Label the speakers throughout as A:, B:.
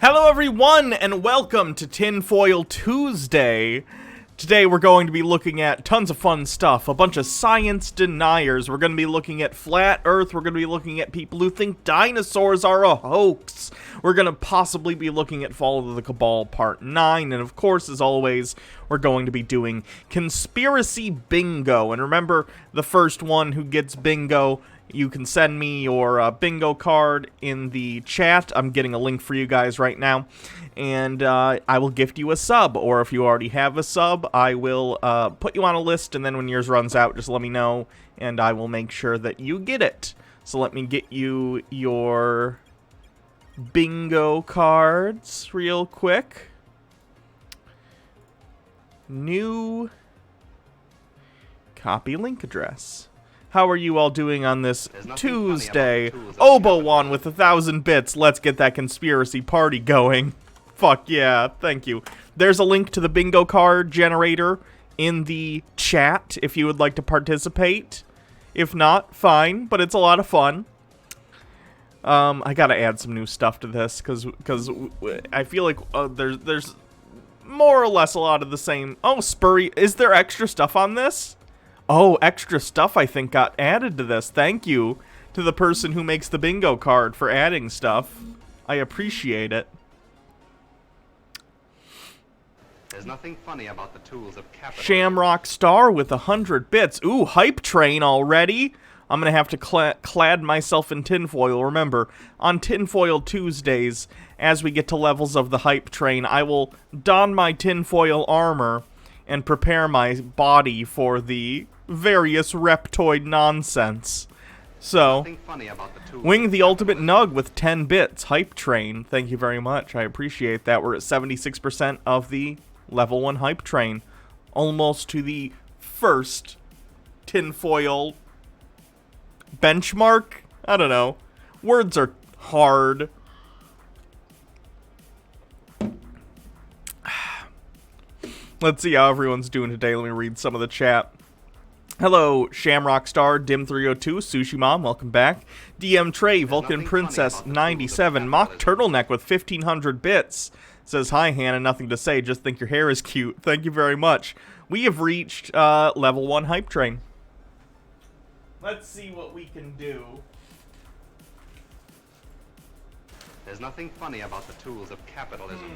A: Hello everyone, and welcome to Tinfoil Tuesday. Today we're going to be looking at tons of fun stuff, a bunch of science deniers. We're going to be looking at flat earth, we're going to be looking at people who think dinosaurs are a hoax. We're going to possibly be looking at Fall of the Cabal Part 9, and of course, as always, we're going to be doing Conspiracy Bingo. And remember, the first one who gets bingo, you can send me your bingo card in the chat. I'm getting a link for you guys right now. And I will gift you a sub. Or if you already have a sub, I will put you on a list. And then when yours runs out, just let me know. And I will make sure that you get it. So let me get you your bingo cards real quick. New copy link address. How are you all doing on this Tuesday? Obo-Wan with 1,000 bits. Let's get that conspiracy party going. Fuck yeah, thank you. There's a link to the bingo card generator in the chat if you would like to participate. If not, fine, but it's a lot of fun. I gotta add some new stuff to this, because I feel like there's more or less a lot of the same. Oh, Spurry, is there extra stuff on this? Oh, extra stuff I think got added to this. Thank you to the person who makes the bingo card for adding stuff. I appreciate it.
B: There's nothing funny about the tools of capital.
A: Shamrock Star with 100 bits. Ooh, hype train already? I'm going to have to clad myself in tinfoil. Remember, on Tinfoil Tuesdays, as we get to levels of the hype train, I will don my tinfoil armor and prepare my body for the various reptoid nonsense So,
B: Nothing funny about the tools
A: Wing
B: of
A: the Ultimate
B: capitalism.
A: Nug with 10 bits. Hype Train. Thank you very much. I appreciate that. We're at 76% of the level 1 Hype Train. Almost to the first tinfoil benchmark? I don't know. Words are hard. Let's see how everyone's doing today. Let me read some of the chat. Hello, Shamrock Star, Dim302, Sushi Mom, welcome back. DM Trey, Vulcan
B: nothing
A: Princess
B: funny about the
A: 97,
B: tools of
A: Mock
B: capitalism.
A: Turtleneck with 1500 bits. Says, hi Hannah, nothing to say, just think your hair is cute. Thank you very much. We have reached level 1 Hype Train. Let's see what we can do.
B: There's nothing funny about the tools of capitalism.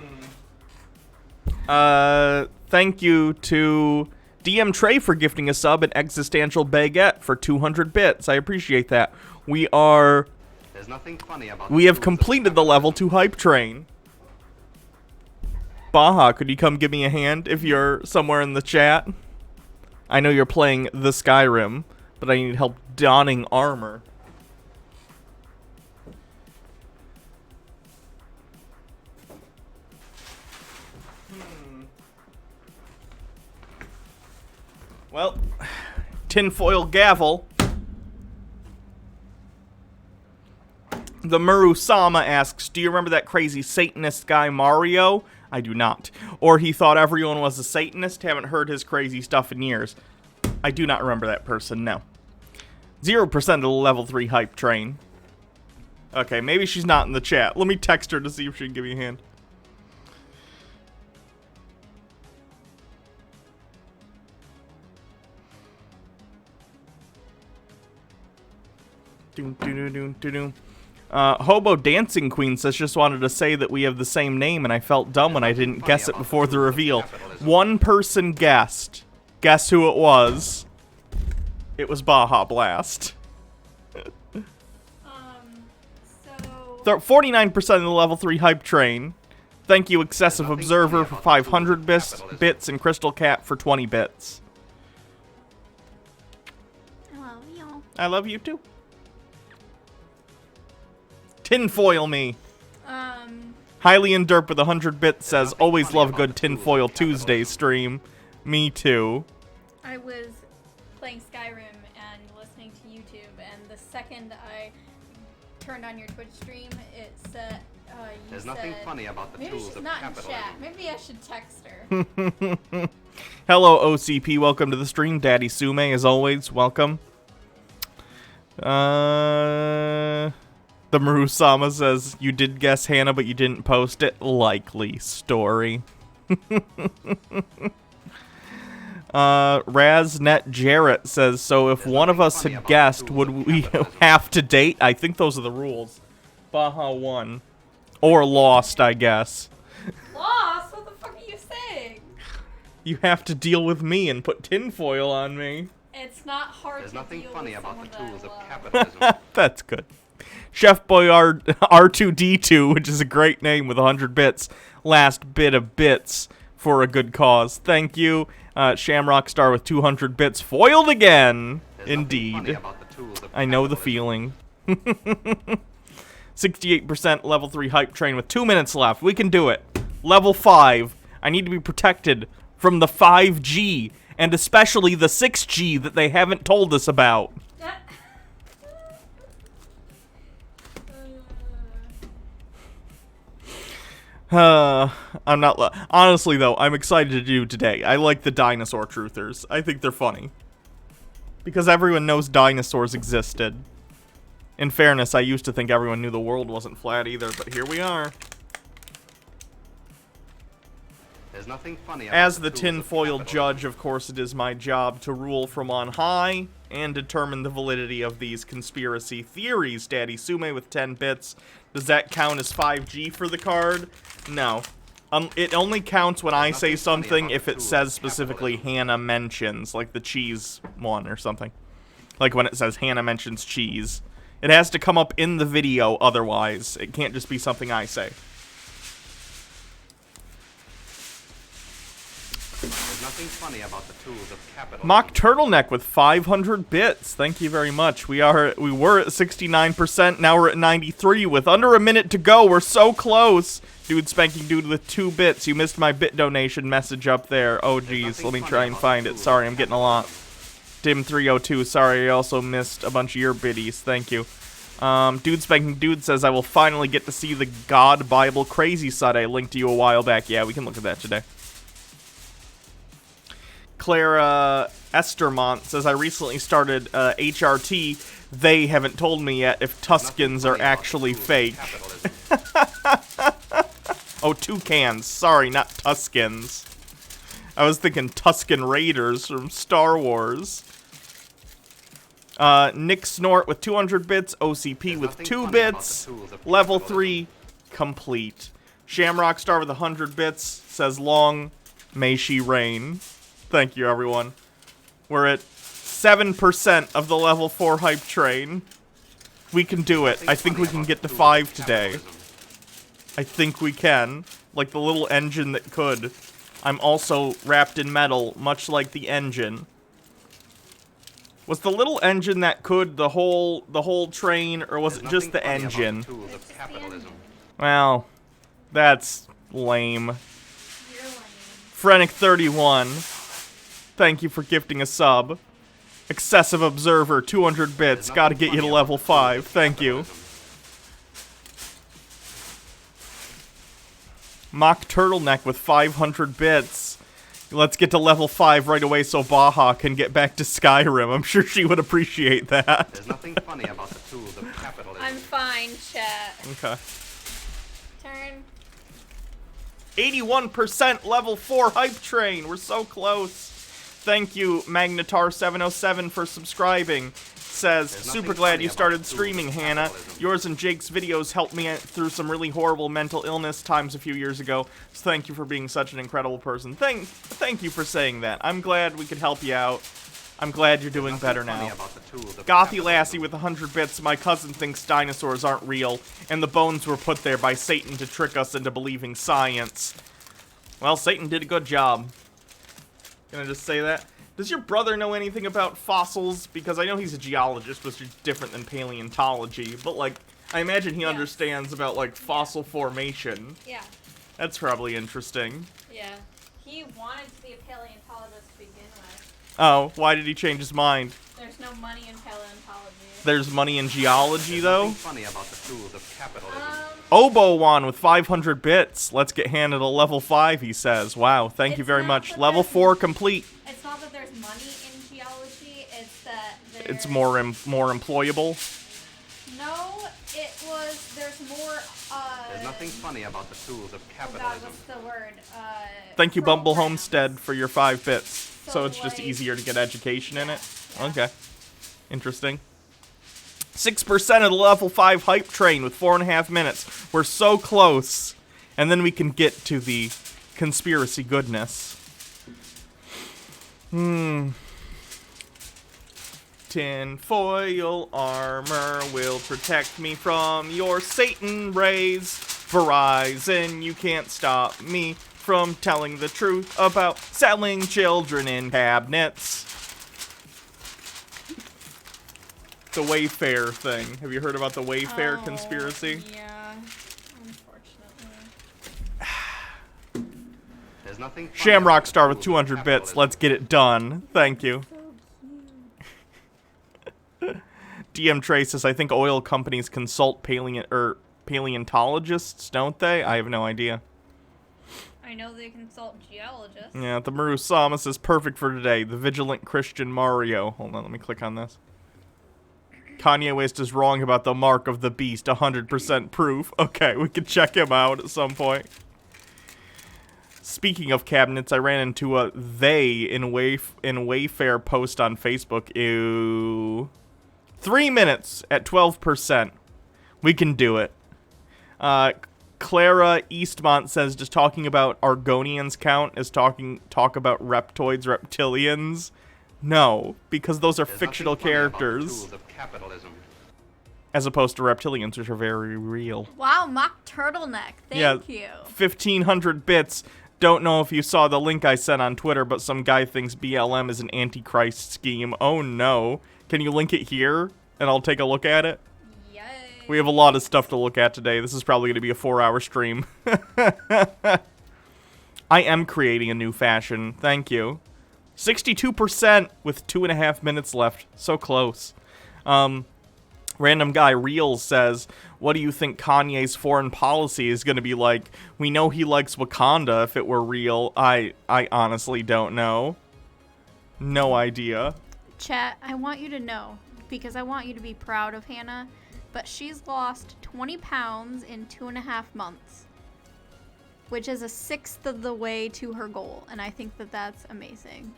A: Thank you to DM Trey for gifting a sub and Existential Baguette for 200 bits. I appreciate that. We are...
B: There's nothing funny about
A: We
B: the
A: have
B: tools of
A: completed the level
B: capitalism.
A: 2 Hype Train. Baja, could you come give me a hand if you're somewhere in the chat? I know you're playing the Skyrim, but I need help donning armor. Well, tinfoil gavel. The Murusama asks, do you remember that crazy Satanist guy Mario? I do not. Or he thought everyone was a Satanist. Haven't heard his crazy stuff in years. I do not remember that person, no. 0% of the level 3 Hype Train. Okay, maybe she's not in the chat. Let me text her to see if she can give me a hand. Hobo Dancing Queen says, just wanted to say that we have the same name and I felt dumb when I didn't guess it before the reveal. One person guessed. Guess who it was? It was Baja Blast.
C: So
A: 49% of the level 3 Hype Train. Thank you, Excessive Observer, for 500 bits and Crystal Cat for 20 bits.
C: I love you.
A: I love you too. Tinfoil me. Highly in Derp with 100 bits says, always love a good Tinfoil Tuesday stream. Me too.
C: I was playing Skyrim and listening to YouTube, and the second I turned on your Twitch stream, it said,
B: There's nothing funny about the
C: maybe
B: tools
C: she's
B: of
C: not in
B: capitalism.
C: chat. Maybe I should text her.
A: Hello, OCP. Welcome to the stream. Daddy Sume, as always. Welcome. The Marusama says, you did guess Hannah, but you didn't post it. Likely story. Raznet Jarrett says, so if one of us had guessed, would we have to date? I think those are the rules. Baja won. Or lost, I guess.
C: Lost? What the fuck are you saying?
A: You have to deal with me and put tinfoil on me.
C: It's not hard
B: There's
C: to
B: nothing
C: deal
B: funny
C: with
B: about the
C: someone
B: tools
C: that
B: of
C: I love.
B: capitalism.
A: That's good. Chef Boy R2D2, which is a great name with 100 bits. Last bit of bits for a good cause. Thank you. Shamrock Star with 200 bits. Foiled again.
B: There's nothing funny
A: Indeed.
B: about the tools of
A: I know the
B: capitalism.
A: feeling. 68% level 3 Hype Train with 2 minutes left. We can do it. Level 5. I need to be protected from the 5G. And especially the 6G that they haven't told us about. I'm not... Honestly, though, I'm excited to do today. I like the Dinosaur Truthers. I think they're funny. Because everyone knows dinosaurs existed. In fairness, I used to think everyone knew the world wasn't flat either, but here we are.
B: There's nothing funny about
A: As the
B: tools of
A: tinfoil
B: capitalism.
A: judge, of course, it is my job to rule from on high and determine the validity of these conspiracy theories. Daddy Sume with 10 bits. Does that count as 5G for the card? No. It only counts when I say
B: nothing funny
A: something
B: about
A: if
B: the
A: it
B: tools
A: says
B: of
A: specifically
B: capitalism.
A: Hannah mentions, like the cheese one or something. Like when it says Hannah mentions cheese. It has to come up in the video otherwise. It can't just be something I say.
B: 'There's nothing funny about the tools of capitalism.
A: Mock Turtleneck with 500 bits. Thank you very much. We were at 69%. Now we're at 93 with under a minute to go. We're so close. Dude Spanking Dude with 2 bits. You missed my bit donation message up there. Oh, geez. Let me try and find it. Sorry, I'm getting a lot. Dim302. Sorry, I also missed a bunch of your biddies. Thank you. Dude Spanking Dude says, I will finally get to see the God Bible Crazy Side I linked to you a while back. Yeah, we can look at that today. Clara Estermont says, I recently started HRT. They haven't told me yet if Tuscans are actually fake. Oh, toucans. Sorry, not Tuscans. I was thinking Tuscan Raiders from Star Wars. Nick Snort with 200 bits. OCP with 2 bits. Level 3 complete. Shamrock Star with 100 bits says, long may she reign. Thank you, everyone. We're at 7% of the level 4 hype train. We can do it. I think we can get to 5 today. I think we can. Like the little engine that could. I'm also wrapped in metal, much like the engine. Was the little engine that could the whole train, or was it just the engine? Well, that's lame. Frenic31. Thank you for gifting a sub. Excessive Observer, 200 bits. Gotta get you to level 5. Thank you. Mock Turtleneck with 500 bits. Let's get to level 5 right away so Baja can get back to Skyrim. I'm sure she would appreciate that.
B: There's nothing funny about the tools of capitalism.
C: I'm fine, chat.
A: Okay.
C: Turn.
A: 81% level 4 hype train. We're so close. Thank you, Magnetar707, for subscribing. Says, super glad you started streaming, Hannah. Yours and Jake's videos helped me through some really horrible mental illness times a few years ago. So thank you for being such an incredible person. Thank you for saying that. I'm glad we could help you out. I'm glad you're doing better now. Gothy Lassie with 100 bits. My cousin thinks dinosaurs aren't real, and the bones were put there by Satan to trick us into believing science. Well, Satan did a good job. Can I just say that? Does your brother know anything about fossils? Because I know he's a geologist, which is different than paleontology. But, like, I imagine he understands about, like, fossil formation.
C: Yeah.
A: That's probably interesting.
C: Yeah. He wanted to be a paleontologist to begin with.
A: Oh, why did he change his mind?
C: There's no money in paleontology.
A: There's money in geology, though?
B: Funny about the tools of capitalism.
A: Obowan with 500 bits. Let's get handed a level 5, he says. Wow, thank you very much. Level 4 complete.
C: It's not that there's money in geology, it's that
A: it's more employable.
C: No, there's more,
B: There's nothing funny about the tools of
C: oh
B: capitalism.
C: God, what's the word?
A: Thank you, Bumble
C: programs.
A: Homestead, for your 5 bits. So it's just
C: like,
A: easier to get education in it?
C: Yeah.
A: Okay. Interesting. 6% of the level 5 hype train with 4.5 minutes. We're so close. And then we can get to the conspiracy goodness. Tinfoil armor will protect me from your Satan rays. Verizon, you can't stop me from telling the truth about selling children in cabinets. The Wayfair thing. Have you heard about the Wayfair conspiracy?
C: Yeah, unfortunately.
B: There's nothing funny
A: Shamrock
B: about the
A: Star with
B: tools of
A: 200 bits.
B: capitalism.
A: Let's get it done. Thank you. DM Trey says, I think oil companies consult paleontologists, don't they? I have no idea.
C: I know they consult geologists.
A: Yeah, the Maru Sama says, perfect for today. The Vigilant Christian Mario. Hold on, let me click on this. Kanye West is wrong about the mark of the beast. 100% proof. Okay, we can check him out at some point. Speaking of cabinets, I ran into a they in Wayfair post on Facebook. Ew. 3 minutes at 12%. We can do it. Clara Eastmont says, just talking about Argonians count as talk about reptoids, reptilians. No, because those are fictional characters. As opposed to reptilians, which are very real.
C: Wow, Mock Turtleneck. Thank you.
A: 1,500 bits. Don't know if you saw the link I sent on Twitter, but some guy thinks BLM is an Antichrist scheme. Oh no. Can you link it here, and I'll take a look at it?
C: Yay.
A: We have a lot of stuff to look at today. This is probably going to be a 4-hour stream. I am creating a new fashion. Thank you. 62% with 2.5 minutes left. So close. Random guy Reels says, what do you think Kanye's foreign policy is going to be like? We know he likes Wakanda if it were real. I honestly don't know. No idea.
C: Chat, I want you to know, because I want you to be proud of Hannah, but she's lost 20 pounds in 2.5 months, which is 1/6 of the way to her goal, and I think that that's amazing.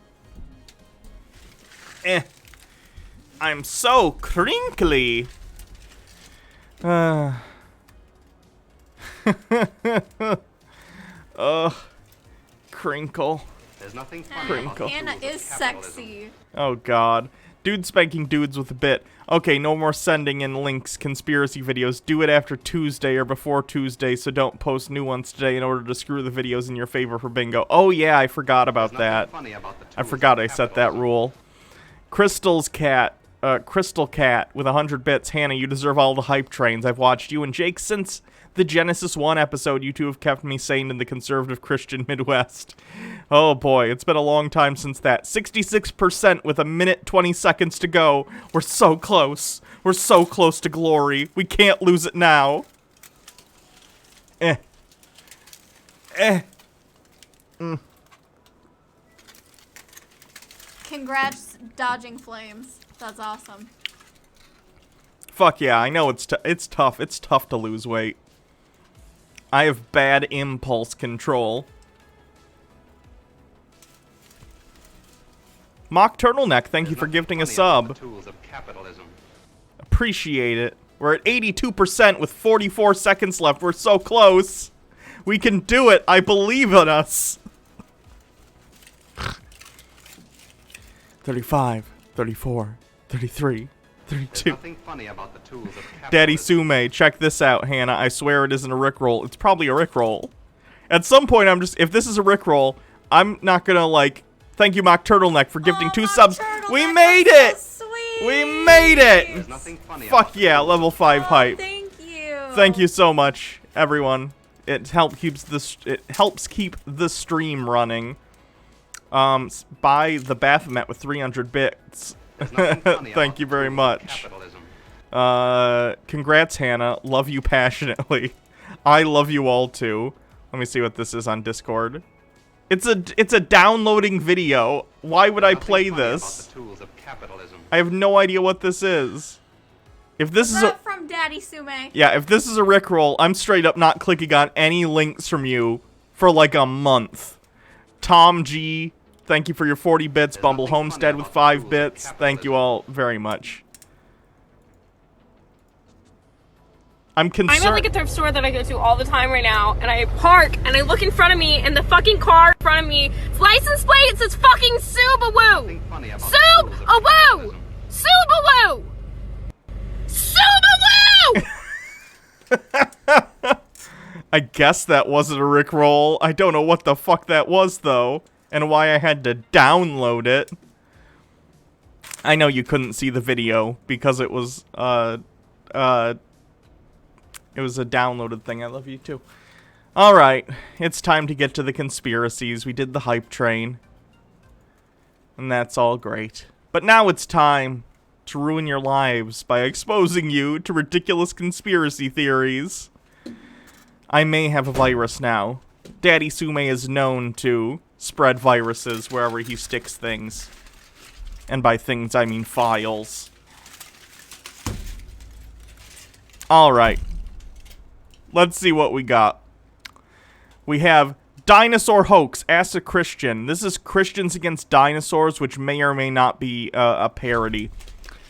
A: I'm so crinkly. Crinkle.
B: There's nothing funny
A: Crinkle.
B: about the
C: Hannah
B: tools of
C: is
B: capitalism.
C: sexy.
A: Oh god. Dude spanking dudes with a bit. Okay, no more sending in links, conspiracy videos. Do it after Tuesday or before Tuesday, so don't post new ones today in order to screw the videos in your favor for bingo. Oh yeah, I forgot about
B: There's nothing
A: that.
B: funny about the
A: I
B: tools
A: forgot
B: of
A: I set that
B: capitalism.
A: rule. Crystal Cat with 100 bits. Hannah, you deserve all the hype trains. I've watched you and Jake since the Genesis 1 episode. You two have kept me sane in the conservative Christian Midwest. Oh boy, it's been a long time since that. 66% with 1 minute 20 seconds to go. We're so close. We're so close to glory. We can't lose it now.
C: Congrats, dodging flames. That's awesome.
A: Fuck yeah, I know it's tough. It's tough to lose weight. I have bad impulse control. Mock Turtleneck, thank you
B: There's
A: for
B: nothing
A: gifting a
B: funny about
A: sub.
B: the tools of capitalism.
A: Appreciate it. We're at 82% with 44 seconds left. We're so close. We can do it. I believe in us. 35, 34, 33,
B: There's
A: 32.
B: nothing funny about the tools of capitalism.
A: Daddy Sume, check this out, Hannah. I swear it isn't a Rickroll. It's probably a Rickroll. At some point, if this is a Rickroll, I'm not gonna, like, thank you, Mock Turtleneck, for gifting 2 subs. We made it!
C: So sweet.
A: We made it!
B: There's nothing funny
A: Fuck
B: about the
A: yeah,
B: tools
A: level
B: of
A: 5
C: Oh,
A: hype.
C: thank you.
A: Thank you so much, everyone. It helps keep the stream running. Buy the Baphomet with 300 bits.
B: There's nothing funny
A: Thank
B: about
A: you
B: the
A: very
B: tools of
A: much.
B: capitalism.
A: Congrats, Hannah. Love you passionately. I love you all too. Let me see what this is on Discord. It's a downloading video. Why would I
B: Nothing
A: play
B: funny about
A: this?
B: the tools of capitalism.
A: I have no idea what this is. If this is a
C: That from Daddy Sume.
A: yeah, if this is a Rickroll, I'm straight up not clicking on any links from you for like a month. Tom G, thank you for your 40 bits.
B: There's
A: Bumble
B: nothing funny
A: Homestead with
B: about the
A: 5
B: tools of
A: bits. Thank you
B: capitalism.
A: all very much. I'm
D: I'm
A: concerned.
D: at like a thrift store that I go to all the time right now, and I park and I look in front of me, and the fucking car in front of me, its license plate, it says fucking Subaru!
B: Nothing funny about the tools of
D: Subaru!
B: capitalism.
D: Subaru! Subaru!
A: I guess that wasn't a Rickroll. I don't know what the fuck that was, though, and why I had to download it. I know you couldn't see the video because it was, it was a downloaded thing. I love you, too. Alright, it's time to get to the conspiracies. We did the hype train. And that's all great. But now it's time to ruin your lives by exposing you to ridiculous conspiracy theories. I may have a virus now. Daddy Sume is known to spread viruses wherever he sticks things. And by things, I mean files. Alright. Let's see what we got. We have Dinosaur Hoax. Ask a Christian. This is Christians Against Dinosaurs, which may or may not be a parody.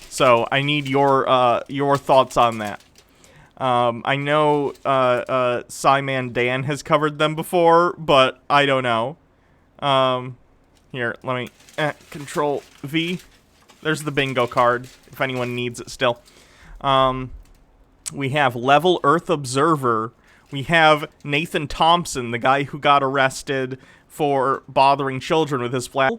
A: So I need your thoughts on that. I know Simon Dan has covered them before, but I don't know. Here, let me Control V. There's the bingo card if anyone needs it still. We have Level Earth Observer. We have Nathan Thompson, the guy who got arrested for bothering children with his flat.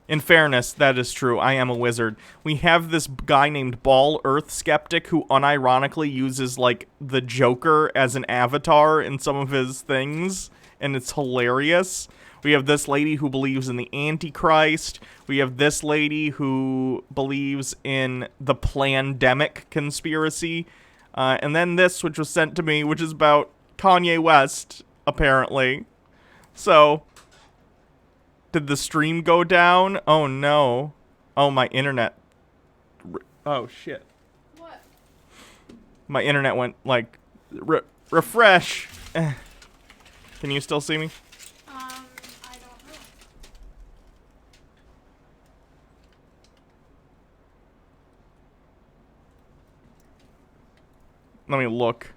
A: In fairness, that is true. I am a wizard. We have this guy named Ball Earth Skeptic who unironically uses, like, the Joker as an avatar in some of his things, and it's hilarious. We have this lady who believes in the Antichrist. We have this lady who believes in the Plandemic conspiracy. And then this, which was sent to me, which is about Kanye West, apparently. So, did the stream go down? Oh, no. Oh, my internet. Oh, shit.
C: What?
A: My internet went, like, refresh. Can you still see me?
C: I don't know.
A: Let me look.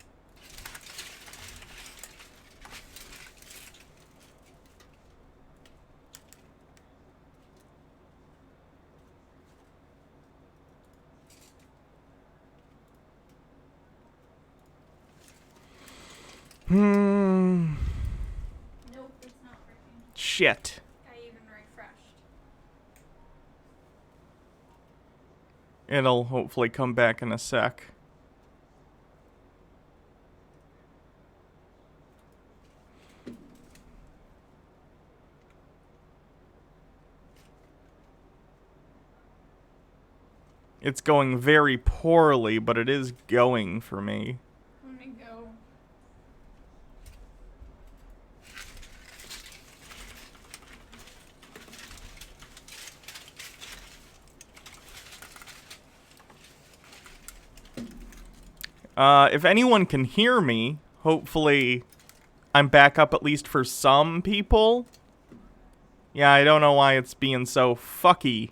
C: Nope, it's not working.
A: Shit.
C: I even refreshed.
A: It'll hopefully come back in a sec. It's going very poorly, but it is going for me.
C: Let me go.
A: If anyone can hear me, hopefully I'm back up at least for some people. Yeah, I don't know why it's being so fucky.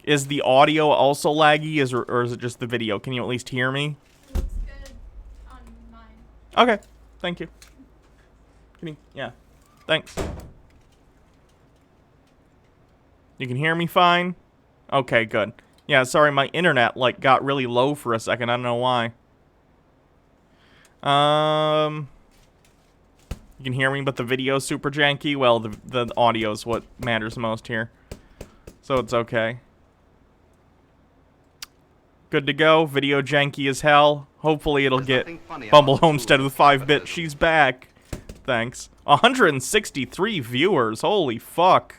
A: Is the audio also laggy, or is it just the video? Can you at least hear me?
C: Looks good on mine.
A: Okay, thank you. Yeah, thanks. You can hear me fine? Okay, good. Yeah, sorry, my internet, like, got really low for a second. I don't know why. You can hear me, but the video's super janky. Well, the audio's what matters most here. So it's okay. Good to go. Video janky as hell. Hopefully it'll get Bumble Homestead with 5-bit. She's back. Thanks. 163 viewers. Holy fuck.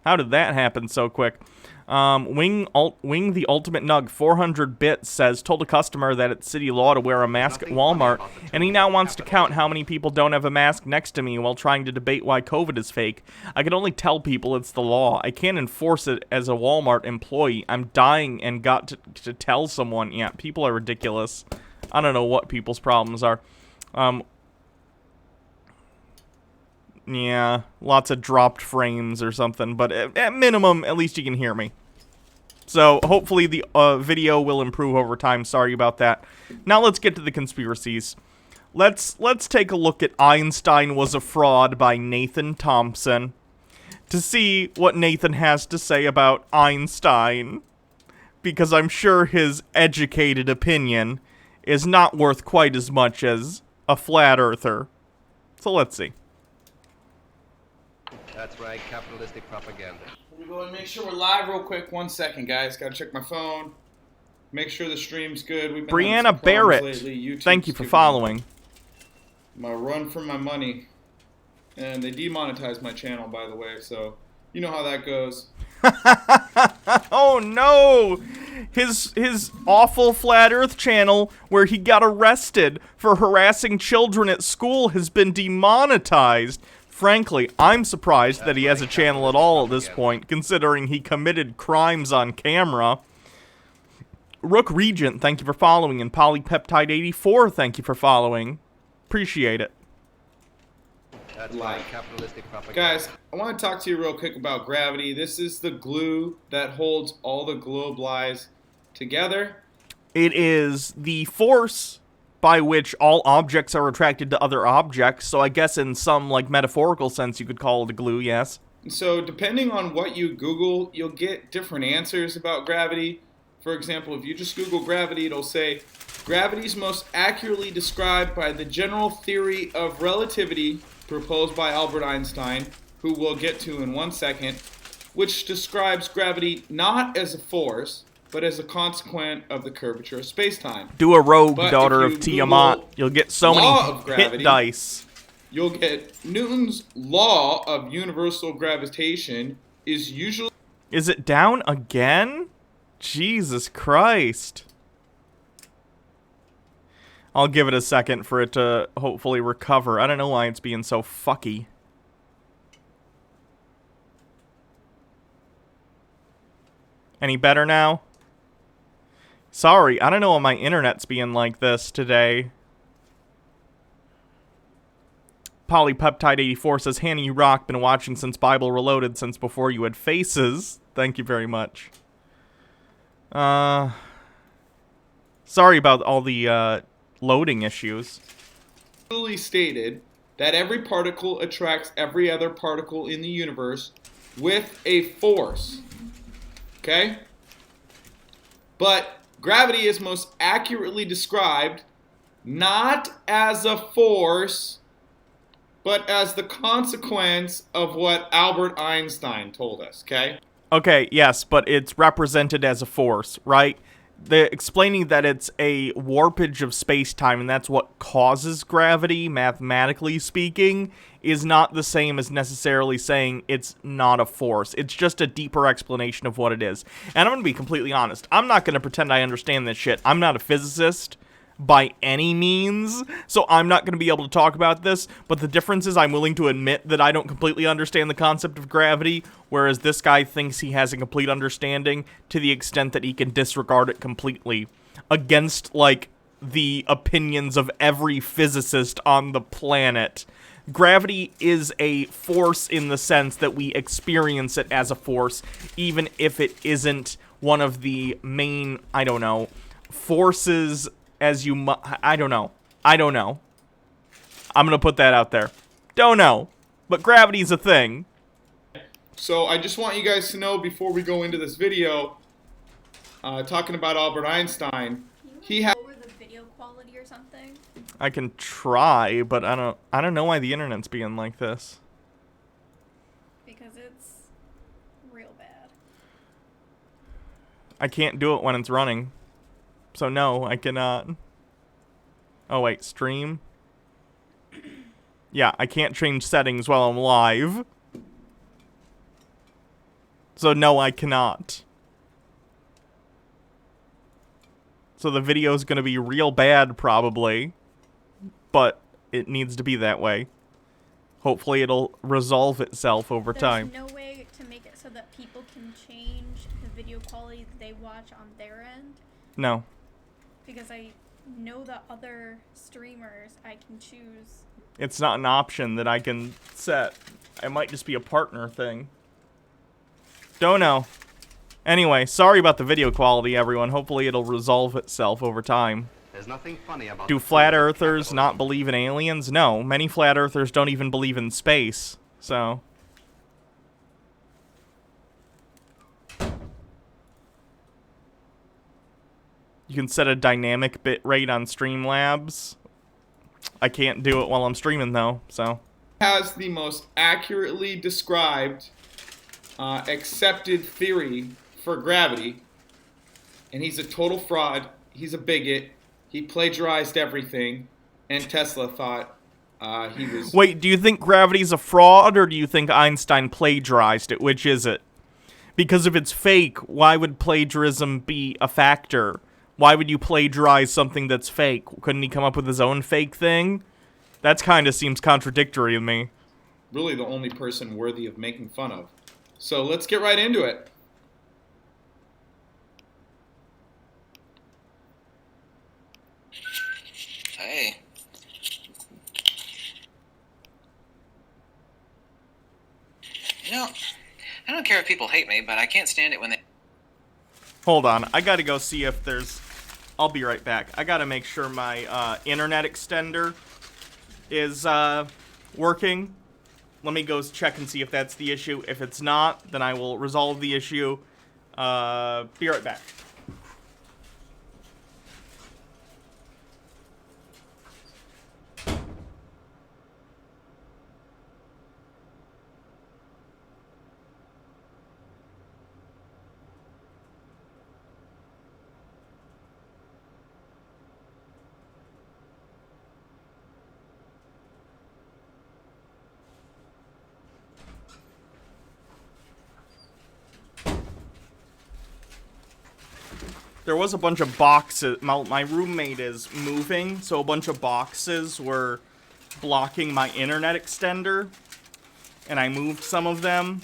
A: How did that happen so quick? Wing the Ultimate Nug 400 bits says, told a customer that it's city law to wear a mask at Walmart, and he now wants to count how many people don't have a mask next to me while trying to debate why COVID is fake. I can only tell people it's the law. I can't enforce it as a Walmart employee. I'm dying and got to tell someone. Yeah, people are ridiculous. I don't know what people's problems are. Yeah, lots of dropped frames or something, but at minimum, at least you can hear me. So, hopefully the video will improve over time. Sorry about that. Now let's get to the conspiracies. Let's take a look at Einstein Was a Fraud by Nathan Thompson to see what Nathan has to say about Einstein, because I'm sure his educated opinion is not worth quite as much as a flat earther. So let's see.
B: That's right, capitalistic propaganda.
E: Let me go and make sure we're live real quick. 1 second, guys. Gotta check my phone. Make sure the stream's good. We've been
A: Brianna Barrett, thank you for following.
E: My run for my money. And they demonetized my channel, by the way, so you know how that goes.
A: Oh no! His awful Flat Earth channel, where he got arrested for harassing children at school, has been demonetized. Frankly, I'm surprised that he has a channel at all at this point, considering he committed crimes on camera. Rook Regent, thank you for following, and Polypeptide84, thank you for following. Appreciate it.
B: That's right, capitalistic propaganda.
E: Guys, I want to talk to you real quick about gravity. This is the glue that holds all the globe lies together.
A: It is the force by which all objects are attracted to other objects, so I guess in some, like, metaphorical sense you could call it a glue, yes.
E: So depending on what you Google, you'll get different answers about gravity. For example, if you just Google gravity, it'll say Gravity is most accurately described by the general theory of relativity proposed by Albert Einstein, who we'll get to in 1 second, which describes gravity not as a force, but as a consequence of the curvature of space-time.
A: Do a rogue,
E: But
A: daughter
E: if
A: of
E: you
A: Tiamat.
E: Google
A: You'll get so
E: law of
A: many
E: gravity,
A: hit dice.
E: You'll get Newton's law of universal gravitation is usually...
A: Is it down again? Jesus Christ. I'll give it a second for it to hopefully recover. I don't know why it's being so fucky. Any better now? Sorry, I don't know why my internet's being like this today. Polypeptide84 says, Hannah, you rock. Been watching since Bible Reloaded, since before you had faces. Thank you very much. Sorry about all the loading issues.
E: stated that every particle attracts every other particle in the universe with a force. Okay? But gravity is most accurately described not as a force, but as the consequence of what Albert Einstein told us, okay?
A: Okay, yes, but it's represented as a force, right? They're explaining that it's a warpage of space-time, and that's what causes gravity, mathematically speaking, is not the same as necessarily saying it's not a force. It's just a deeper explanation of what it is. And I'm going to be completely honest. I'm not going to pretend I understand this shit. I'm not a physicist by any means, so I'm not going to be able to talk about this, but the difference is I'm willing to admit that I don't completely understand the concept of gravity, whereas this guy thinks he has a complete understanding to the extent that he can disregard it completely against, like, the opinions of every physicist on the planet. Gravity is a force in the sense that we experience it as a force, even if it isn't one of the main, I don't know, forces as you I don't know. I'm gonna put that out there. Don't know. But gravity's a thing.
E: So I just want you guys to know before we go into this video, talking about Albert Einstein, he had...
C: lower the video quality or something?
A: I can try, but I don't know why the internet's being like this.
C: Because it's real bad.
A: I can't do it when it's running. So no, I cannot. Oh wait, stream? Yeah, I can't change settings while I'm live. So no, I cannot. So the video's gonna be real bad, probably. But it needs to be that way. Hopefully it'll resolve itself over time.
C: There's no way to make it so that people can change the video quality that they watch on their end?
A: No.
C: Because I know that other streamers I can choose.
A: It's not an option that I can set. It might just be a partner thing. Don't know. Anyway, sorry about the video quality, everyone. Hopefully it'll resolve itself over time.
B: There's nothing funny about
A: Do flat earthers not believe in aliens? No, many flat earthers don't even believe in space. So... you can set a dynamic bit rate on Streamlabs. I can't do it while I'm streaming, though, so...
E: has the most accurately described accepted theory for gravity, and he's a total fraud, he's a bigot, he plagiarized everything, and Tesla thought he was...
A: Wait, do you think gravity's a fraud, or do you think Einstein plagiarized it? Which is it? Because if it's fake, why would plagiarism be a factor? Why would you plagiarize something that's fake? Couldn't he come up with his own fake thing? That kind of seems contradictory to me.
E: Really the only person worthy of making fun of. So let's get right into it.
F: Hey. You know, I don't care if people hate me, but I can't stand it when they...
A: Hold on, I gotta go see if there's... I'll be right back. I gotta make sure my internet extender is working. Let me go check and see if that's the issue. If it's not, then I will resolve the issue. Be right back. There was a bunch of boxes. My roommate is moving, so a bunch of boxes were blocking my internet extender, and I moved some of them.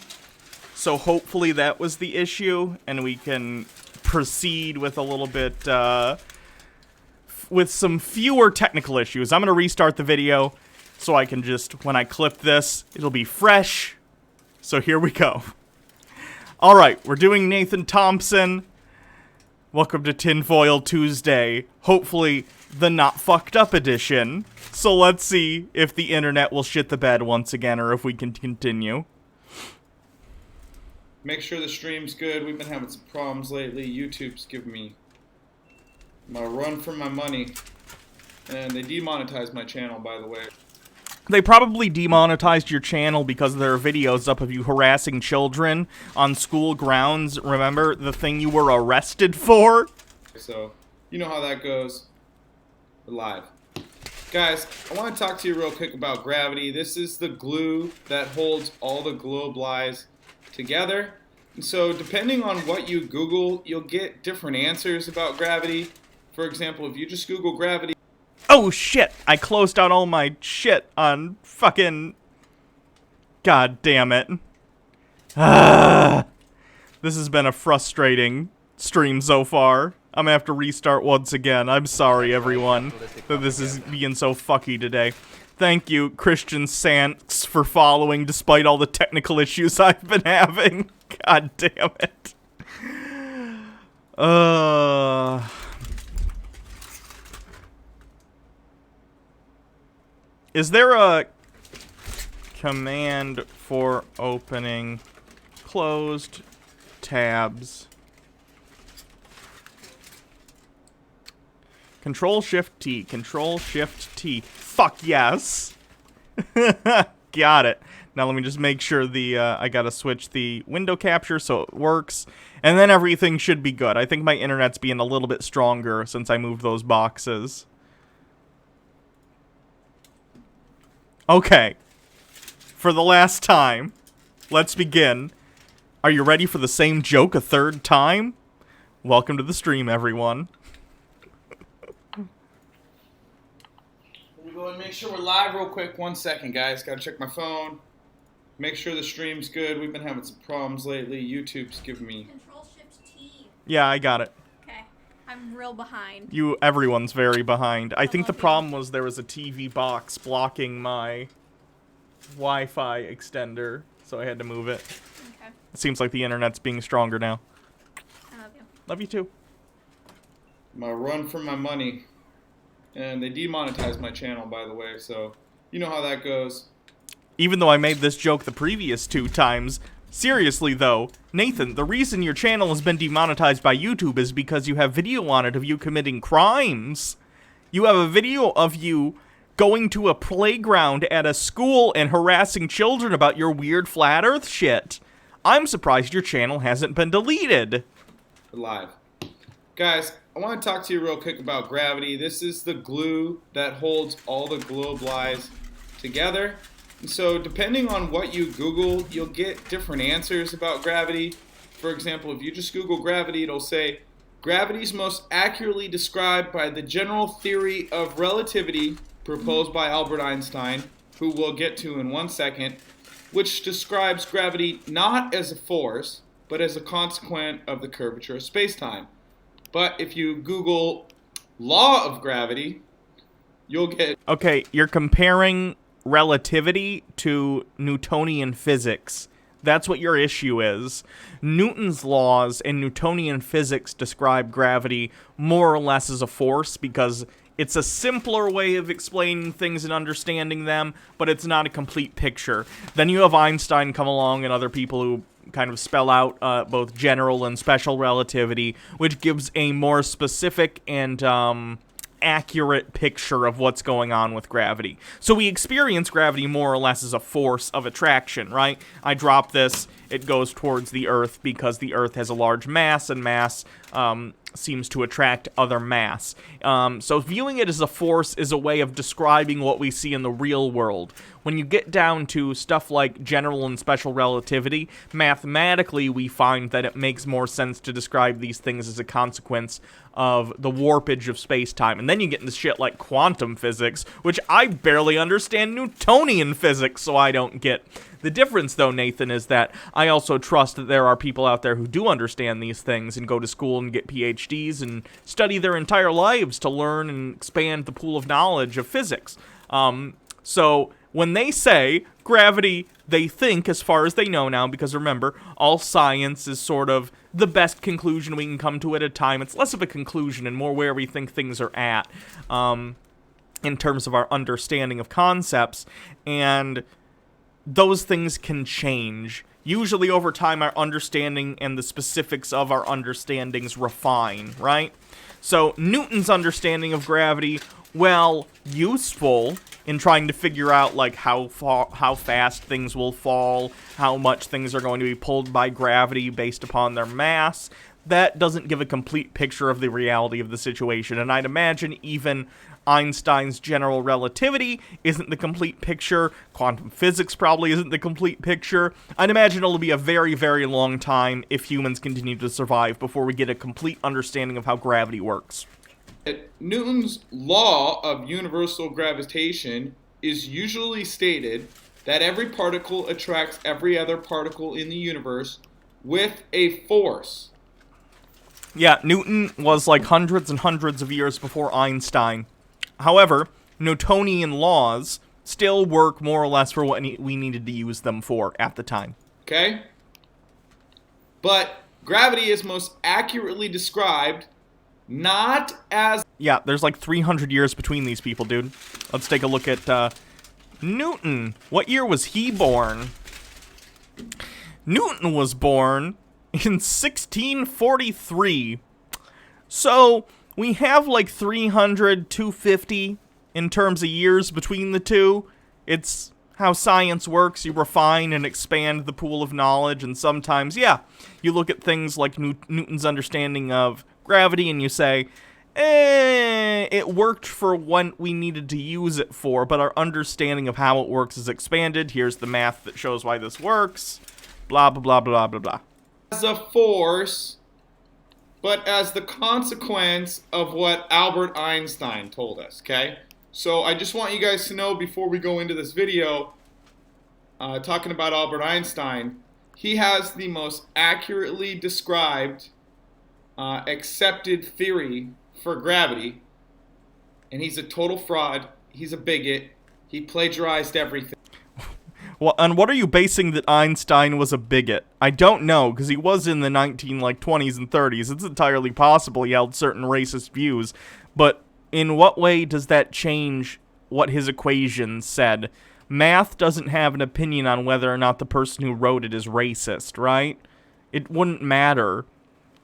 A: So hopefully that was the issue, and we can proceed with a little bit, with some fewer technical issues. I'm gonna restart the video, so I can just, when I clip this, it'll be fresh. So here we go. Alright, we're doing Nathan Thompson. Welcome to Tinfoil Tuesday. Hopefully, the not fucked up edition. So let's see if the internet will shit the bed once again, or if we can continue.
E: Make sure the stream's good. We've been having some problems lately. YouTube's giving me my run for my money. And they demonetized my channel, by the way.
A: They probably demonetized your channel because there are videos up of you harassing children on school grounds. Remember the thing you were arrested for?
E: So, you know how that goes. We're live. Guys, I want to talk to you real quick about gravity. This is the glue that holds all the globe lies together. And so, depending on what you Google, you'll get different answers about gravity. For example, if you just Google gravity...
A: Oh shit! I closed out all my shit on fucking... God damn it. This has been a frustrating stream so far. I'm gonna have to restart once again. I'm sorry, everyone, that this is being so fucky today. Thank you, Christian Sanks, for following despite all the technical issues I've been having. God damn it. Is there a command for opening closed tabs? Control-Shift-T. Control-Shift-T. Fuck yes. Got it. Now let me just make sure the, I gotta switch the window capture so it works. And then everything should be good. I think my internet's being a little bit stronger since I moved those boxes. Okay. For the last time, let's begin. Are you ready for the same joke a third time? Welcome to the stream, everyone.
E: Let me go and make sure we're live real quick. 1 second, guys. Gotta check my phone. Make sure the stream's good. We've been having some problems lately. YouTube's giving me...
C: Control-Shift-T.
A: Yeah, I got it.
C: Okay. I'm real behind.
A: Everyone's very behind. I think the problem was there was a TV box blocking my Wi-Fi extender, so I had to move it.
C: Okay.
A: It seems like the internet's being stronger now.
C: I love you.
A: Love you too.
E: My run for my money. And they demonetized my channel, by the way, so you know how that goes.
A: Even though I made this joke the previous 2 times, seriously though, Nathan, the reason your channel has been demonetized by YouTube is because you have video on it of you committing crimes. You have a video of you going to a playground at a school and harassing children about your weird flat earth shit. I'm surprised your channel hasn't been deleted.
E: We're live. Guys, I want to talk to you real quick about gravity. This is the glue that holds all the globe lies together. And so depending on what you Google, you'll get different answers about gravity. For example, if you just Google gravity, it'll say, gravity is most accurately described by the general theory of relativity proposed by Albert Einstein, who we'll get to in 1 second, which describes gravity not as a force, but as a consequence of the curvature of space-time. But if you Google law of gravity, you'll get...
A: Okay, you're comparing relativity to Newtonian physics. That's what your issue is. Newton's laws and Newtonian physics describe gravity more or less as a force because it's a simpler way of explaining things and understanding them, but it's not a complete picture. Then you have Einstein come along and other people who kind of spell out both general and special relativity, which gives a more specific and accurate picture of what's going on with gravity. So we experience gravity more or less as a force of attraction, right? I drop this, it goes towards the Earth because the Earth has a large mass, and mass seems to attract other mass. So viewing it as a force is a way of describing what we see in the real world. When you get down to stuff like general and special relativity, mathematically we find that it makes more sense to describe these things as a consequence of the warpage of space-time. And then you get into shit like quantum physics, which I barely understand Newtonian physics, so I don't get. The difference, though, Nathan, is that I also trust that there are people out there who do understand these things and go to school and get PhDs and study their entire lives to learn and expand the pool of knowledge of physics. So when they say gravity, they think, as far as they know now, because remember, all science is sort of the best conclusion we can come to at a time. It's less of a conclusion and more where we think things are at in terms of our understanding of concepts, and those things can change. Usually over time, our understanding and the specifics of our understandings refine, right? So Newton's understanding of gravity, well, useful in trying to figure out like how fast things will fall, how much things are going to be pulled by gravity based upon their mass. That doesn't give a complete picture of the reality of the situation, and I'd imagine even Einstein's general relativity isn't the complete picture. Quantum physics probably isn't the complete picture. I'd imagine it'll be a very, very long time if humans continue to survive before we get a complete understanding of how gravity works.
E: Newton's law of universal gravitation is usually stated that every particle attracts every other particle in the universe with a force.
A: Yeah, Newton was like hundreds and hundreds of years before Einstein. However, Newtonian laws still work more or less for what we needed to use them for at the time.
E: Okay? But gravity is most accurately described not as...
A: Yeah, there's like 300 years between these people, dude. Let's take a look at Newton. What year was he born? Newton was born in 1643. So we have like 300, 250 in terms of years between the two. It's how science works. You refine and expand the pool of knowledge, and sometimes, yeah, you look at things like Newton's understanding of gravity and you say, it worked for what we needed to use it for, but our understanding of how it works is expanded. Here's the math that shows why this works. Blah, blah, blah, blah, blah, blah.
E: As a force, but as the consequence of what Albert Einstein told us, okay? So I just want you guys to know before we go into this video, talking about Albert Einstein, he has the most accurately described accepted theory for gravity, and he's a total fraud, he's a bigot, he plagiarized everything.
A: Well, and what are you basing that Einstein was a bigot? I don't know, because he was in the 20s and 30s. It's entirely possible he held certain racist views, but in what way does that change what his equations said? Math doesn't have an opinion on whether or not the person who wrote it is racist, right? It wouldn't matter.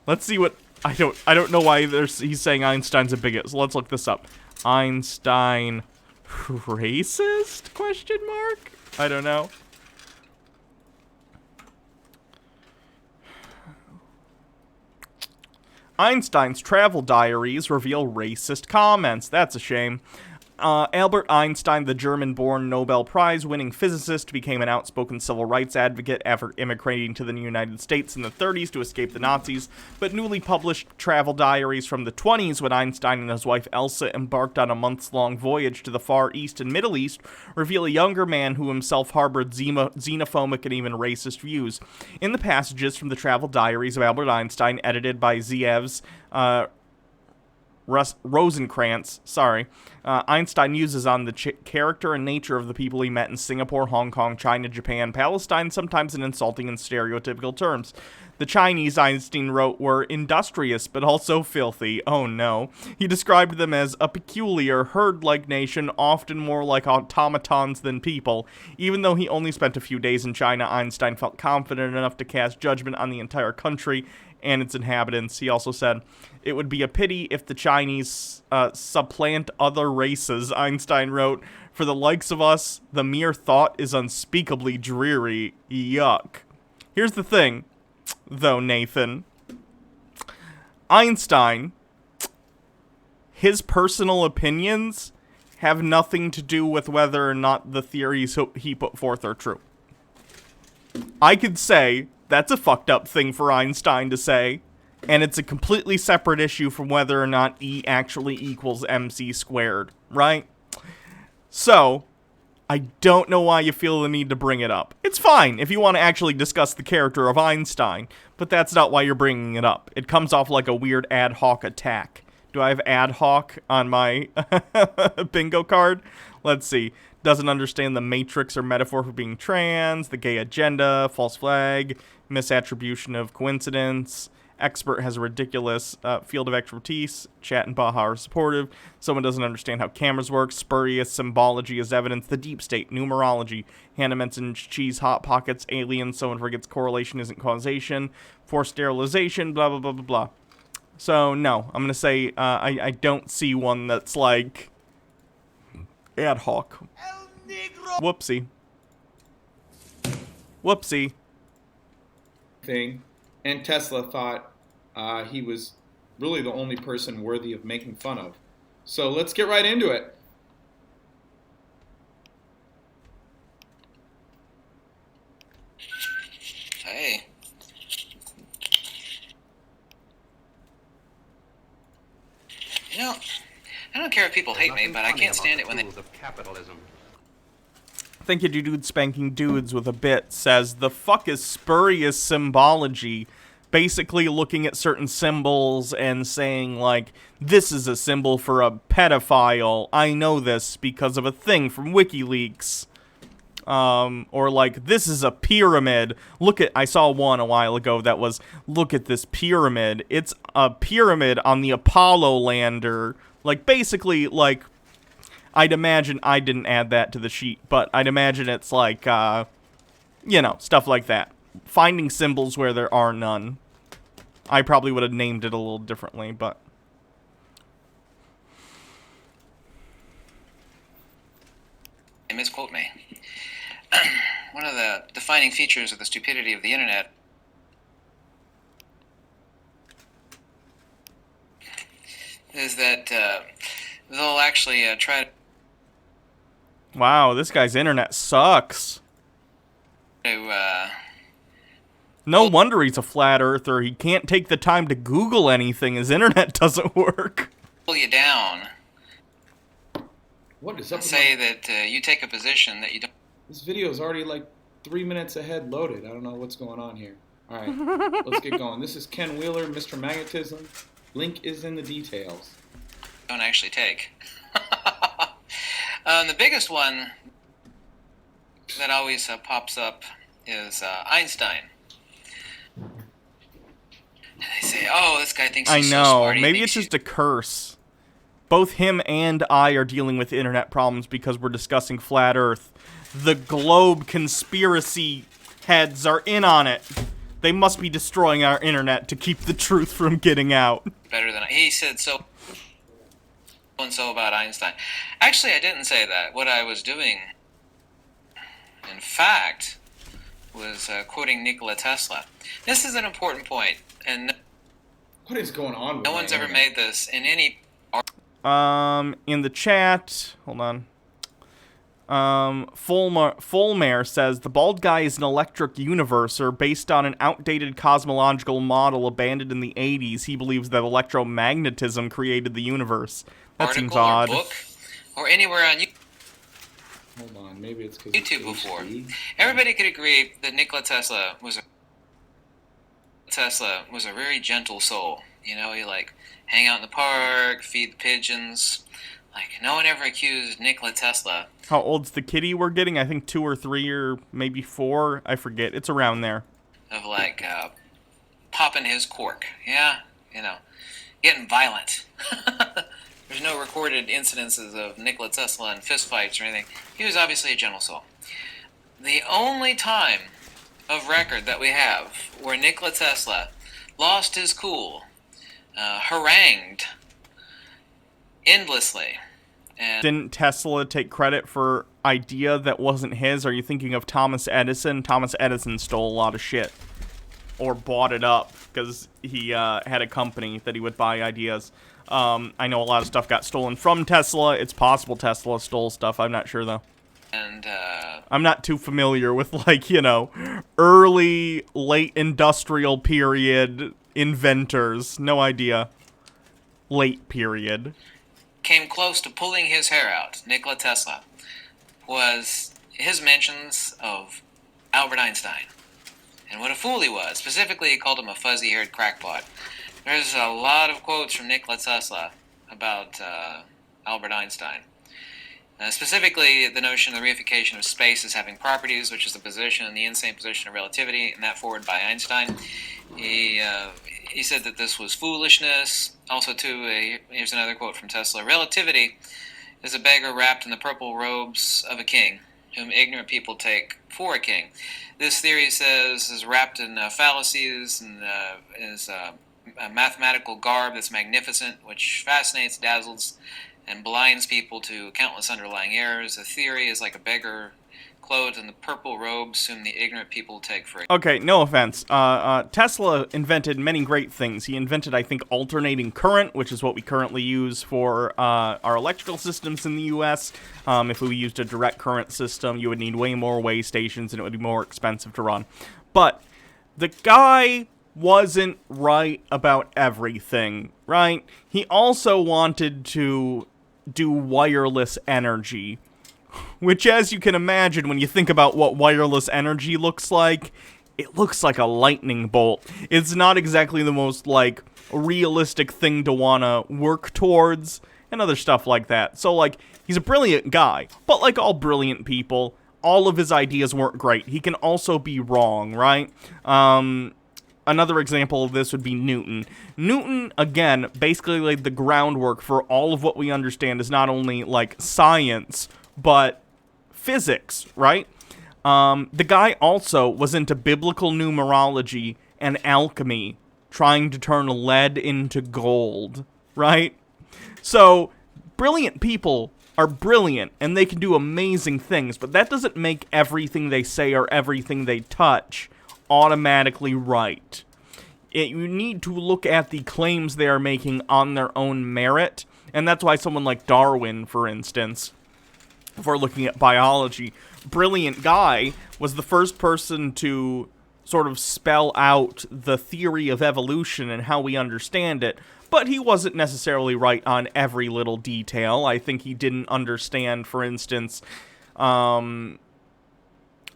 A: Let's see what... I don't know why he's saying Einstein's a bigot, so let's look this up. Einstein racist? Question mark? I don't know. Einstein's travel diaries reveal racist comments. That's a shame. Albert Einstein, the German-born Nobel Prize-winning physicist, became an outspoken civil rights advocate after immigrating to the United States in the 30s to escape the Nazis, but newly published travel diaries from the 20s when Einstein and his wife Elsa embarked on a months-long voyage to the Far East and Middle East reveal a younger man who himself harbored xenophobic and even racist views. In the passages from the travel diaries of Albert Einstein, edited by Zieves, Rosencrantz, Einstein uses on the character and nature of the people he met in Singapore, Hong Kong, China, Japan, Palestine, sometimes in insulting and stereotypical terms. The Chinese, Einstein wrote, were industrious, but also filthy. Oh no. He described them as a peculiar, herd-like nation, often more like automatons than people. Even though he only spent a few days in China, Einstein felt confident enough to cast judgment on the entire country and its inhabitants. He also said, "It would be a pity if the Chinese supplant other races," Einstein wrote. "For the likes of us, the mere thought is unspeakably dreary. Yuck." Here's the thing, though, Nathan. Einstein, his personal opinions have nothing to do with whether or not the theories he put forth are true. I could say that's a fucked up thing for Einstein to say, and it's a completely separate issue from whether or not E actually equals mc squared, right? So, I don't know why you feel the need to bring it up. It's fine if you want to actually discuss the character of Einstein, but that's not why you're bringing it up. It comes off like a weird ad hoc attack. Do I have ad hoc on my bingo card? Let's see. Doesn't understand the matrix or metaphor for being trans, the gay agenda, false flag, misattribution of coincidence. Expert has a ridiculous field of expertise. Chat and Baja are supportive. Someone doesn't understand how cameras work. Spurious symbology is evidence. The deep state. Numerology. Hannah mentions cheese, hot pockets, aliens. Someone forgets correlation isn't causation. Forced sterilization. Blah, blah, blah, blah, blah. So, no. I'm going to say I don't see one that's like ad hoc. Whoopsie. Whoopsie.
E: Thing. And Tesla thought he was really the only person worthy of making fun of. So let's get right into it.
F: Hey. You know, I don't care if people hate me, but I can't stand it when they...
B: Tools of capitalism.
A: Thank you, Dude Spanking Dudes with a bit, says, the fuck is spurious symbology? Basically looking at certain symbols and saying, like, this is a symbol for a pedophile. I know this because of a thing from WikiLeaks. Or like, this is a pyramid. Look at, I saw one a while ago that was, look at this pyramid. It's a pyramid on the Apollo lander. Like, basically, like, I'd imagine, I didn't add that to the sheet, but I'd imagine it's like, you know, stuff like that. Finding symbols where there are none. I probably would have named it a little differently, but...
F: They misquote me. One of the defining features of the stupidity of the internet is that they'll actually try to...
A: Wow, this guy's internet sucks. No wonder he's a flat earther. He can't take the time to Google anything. His internet doesn't work.
F: Pull you down.
E: What is up
F: And
E: with
F: say that you take a position that you don't...
E: This video is already like 3 minutes ahead loaded. I don't know what's going on here. All right, let's get going. This is Ken Wheeler, Mr. Magnetism. Link is in the details.
F: don't actually take. The biggest one that always pops up is Einstein. And they say, oh, this guy thinks he's so smart.
A: Maybe it's just a curse. Both him and I are dealing with internet problems because we're discussing Flat Earth. The globe conspiracy heads are in on it. They must be destroying our internet to keep the truth from getting out.
F: Better than he said so and so about Einstein. Actually, I didn't say that. What I was doing, in fact, was quoting Nikola Tesla. This is an important point, and
E: What is going on with
F: no
E: my
F: one's ever
E: internet?
F: made this in any...
A: In the chat, hold on. Fulmer says, the bald guy is an electric universer based on an outdated cosmological model abandoned in the 80s. He believes that electromagnetism created the universe. That seems
F: article or
A: odd.
F: book or anywhere on
E: Hold on, maybe it's because
F: YouTube before. Everybody could agree that Nikola Tesla was a very gentle soul. You know, he like hang out in the park, feed the pigeons. Like, no one ever accused Nikola Tesla
A: How old's the kitty we're getting? I think 2 or 3 or maybe 4. I forget. It's around there.
F: of like popping his cork. Yeah, you know, getting violent. There's no recorded incidences of Nikola Tesla in fistfights or anything. He was obviously a gentle soul. The only time of record that we have where Nikola Tesla lost his cool, harangued endlessly, And
A: Didn't Tesla take credit for idea that wasn't his? Are you thinking of Thomas Edison? Thomas Edison stole a lot of shit. Or bought it up, because he had a company that he would buy ideas. I know a lot of stuff got stolen from Tesla. It's possible Tesla stole stuff. I'm not sure, though.
F: and
A: I'm not too familiar with, like, you know, early, late industrial period inventors. No idea. Late period.
F: came close to pulling his hair out, Nikola Tesla, was his mentions of Albert Einstein. And what a fool he was. Specifically, he called him a fuzzy-haired crackpot. There's a lot of quotes from Nikola Tesla about Albert Einstein. Specifically, the notion of the reification of space as having properties, which is the position, the insane position of relativity, and that forward by Einstein. He said that this was foolishness. Also, too, here's another quote from Tesla. Relativity is a beggar wrapped in the purple robes of a king, whom ignorant people take for a king. This theory, he says, is wrapped in fallacies and is a mathematical garb that's magnificent, which fascinates, dazzles, and blinds people to countless underlying errors. The theory is like a beggar clothed in the purple robes whom the ignorant people take for a...
A: Okay, no offense. Tesla invented many great things. He invented, I think, alternating current, which is what we currently use for our electrical systems in the U.S. If we used a direct current system, you would need way more way stations, and it would be more expensive to run. But the guy wasn't right about everything, right? He also wanted to do wireless energy, which, as you can imagine, when you think about what wireless energy looks like, it looks like a lightning bolt. It's not exactly the most, like, realistic thing to want to work towards, and other stuff like that. So, like, he's a brilliant guy, but like all brilliant people, all of his ideas weren't great. He can also be wrong, right? Another example of this would be Newton. Newton, again, basically laid the groundwork for all of what we understand as not only, like, science, but physics, right? The guy also was into biblical numerology and alchemy, trying to turn lead into gold, right? So, brilliant people are brilliant, and they can do amazing things, but that doesn't make everything they say or everything they touch automatically right. You need to look at the claims they are making on their own merit, and that's why someone like Darwin, for instance, if we're looking at biology, brilliant guy, was the first person to sort of spell out the theory of evolution and how we understand it, but he wasn't necessarily right on every little detail. I think he didn't understand, for instance,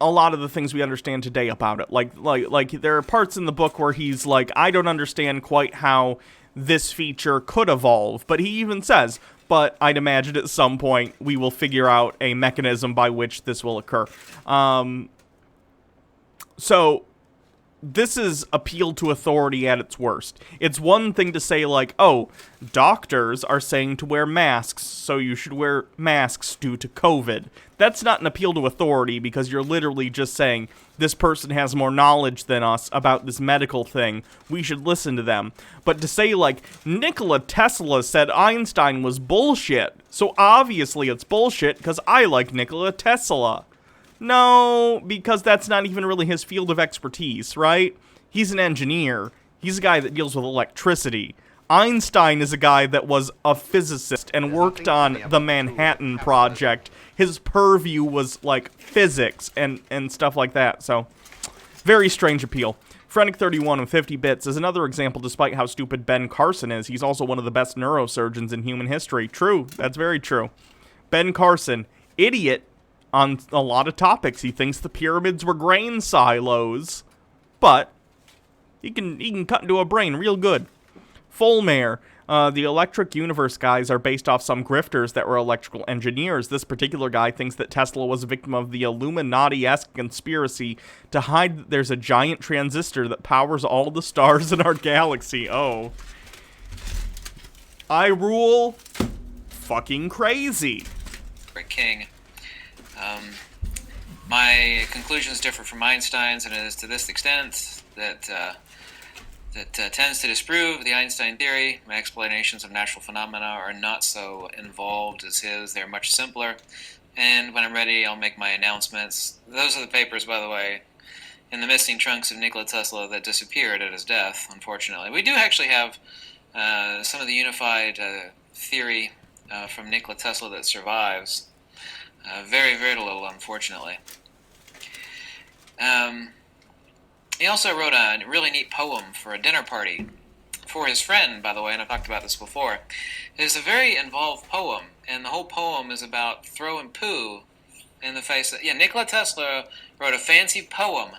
A: a lot of the things we understand today about it. Like there are parts in the book where he's like, I don't understand quite how this feature could evolve, but he even says, but I'd imagine at some point we will figure out a mechanism by which this will occur. So this is appeal to authority at its worst. It's one thing to say, like, oh, doctors are saying to wear masks, so you should wear masks due to COVID. That's not an appeal to authority, because you're literally just saying, this person has more knowledge than us about this medical thing, we should listen to them. But to say, like, Nikola Tesla said Einstein was bullshit, so obviously it's bullshit because I like Nikola Tesla. No, because that's not even really his field of expertise, right? He's an engineer. He's a guy that deals with electricity. Einstein is a guy that was a physicist and worked on the Manhattan Project. His purview was, like, physics and stuff like that, so very strange appeal. Frenetic31 with 50 bits is another example. Despite how stupid Ben Carson is, he's also one of the best neurosurgeons in human history. True, that's very true. Ben Carson, idiot on a lot of topics. He thinks the pyramids were grain silos, but he can cut into a brain real good. Fulmare, the Electric Universe guys are based off some grifters that were electrical engineers. This particular guy thinks that Tesla was a victim of the Illuminati-esque conspiracy to hide that there's a giant transistor that powers all the stars in our galaxy. Oh. I rule fucking crazy.
F: a king. My conclusions differ from Einstein's, and it is to this extent that that tends to disprove the Einstein theory. My explanations of natural phenomena are not so involved as his. They're much simpler. And when I'm ready, I'll make my announcements. Those are the papers, by the way, in the missing trunks of Nikola Tesla that disappeared at his death, unfortunately. We do actually have some of the unified theory from Nikola Tesla that survives. Very, very little, unfortunately. He also wrote a really neat poem for a dinner party for his friend, by the way, and I've talked about this before. It's a very involved poem, and the whole poem is about throwing poo in the face. Yeah, Nikola Tesla wrote a fancy poem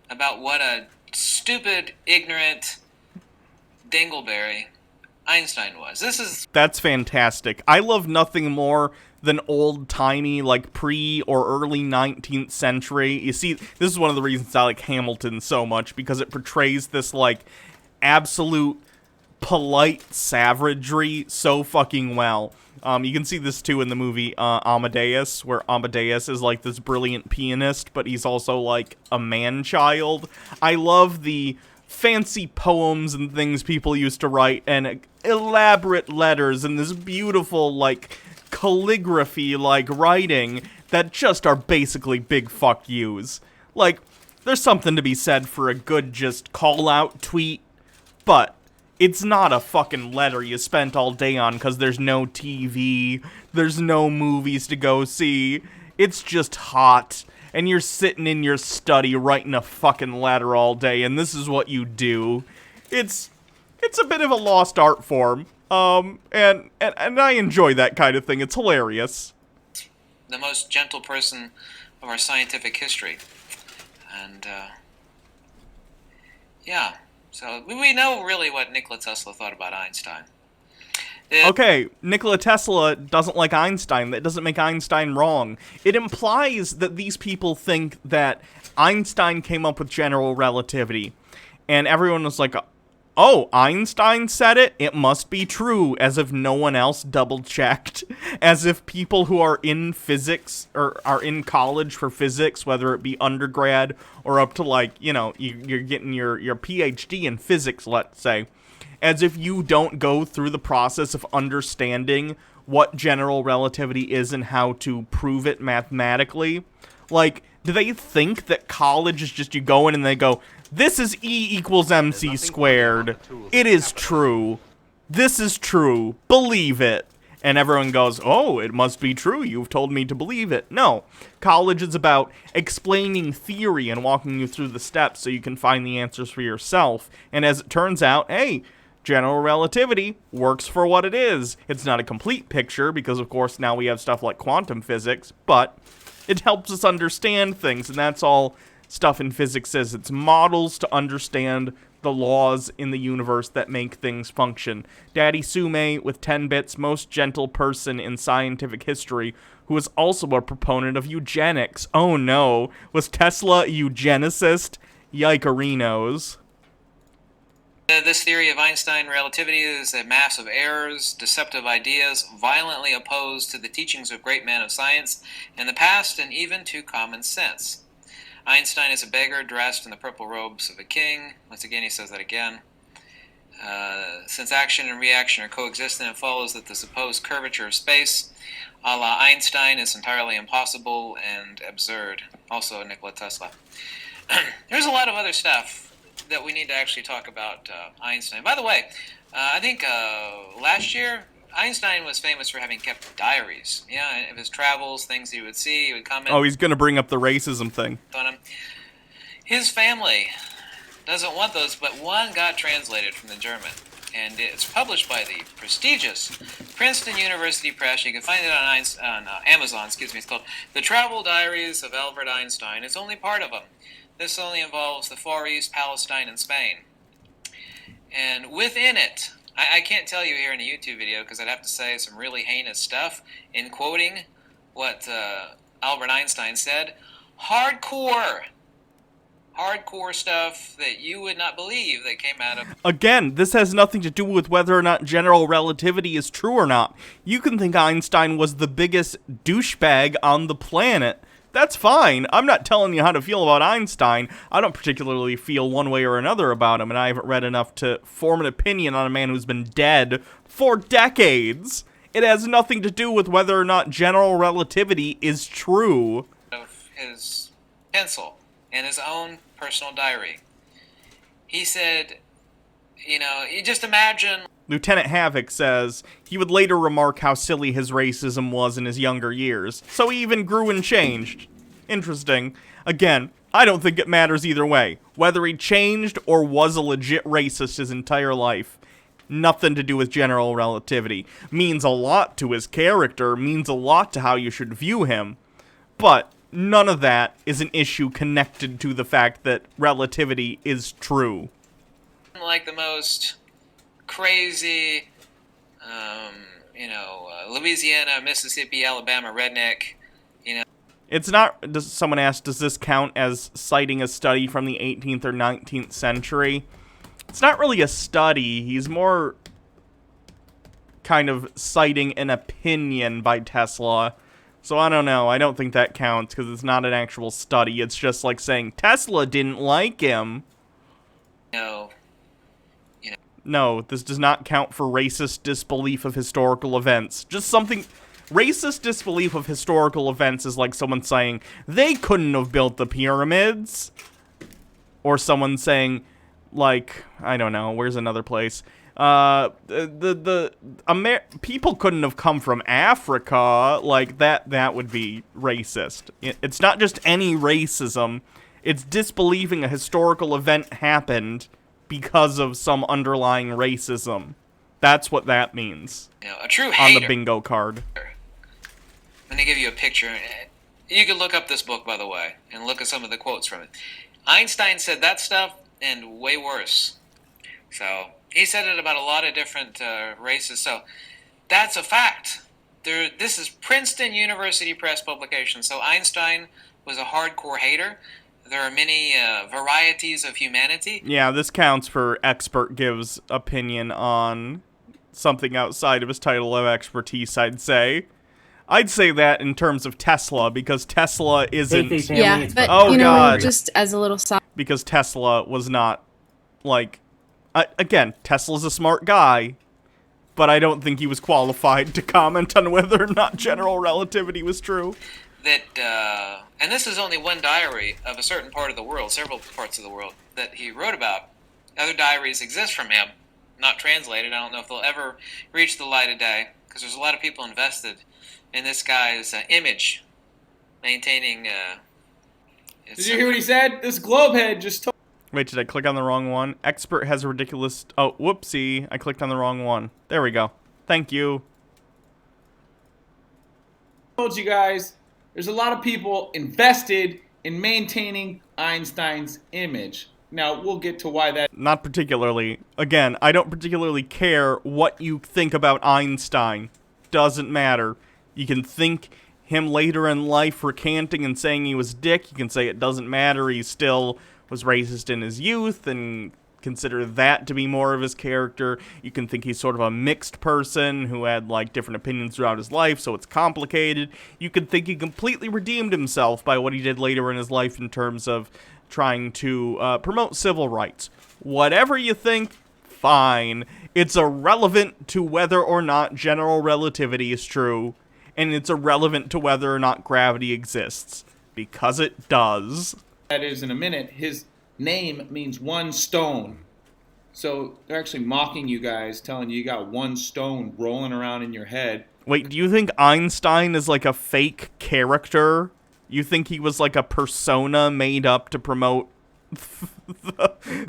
F: about what a stupid, ignorant dingleberry Einstein was.
A: That's fantastic. I love nothing more than old-timey, like pre or early 19th century. You see, this is one of the reasons I like Hamilton so much, because it portrays this, like, absolute polite savagery so fucking well. You can see this, too, in the movie Amadeus, where Amadeus is, like, this brilliant pianist, but he's also, like, a man-child. I love the fancy poems and things people used to write, and elaborate letters, and this beautiful, like, calligraphy, like, writing that just are basically big fuck yous. Like, there's something to be said for a good just call-out tweet, but it's not a fucking letter you spent all day on because there's no TV, there's no movies to go see, it's just hot, and you're sitting in your study writing a fucking letter all day, and this is what you do. It's a bit of a lost art form. And I enjoy that kind of thing. It's hilarious.
F: The most gentle person of our scientific history. And, yeah. So, we know really what Nikola Tesla thought about Einstein.
A: Okay, Nikola Tesla doesn't like Einstein. That doesn't make Einstein wrong. It implies that these people think that Einstein came up with general relativity. And everyone was like, oh, Einstein said it? It must be true, as if no one else double-checked. As if people who are in physics, or are in college for physics, whether it be undergrad or up to, like, you know, you're getting your PhD in physics, let's say, as if you don't go through the process of understanding what general relativity is and how to prove it mathematically. Like, do they think that college is just you go in and they go, this is E equals MC squared. It is true. This is true. Believe it. And everyone goes, oh, it must be true. You've told me to believe it. No. College is about explaining theory and walking you through the steps so you can find the answers for yourself. And as it turns out, hey, general relativity works for what it is. It's not a complete picture because, of course, now we have stuff like quantum physics, but it helps us understand things, and that's all stuff in physics is. It's models to understand the laws in the universe that make things function. Daddy Sume, with 10 bits, most gentle person in scientific history, who is also a proponent of eugenics. Oh no, was Tesla a eugenicist? Yikerinos.
F: This theory of Einstein relativity is a mass of errors, deceptive ideas, violently opposed to the teachings of great men of science in the past and even to common sense. Einstein is a beggar dressed in the purple robes of a king. Once again, he says that again. Since action and reaction are coexistent, it follows that the supposed curvature of space, a la Einstein, is entirely impossible and absurd. Also, Nikola Tesla. There's a lot of other stuff that we need to actually talk about Einstein. By the way, I think last year, Einstein was famous for having kept diaries. Yeah, of his travels, things he would see, he would comment.
A: Oh, he's going to bring up the racism thing.
F: On him. His family doesn't want those, but one got translated from the German. And it's published by the prestigious Princeton University Press. You can find it on Amazon. It's called The Travel Diaries of Albert Einstein. It's only part of them. This only involves the Far East, Palestine, and Spain. And within it, I can't tell you here in a YouTube video because I'd have to say some really heinous stuff in quoting what Albert Einstein said. Hardcore stuff that you would not believe that came out of...
A: Again, this has nothing to do with whether or not general relativity is true or not. You can think Einstein was the biggest douchebag on the planet, That's fine. I'm not telling you how to feel about Einstein. I don't particularly feel one way or another about him, and I haven't read enough to form an opinion on a man who's been dead for decades. It has nothing to do with whether or not general relativity is true.
F: Of his pencil in his own personal diary. He said, you just imagine.
A: Lieutenant Havoc says he would later remark how silly his racism was in his younger years, so he even grew and changed. Interesting. Again, I don't think it matters either way. Whether he changed or was a legit racist his entire life. Nothing to do with general relativity. Means a lot to his character, means a lot to how you should view him. But none of that is an issue connected to the fact that relativity is true.
F: Like the most crazy, Louisiana, Mississippi, Alabama redneck,
A: It's not, someone asked, does this count as citing a study from the 18th or 19th century? It's not really a study. He's more kind of citing an opinion by Tesla. So I don't know. I don't think that counts because it's not an actual study. It's just like saying Tesla didn't like him. No, this does not count for racist disbelief of historical events. Just something... Racist disbelief of historical events is like someone saying, they couldn't have built the pyramids. Or someone saying, like, I don't know, where's another place? People couldn't have come from Africa. Like, that would be racist. It's not just any racism. It's disbelieving a historical event happened because of some underlying racism. That's what that means.
F: A true hater.
A: On the bingo card.
F: I'm going to give you a picture. You can look up this book, by the way, and look at some of the quotes from it. Einstein said that stuff and way worse. So, he said it about a lot of different races. So, that's a fact. This is Princeton University Press publication. So, Einstein was a hardcore hater. There are many varieties of humanity.
A: Yeah, this counts for expert gives opinion on something outside of his title of expertise, I'd say. I'd say that in terms of Tesla, because Tesla isn't...
G: Yeah, but,
A: God.
G: Just as a little side...
A: Because Tesla was not, like... again, Tesla's a smart guy, but I don't think he was qualified to comment on whether or not general relativity was true.
F: And this is only one diary of a certain part of the world, several parts of the world, that he wrote about. Other diaries exist from him, not translated. I don't know if they'll ever reach the light of day, because there's a lot of people invested in this guy's image, maintaining...
E: Did you hear what he said? This globehead just told...
A: Wait, did I click on the wrong one? Expert has a ridiculous... Oh, whoopsie. I clicked on the wrong one. There we go. Thank you.
E: Told you guys, there's a lot of people invested in maintaining Einstein's image. Now, we'll get to why that...
A: Not particularly. Again, I don't particularly care what you think about Einstein. Doesn't matter. You can think him later in life recanting and saying he was a dick. You can say it doesn't matter. He still was racist in his youth and consider that to be more of his character. You can think he's sort of a mixed person who had, like, different opinions throughout his life, so it's complicated. You can think he completely redeemed himself by what he did later in his life in terms of trying to promote civil rights. Whatever you think, fine. It's irrelevant to whether or not general relativity is true, and it's irrelevant to whether or not gravity exists, because it does.
E: That is in a minute. His name means one stone. So they're actually mocking you guys, telling you got one stone rolling around in your head.
A: Wait, do you think Einstein is like a fake character? You think he was like a persona made up to promote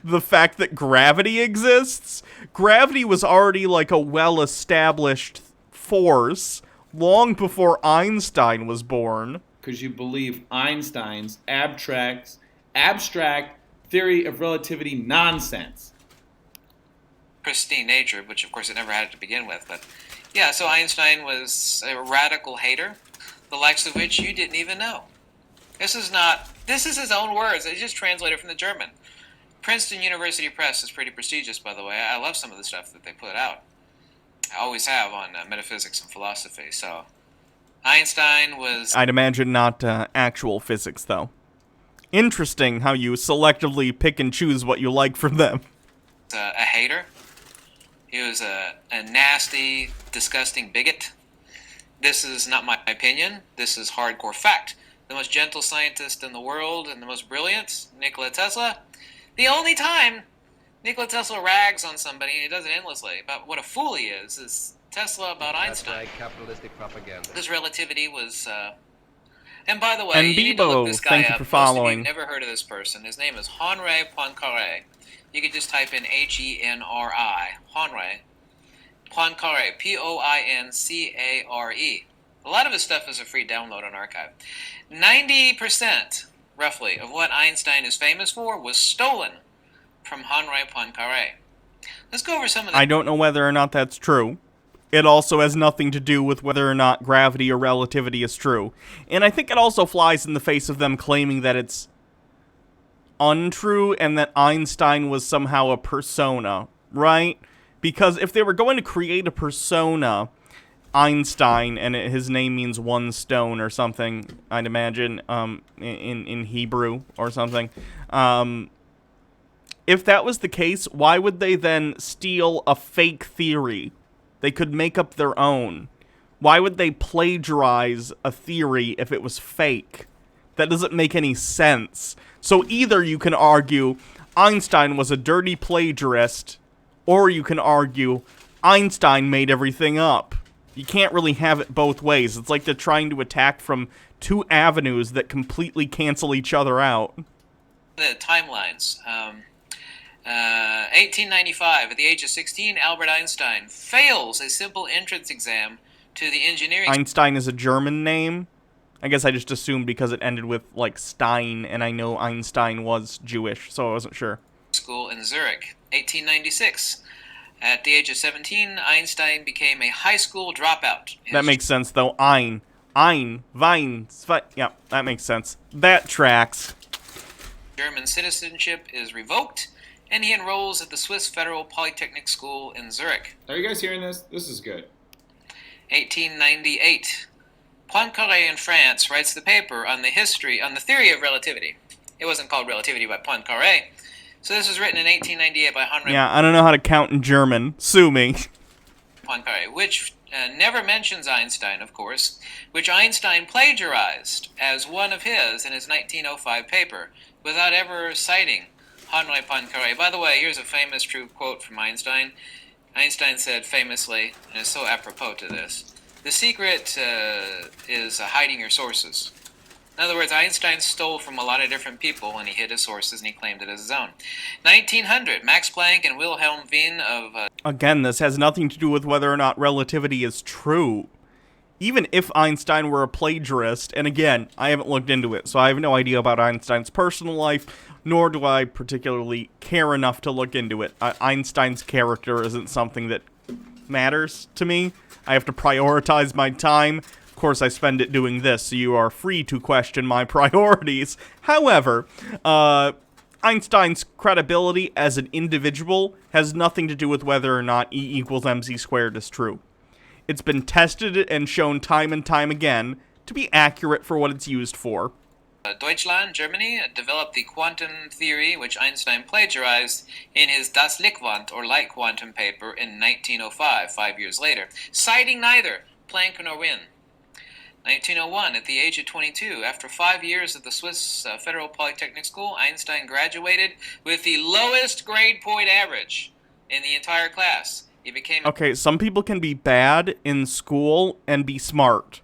A: the fact that gravity exists? Gravity was already like a well-established force long before Einstein was born.
E: Because you believe Einstein's abstract theory of relativity nonsense.
F: Pristine nature, which of course it never had to begin with. But yeah, so Einstein was a radical hater, the likes of which you didn't even know. This is his own words. It's just translated from the German. Princeton University Press is pretty prestigious, by the way. I love some of the stuff that they put out. I always have on metaphysics and philosophy. So Einstein was
A: I'd imagine not actual physics, though. Interesting how you selectively pick and choose what you like from them.
F: a hater. He was a nasty, disgusting bigot. This is not my opinion. This is hardcore fact. The most gentle scientist in the world and the most brilliant, Nikola Tesla. The only time Nikola Tesla rags on somebody, and he does it endlessly, about what a fool he is Tesla about Einstein.
B: capitalistic propaganda.
F: This relativity was, and by the way,
A: And
F: you need to look
A: Bibo,
F: this guy
A: thank you
F: up.
A: for
F: Most of
A: following.
F: you never heard of this person. His name is Henri Poincaré. You could just type in H-E-N-R-I, Henri Poincaré, P-O-I-N-C-A-R-E. A lot of his stuff is a free download on Archive. 90%, roughly, of what Einstein is famous for was stolen from Henri Poincaré. Let's go over some of the...
A: I don't know whether or not that's true. It also has nothing to do with whether or not gravity or relativity is true. And I think it also flies in the face of them claiming that it's untrue and that Einstein was somehow a persona, right? Because if they were going to create a persona, Einstein, and his name means one stone or something, I'd imagine, in Hebrew or something. If that was the case, why would they then steal a fake theory? They could make up their own. Why would they plagiarize a theory if it was fake? That doesn't make any sense. So either you can argue Einstein was a dirty plagiarist, or you can argue Einstein made everything up. You can't really have it both ways. It's like they're trying to attack from two avenues that completely cancel each other out.
F: The timelines. 1895, at the age of 16, Albert Einstein fails a simple entrance exam to the engineering
A: Einstein is a German name. I guess I just assumed because it ended with, like, Stein, and I know Einstein was Jewish, so I wasn't sure.
F: school in Zurich. 1896, at the age of 17, Einstein became a high school dropout.
A: That makes sense, though. Wein, yeah, that makes sense. That tracks.
F: German citizenship is revoked, and he enrolls at the Swiss Federal Polytechnic School in Zurich.
E: Are you guys hearing this? This is good.
F: 1898, Poincaré in France writes the paper on the theory of relativity. It wasn't called Relativity by Poincaré. So this was written in 1898 by Henri
A: Yeah, I don't know how to count in German. Sue me.
F: Poincaré, which never mentions Einstein, of course, which Einstein plagiarized as one of his in his 1905 paper, without ever citing Henri Poincaré. By the way, here's a famous true quote from Einstein. Einstein said famously, and it's so apropos to this, "The secret is hiding your sources." In other words, Einstein stole from a lot of different people, and he hid his sources, and he claimed it as his own. 1900, Max Planck and Wilhelm Wien of...
A: Again, this has nothing to do with whether or not relativity is true. Even if Einstein were a plagiarist, and again, I haven't looked into it, so I have no idea about Einstein's personal life, nor do I particularly care enough to look into it. Einstein's character isn't something that matters to me. I have to prioritize my time. Of course, I spend it doing this, so you are free to question my priorities. However, Einstein's credibility as an individual has nothing to do with whether or not E equals mc squared is true. It's been tested and shown time and time again to be accurate for what it's used for.
F: Deutschland, Germany, developed the quantum theory, which Einstein plagiarized in his Das Lichtquant, or light quantum paper, in 1905, 5 years later, citing neither Planck nor Wien. 1901, at the age of 22, after 5 years at the Swiss Federal Polytechnic School, Einstein graduated with the lowest grade point average in the entire class. He became...
A: Okay, some people can be bad in school and be smart.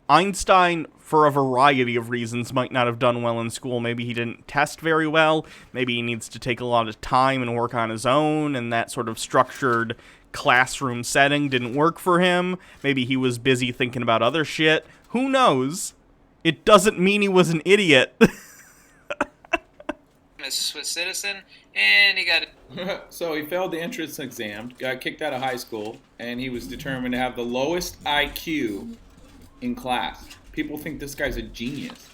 A: Einstein, for a variety of reasons, might not have done well in school. Maybe he didn't test very well. Maybe he needs to take a lot of time and work on his own, and that sort of structured classroom setting didn't work for him. Maybe he was busy thinking about other shit. Who knows? It doesn't mean he was an idiot.
F: a Swiss citizen, and he got...
E: So he failed the entrance exam, got kicked out of high school, and he was determined to have the lowest IQ in class. People think this guy's a genius.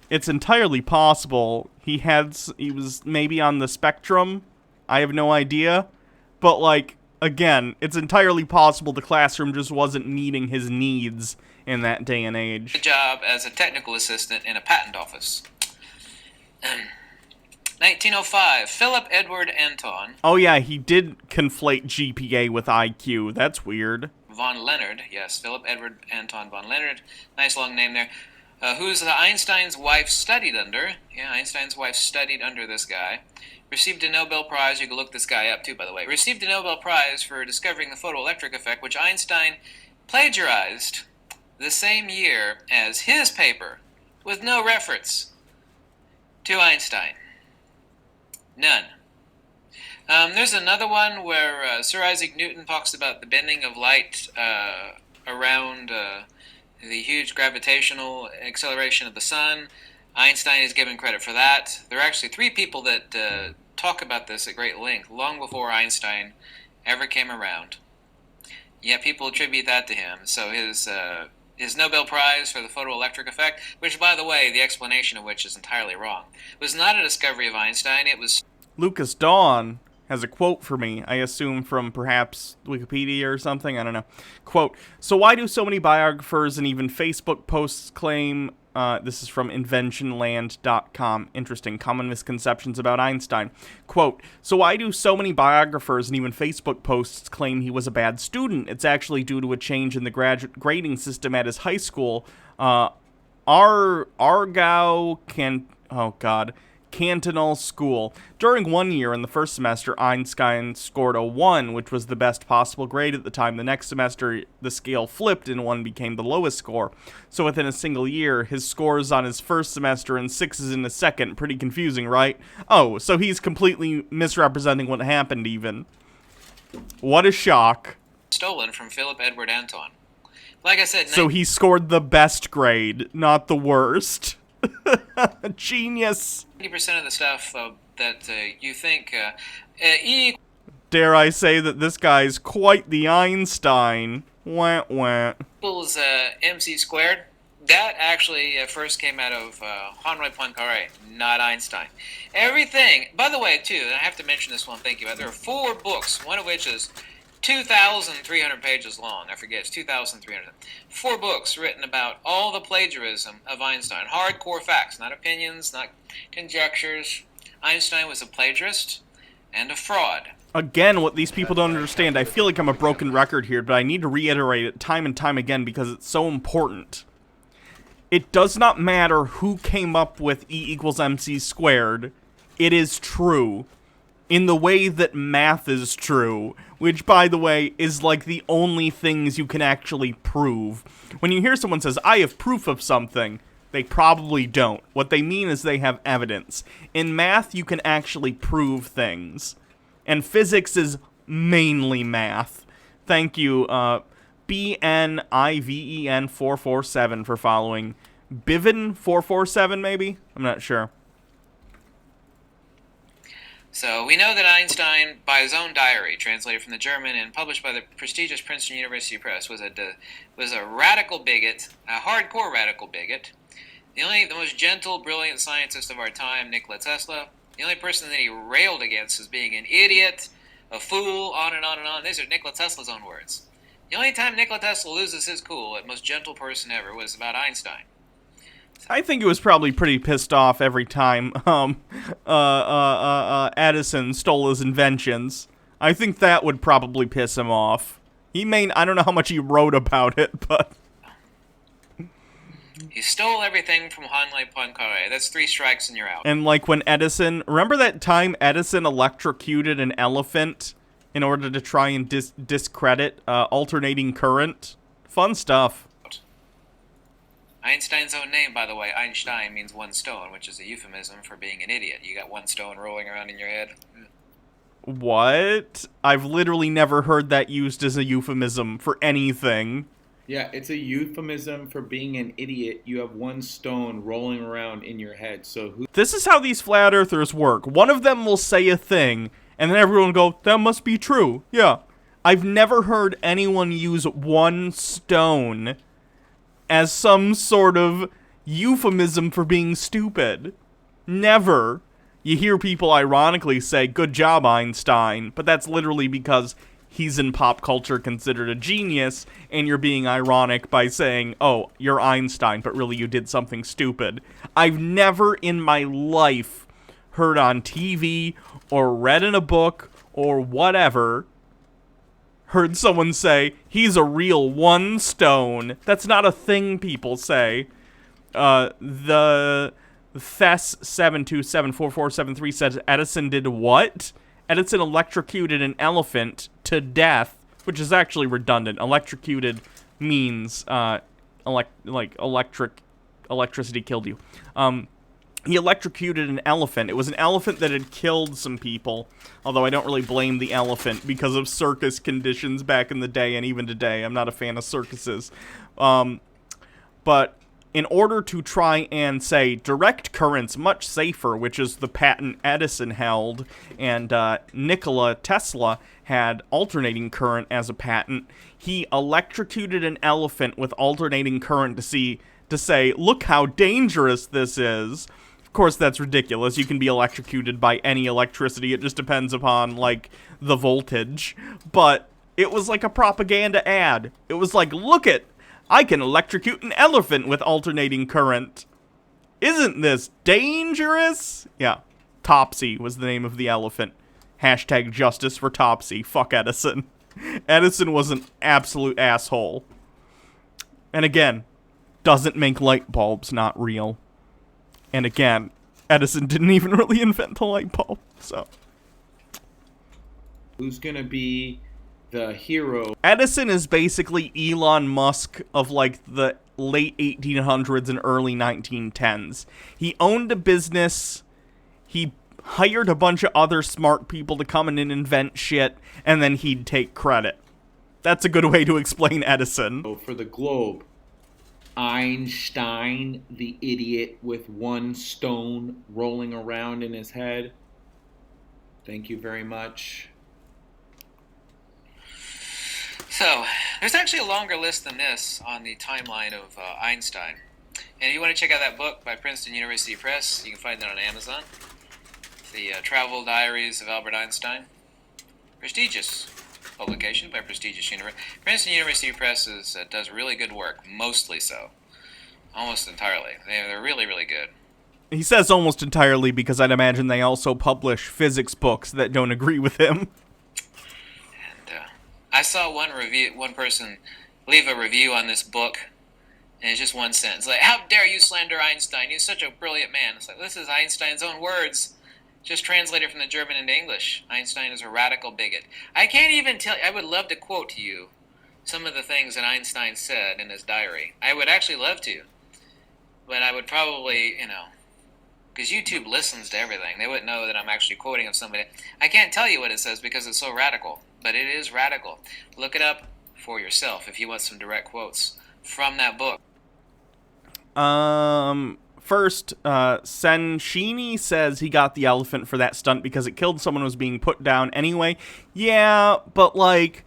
A: It's entirely possible he was maybe on the spectrum. I have no idea. But, like, again, it's entirely possible the classroom just wasn't meeting his needs in that day and age.
F: Job as a technical assistant in a patent office. 1905, Philip Edward Anton
A: Oh yeah, he did conflate GPA with IQ. That's weird.
F: von Leonard, yes, Philip Edward Anton von Leonard, nice long name there, who's Einstein's wife studied under. Yeah, Einstein's wife studied under this guy. Received a Nobel Prize, you can look this guy up too, by the way. Received a Nobel Prize for discovering the photoelectric effect, which Einstein plagiarized the same year as his paper, with no reference to Einstein. None. There's another one where Sir Isaac Newton talks about the bending of light around the huge gravitational acceleration of the sun. Einstein is given credit for that. There are actually 3 people that talk about this at great length, long before Einstein ever came around. Yet people attribute that to him. So his Nobel Prize for the photoelectric effect, which, by the way, the explanation of which is entirely wrong, was not a discovery of Einstein. It was...
A: Lucas Dawn has a quote for me, I assume from perhaps Wikipedia or something, I don't know. Quote, so why do so many biographers and even Facebook posts claim, this is from inventionland.com, interesting, common misconceptions about Einstein. Quote, so why do so many biographers and even Facebook posts claim he was a bad student? It's actually due to a change in the grading system at his high school, Cantonal School. During 1 year in the first semester, Einstein scored a 1, which was the best possible grade at the time. The next semester, the scale flipped and 1 became the lowest score. So within a single year, his scores on his first semester and 6s in the second. Pretty confusing, right? Oh, so he's completely misrepresenting what happened even. What a shock.
F: stolen from Philip Edward Anton. Like I said...
A: So he scored the best grade, not the worst. Genius.
F: 90% of the stuff that you think
A: Dare I say that this guy's quite the Einstein. Wah, wah.
F: equals MC squared, that actually first came out of Henri Poincaré, not Einstein. Everything, by the way, too, and I have to mention this one, thank you, there are 4 books, one of which is 2,300 pages long. I forget, it's 2,300. 4 books written about all the plagiarism of Einstein. Hardcore facts, not opinions, not conjectures. Einstein was a plagiarist and a fraud.
A: Again, what these people don't understand, I feel like I'm a broken record here, but I need to reiterate it time and time again because it's so important. It does not matter who came up with E equals MC squared. It is true. In the way that math is true, which, by the way, is like the only things you can actually prove. When you hear someone says, I have proof of something, they probably don't. What they mean is they have evidence. In math, you can actually prove things. And physics is mainly math. Thank you, BNIVEN447 for following. Bivin447, maybe? I'm not sure.
F: So we know that Einstein, by his own diary, translated from the German and published by the prestigious Princeton University Press, was a radical bigot, a hardcore radical bigot. The most gentle, brilliant scientist of our time, Nikola Tesla. The only person that he railed against as being an idiot, a fool, on and on and on. These are Nikola Tesla's own words. The only time Nikola Tesla loses his cool, the most gentle person ever, was about Einstein.
A: I think he was probably pretty pissed off every time Edison stole his inventions. I think that would probably piss him off. I don't know how much he wrote about it, but...
F: He stole everything from Henri Poincaré. That's 3 strikes and you're out.
A: And like when Edison... Remember that time Edison electrocuted an elephant in order to try and discredit alternating current? Fun stuff.
F: Einstein's own name, by the way, Einstein, means 1 stone, which is a euphemism for being an idiot. You got 1 stone rolling around in your head.
A: What? I've literally never heard that used as a euphemism for anything.
E: Yeah, it's a euphemism for being an idiot. You have 1 stone rolling around in your head. So
A: This is how these flat earthers work. One of them will say a thing, and then everyone will go, that must be true. Yeah. I've never heard anyone use 1 stone as some sort of euphemism for being stupid. Never. You hear people ironically say, good job, Einstein, but that's literally because he's in pop culture considered a genius, and you're being ironic by saying, oh, you're Einstein, but really you did something stupid. I've never in my life heard on TV or read in a book or whatever heard someone say, he's a real one stone. That's not a thing people say. The Thes7274473 says Edison did what? Edison electrocuted an elephant to death, which is actually redundant. Electrocuted means electricity killed you. He electrocuted an elephant. It was an elephant that had killed some people, although I don't really blame the elephant because of circus conditions back in the day and even today. I'm not a fan of circuses. But in order to try and say direct current's much safer, which is the patent Edison held, and Nikola Tesla had alternating current as a patent, he electrocuted an elephant with alternating current to say, look how dangerous this is. Of course, that's ridiculous. You can be electrocuted by any electricity. It just depends upon, like, the voltage. But it was like a propaganda ad. It was like, look it, I can electrocute an elephant with alternating current. Isn't this dangerous? Yeah. Topsy was the name of the elephant. Hashtag justice for Topsy. Fuck Edison. Edison was an absolute asshole. And again, doesn't make light bulbs not real. And again, Edison didn't even really invent the light bulb, so.
E: Who's gonna be the hero?
A: Edison is basically Elon Musk of, like, the late 1800s and early 1910s. He owned a business, he hired a bunch of other smart people to come in and invent shit, and then he'd take credit. That's a good way to explain Edison.
E: So for the globe, Einstein, the idiot with one stone rolling around in his head. Thank you very much.
F: So, there's actually a longer list than this on the timeline of Einstein. And if you want to check out that book by Princeton University Press, you can find that on Amazon. It's the Travel Diaries of Albert Einstein. Prestigious publication by prestigious university. Princeton University Press does really good work, mostly so. Almost entirely. They're really, really good.
A: He says almost entirely because I'd imagine they also publish physics books that don't agree with him.
F: I saw one person leave a review on this book, and it's just one sentence. Like, how dare you slander Einstein? He's such a brilliant man. It's like, this is Einstein's own words, just translated from the German into English. Einstein is a radical bigot. I can't even tell you. I would love to quote to you some of the things that Einstein said in his diary. I would actually love to. But I would probably, because YouTube listens to everything. They wouldn't know that I'm actually quoting of somebody. I can't tell you what it says because it's so radical. But it is radical. Look it up for yourself if you want some direct quotes from that book.
A: First, Senshini says he got the elephant for that stunt because it killed someone who was being put down anyway. Yeah, but like...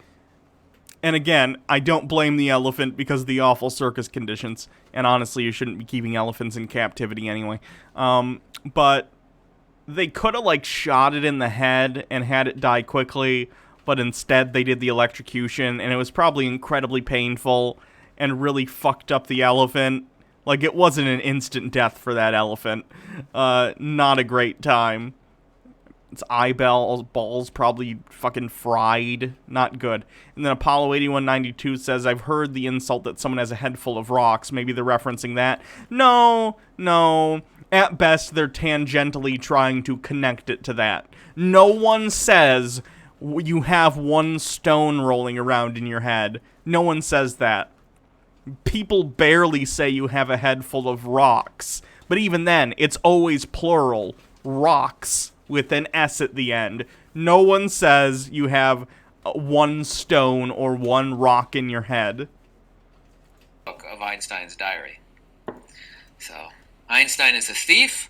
A: And again, I don't blame the elephant because of the awful circus conditions. And honestly, you shouldn't be keeping elephants in captivity anyway. But they could have, like, shot it in the head and had it die quickly. But instead, they did the electrocution. And it was probably incredibly painful and really fucked up the elephant. Like, it wasn't an instant death for that elephant. Not a great time. Its eyeballs probably fucking fried. Not good. And then Apollo 8192 says, I've heard the insult that someone has a head full of rocks. Maybe they're referencing that. No. At best, they're tangentially trying to connect it to that. No one says you have one stone rolling around in your head. No one says that. People barely say you have a head full of rocks. But even then, it's always plural. Rocks. With an S at the end. No one says you have one stone or one rock in your head.
F: Of Einstein's diary. So, Einstein is a thief,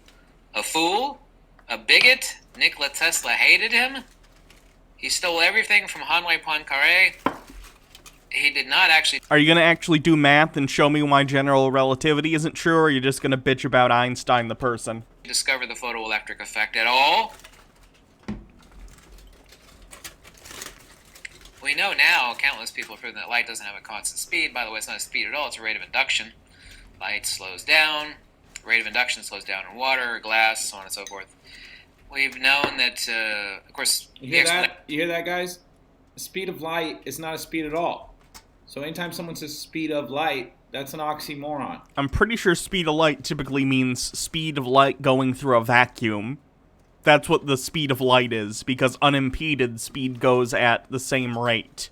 F: a fool, a bigot. Nikola Tesla hated him. He stole everything from Henri Poincaré. He did not actually...
A: Are you going to actually do math and show me why general relativity isn't true, or are you just going to bitch about Einstein the person?
F: Discover the photoelectric effect at all. We know now, countless people have proven that light doesn't have a constant speed. By the way, it's not a speed at all, it's a rate of induction. Light slows down, rate of induction slows down in water, glass, so on and so forth. We've known that, of course...
E: You hear that, guys? The speed of light is not a speed at all. So anytime someone says speed of light, that's an oxymoron.
A: I'm pretty sure speed of light typically means speed of light going through a vacuum. That's what the speed of light is, because unimpeded speed goes at the same rate.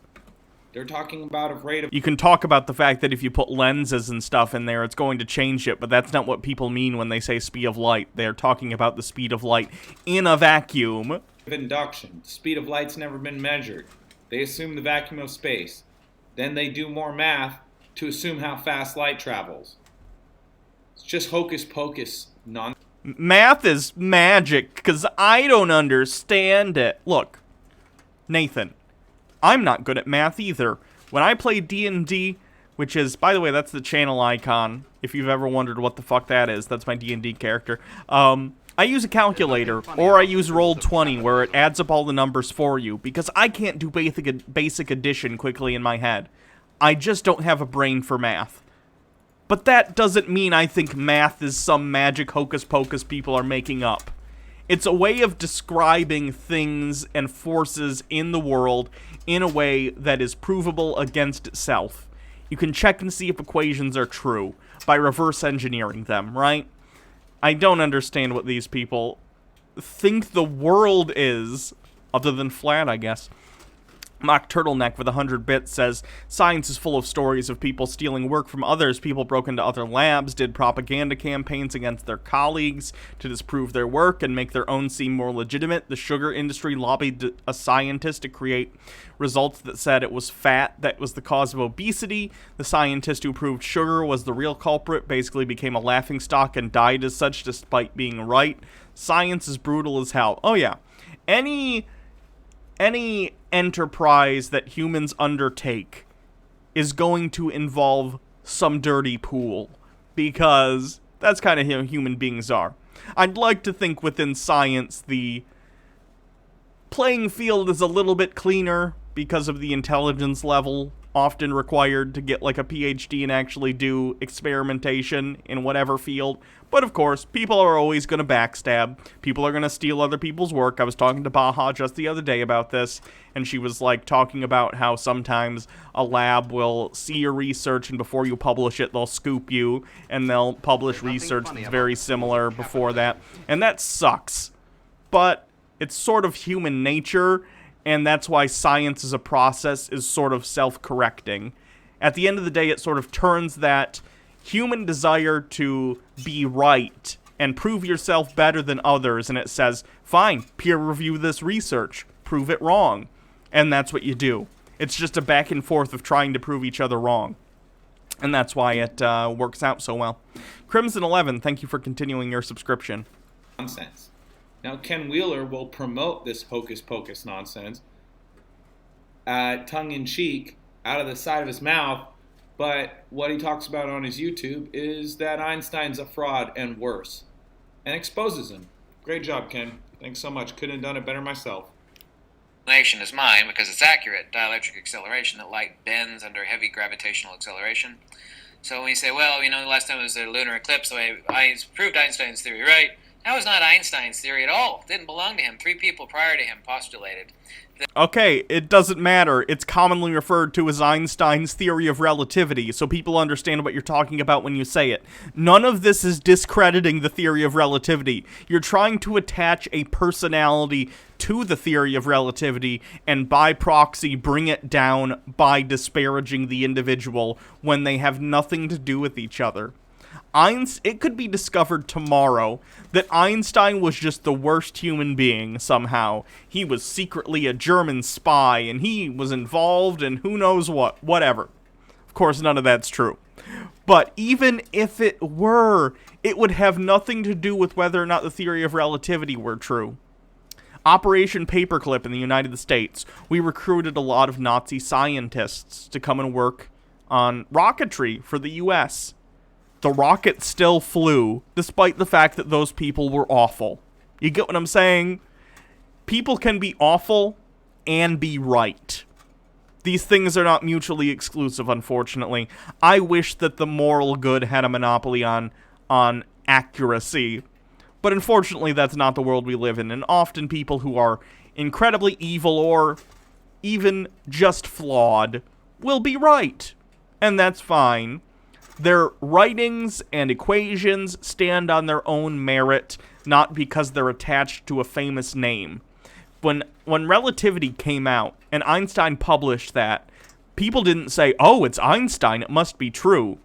E: They're talking about a rate of...
A: You can talk about the fact that if you put lenses and stuff in there, it's going to change it, but that's not what people mean when they say speed of light. They're talking about the speed of light in a vacuum.
E: Induction. The speed of light's never been measured. They assume the vacuum of space. Then they do more math to assume how fast light travels. It's just hocus pocus nonsense.
A: Math is magic, because I don't understand it. Look, Nathan, I'm not good at math either. When I play D&D, which is, by the way, that's the channel icon, if you've ever wondered what the fuck that is, that's my D&D character. I use a calculator, or I use Roll20, where it adds up all the numbers for you, because I can't do basic addition quickly in my head. I just don't have a brain for math. But that doesn't mean I think math is some magic hocus pocus people are making up. It's a way of describing things and forces in the world in a way that is provable against itself. You can check and see if equations are true by reverse engineering them, right? I don't understand what these people think the world is, other than flat, I guess. Mock Turtleneck with 100 bits says, science is full of stories of people stealing work from others. People broke into other labs, did propaganda campaigns against their colleagues to disprove their work and make their own seem more legitimate. The sugar industry lobbied a scientist to create results that said it was fat that was the cause of obesity. The scientist who proved sugar was the real culprit basically became a laughingstock and died as such despite being right. Science is brutal as hell. Oh yeah. Any enterprise that humans undertake is going to involve some dirty pool, because that's kind of how human beings are. I'd like to think within science the playing field is a little bit cleaner because of the intelligence level often required to get like a PhD and actually do experimentation in whatever field. But of course, people are always going to backstab. People are going to steal other people's work. I was talking to Baha just the other day about this, and she was like talking about how sometimes a lab will see your research, and before you publish it, they'll scoop you, and they'll publish research that's very similar before that. And that sucks. But it's sort of human nature, and that's why science as a process is sort of self-correcting. At the end of the day, it sort of turns that human desire to be right and prove yourself better than others, and it says, fine, peer review this research, prove it wrong. And that's what you do. It's just a back and forth of trying to prove each other wrong. And that's why it works out so well. Crimson11, thank you for continuing your subscription.
E: Nonsense. Now, Ken Wheeler will promote this hocus-pocus nonsense, tongue-in-cheek, out of the side of his mouth, but what he talks about on his YouTube is that Einstein's a fraud and worse, and exposes him. Great job, Ken. Thanks so much. Couldn't have done it better myself.
F: Explanation is mine because it's accurate. Dielectric acceleration, that light bends under heavy gravitational acceleration. So when you say, well, you know, the last time it was a lunar eclipse, so I proved Einstein's theory right. That was not Einstein's theory at all. It didn't belong to him. 3 people prior to him postulated.
A: Okay, it doesn't matter. It's commonly referred to as Einstein's theory of relativity, so people understand what you're talking about when you say it. None of this is discrediting the theory of relativity. You're trying to attach a personality to the theory of relativity and by proxy bring it down by disparaging the individual when they have nothing to do with each other. It could be discovered tomorrow that Einstein was just the worst human being somehow. He was secretly a German spy, and he was involved in who knows what, whatever. Of course, none of that's true. But even if it were, it would have nothing to do with whether or not the theory of relativity were true. Operation Paperclip in the United States, we recruited a lot of Nazi scientists to come and work on rocketry for the U.S., the rocket still flew, despite the fact that those people were awful. You get what I'm saying? People can be awful and be right. These things are not mutually exclusive, unfortunately. I wish that the moral good had a monopoly on accuracy. But unfortunately, that's not the world we live in, and often people who are incredibly evil or even just flawed will be right. And that's fine. Their writings and equations stand on their own merit, not because they're attached to a famous name. When relativity came out, and Einstein published that, people didn't say, oh, it's Einstein, it must be true.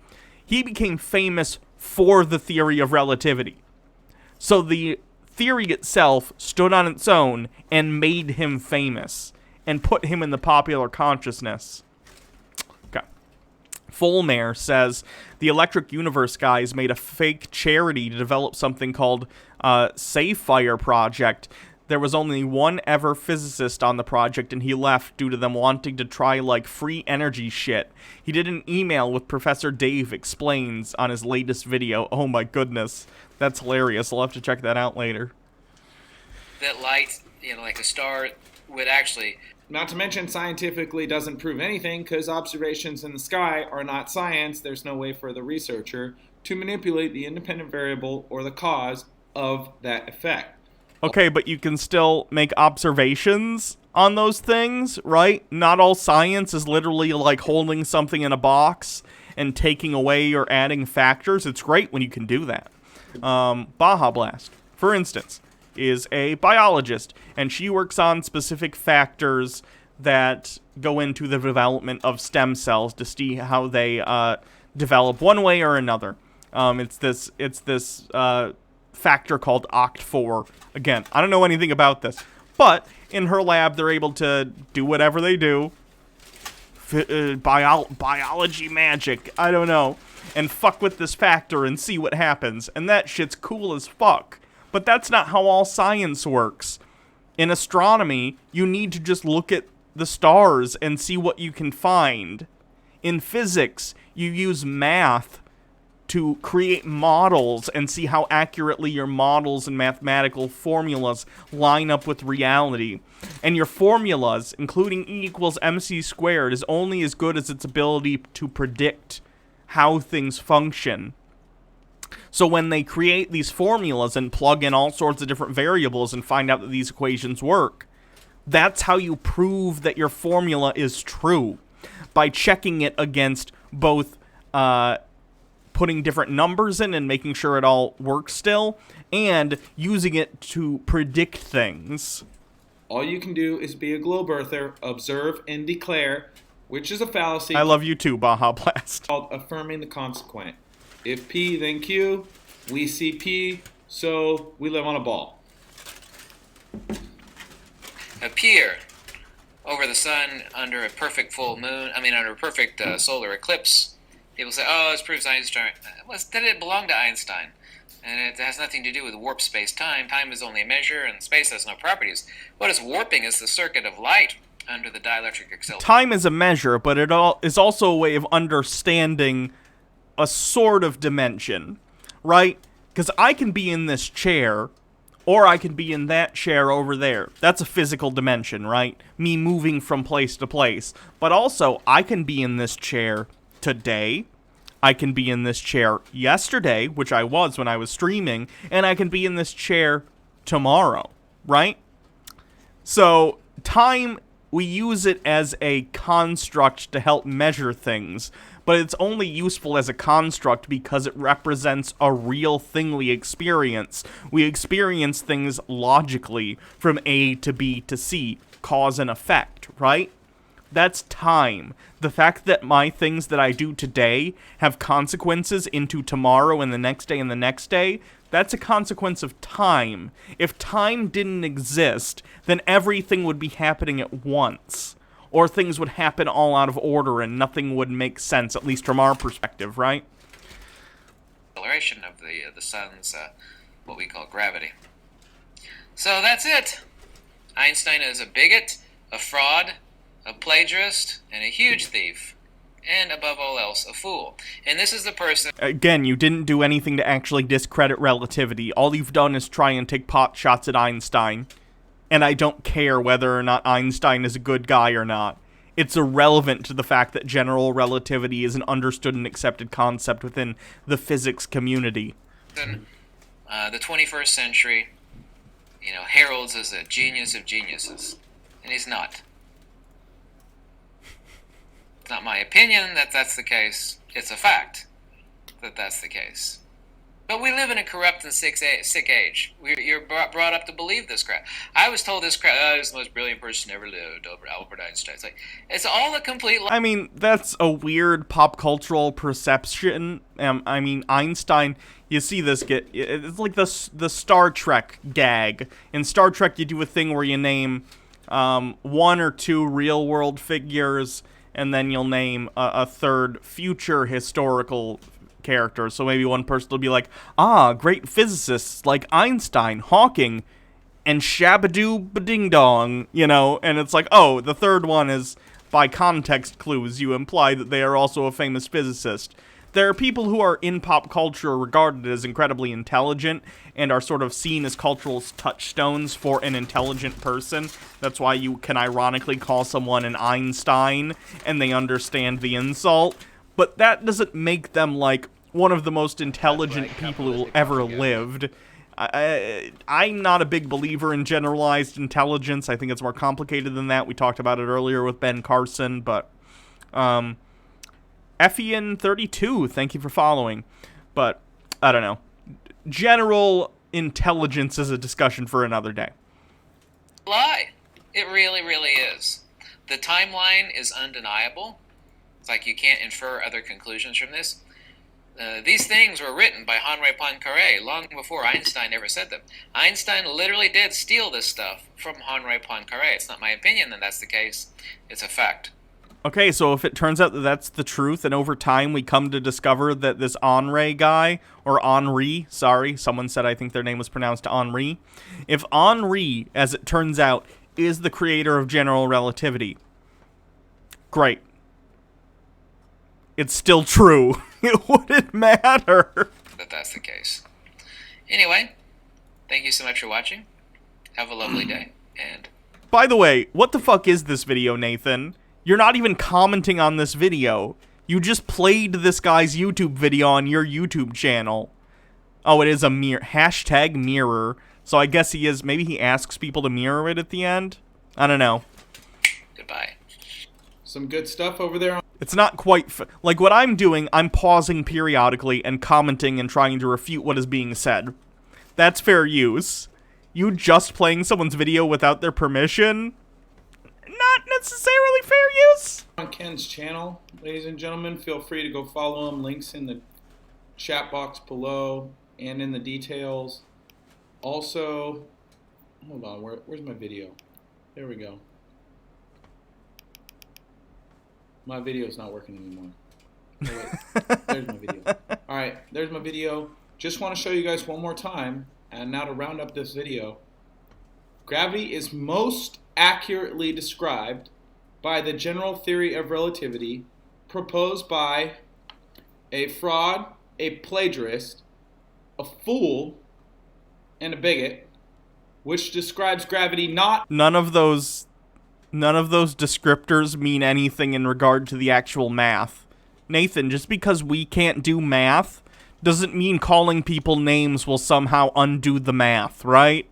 A: He became famous for the theory of relativity. So the theory itself stood on its own and made him famous, and put him in the popular consciousness. Okay. Fulmare says, the Electric Universe guys made a fake charity to develop something called Safefire Project. There was only one ever physicist on the project, and he left due to them wanting to try, like, free energy shit. He did an email with Professor Dave Explains on his latest video. Oh my goodness. That's hilarious. I'll have to check that out later.
F: That light, like a star, would actually...
E: Not to mention, scientifically doesn't prove anything, because observations in the sky are not science. There's no way for the researcher to manipulate the independent variable or the cause of that effect.
A: Okay, but you can still make observations on those things, right? Not all science is literally like holding something in a box and taking away or adding factors. It's great when you can do that. Baja Blast, for instance, is a biologist, and she works on specific factors that go into the development of stem cells to see how they develop one way or another. It's this factor called OCT4. Again, I don't know anything about this, but in her lab, they're able to do whatever they do. Biology magic, I don't know, and fuck with this factor and see what happens, and that shit's cool as fuck. But that's not how all science works. In astronomy, you need to just look at the stars and see what you can find. In physics, you use math to create models and see how accurately your models and mathematical formulas line up with reality. And your formulas, including E equals mc squared, is only as good as its ability to predict how things function. So when they create these formulas and plug in all sorts of different variables and find out that these equations work, that's how you prove that your formula is true. By checking it against both putting different numbers in and making sure it all works still, and using it to predict things.
E: All you can do is be a globe earther, observe and declare, which is a fallacy.
A: I love you too, Baja Blast.
E: Called affirming the consequent. If P, then Q. We see P, so we live on a ball.
F: Appear over the sun under a perfect full moon. Under a perfect solar eclipse. People say, oh, this proves Einstein. Well, did it belong to Einstein? And it has nothing to do with warp space-time. Time is only a measure, and space has no properties. What is warping is the circuit of light under the dielectric acceleration.
A: Time is a measure, but it is also a way of understanding a sort of dimension, right? Because I can be in this chair, or I can be in that chair over there. That's a physical dimension, right? Me moving from place to place. But also, I can be in this chair today. I can be in this chair yesterday, which I was when I was streaming, and I can be in this chair tomorrow, right? So, time, we use it as a construct to help measure things, but it's only useful as a construct because it represents a real thing we experience. We experience things logically from A to B to C, cause and effect, right? That's time. The fact that my things that I do today have consequences into tomorrow and the next day and the next day, that's a consequence of time. If time didn't exist, then everything would be happening at once. Or things would happen all out of order and nothing would make sense, at least from our perspective, right?
F: Acceleration of the sun's what we call gravity. So that's it. Einstein is a bigot, a fraud, a plagiarist, and a huge thief. And above all else, a fool. And this is the person...
A: Again, you didn't do anything to actually discredit relativity. All you've done is try and take pot shots at Einstein. And I don't care whether or not Einstein is a good guy or not. it's irrelevant to the fact that general relativity is an understood and accepted concept within the physics community.
F: In the 21st century, heralds as a genius of geniuses, and he's not. It's not my opinion that that's the case. It's a fact that that's the case. But we live in a corrupt and sick age. You're brought up to believe this crap. I was told this crap. Oh, he's the most brilliant person ever lived, Albert Einstein. It's all a complete lie.
A: I mean, that's a weird pop cultural perception. I mean, Einstein, you see this it's like the Star Trek gag. In Star Trek, you do a thing where you name 1 or 2 real-world figures, and then you'll name a third future historical character. So maybe one person will be like, great physicists like Einstein, Hawking, and Shabadoo-ba-ding-dong, and it's like, oh, the third one is, by context clues, you imply that they are also a famous physicist. There are people who are in pop culture regarded as incredibly intelligent and are sort of seen as cultural touchstones for an intelligent person. That's why you can ironically call someone an Einstein and they understand the insult. But that doesn't make them, like, one of the most intelligent people who ever lived. I'm not a big believer in generalized intelligence. I think it's more complicated than that. We talked about it earlier with Ben Carson, but Effian32, thank you for following. But, I don't know. General intelligence is a discussion for another day.
F: Lie. It really, really is. The timeline is undeniable. It's like you can't infer other conclusions from this. These things were written by Henri Poincaré long before Einstein ever said them. Einstein literally did steal this stuff from Henri Poincaré. It's not my opinion that that's the case. It's a fact.
A: Okay, so if it turns out that that's the truth, and over time we come to discover that this Henri guy, or Henri, sorry, someone said I think their name was pronounced Henri. If Henri, as it turns out, is the creator of general relativity, great. It's still true. It wouldn't matter.
F: That's the case. Anyway, thank you so much for watching. Have a lovely day, and...
A: By the way, what the fuck is this video, Nathan? You're not even commenting on this video. You just played this guy's YouTube video on your YouTube channel. Oh, it is a hashtag mirror. So I guess he is, maybe he asks people to mirror it at the end? I don't know.
F: Goodbye.
E: Some good stuff over there.
A: It's not quite, like what I'm doing, I'm pausing periodically and commenting and trying to refute what is being said. That's fair use. You just playing someone's video without their permission? Not necessarily fair use.
E: On Ken's channel, ladies and gentlemen, feel free to go follow him. Links in the chat box below and in the details. Also, hold on, where's my video? There we go. My video's not working anymore. Oh, wait. There's my video. Alright, there's my video. Just want to show you guys one more time, and now to round up this video. Gravity is most accurately described by the general theory of relativity proposed by a fraud, a plagiarist, a fool, and a bigot, which describes gravity not...
A: None of those descriptors mean anything in regard to the actual math. Nathan, just because we can't do math doesn't mean calling people names will somehow undo the math, right?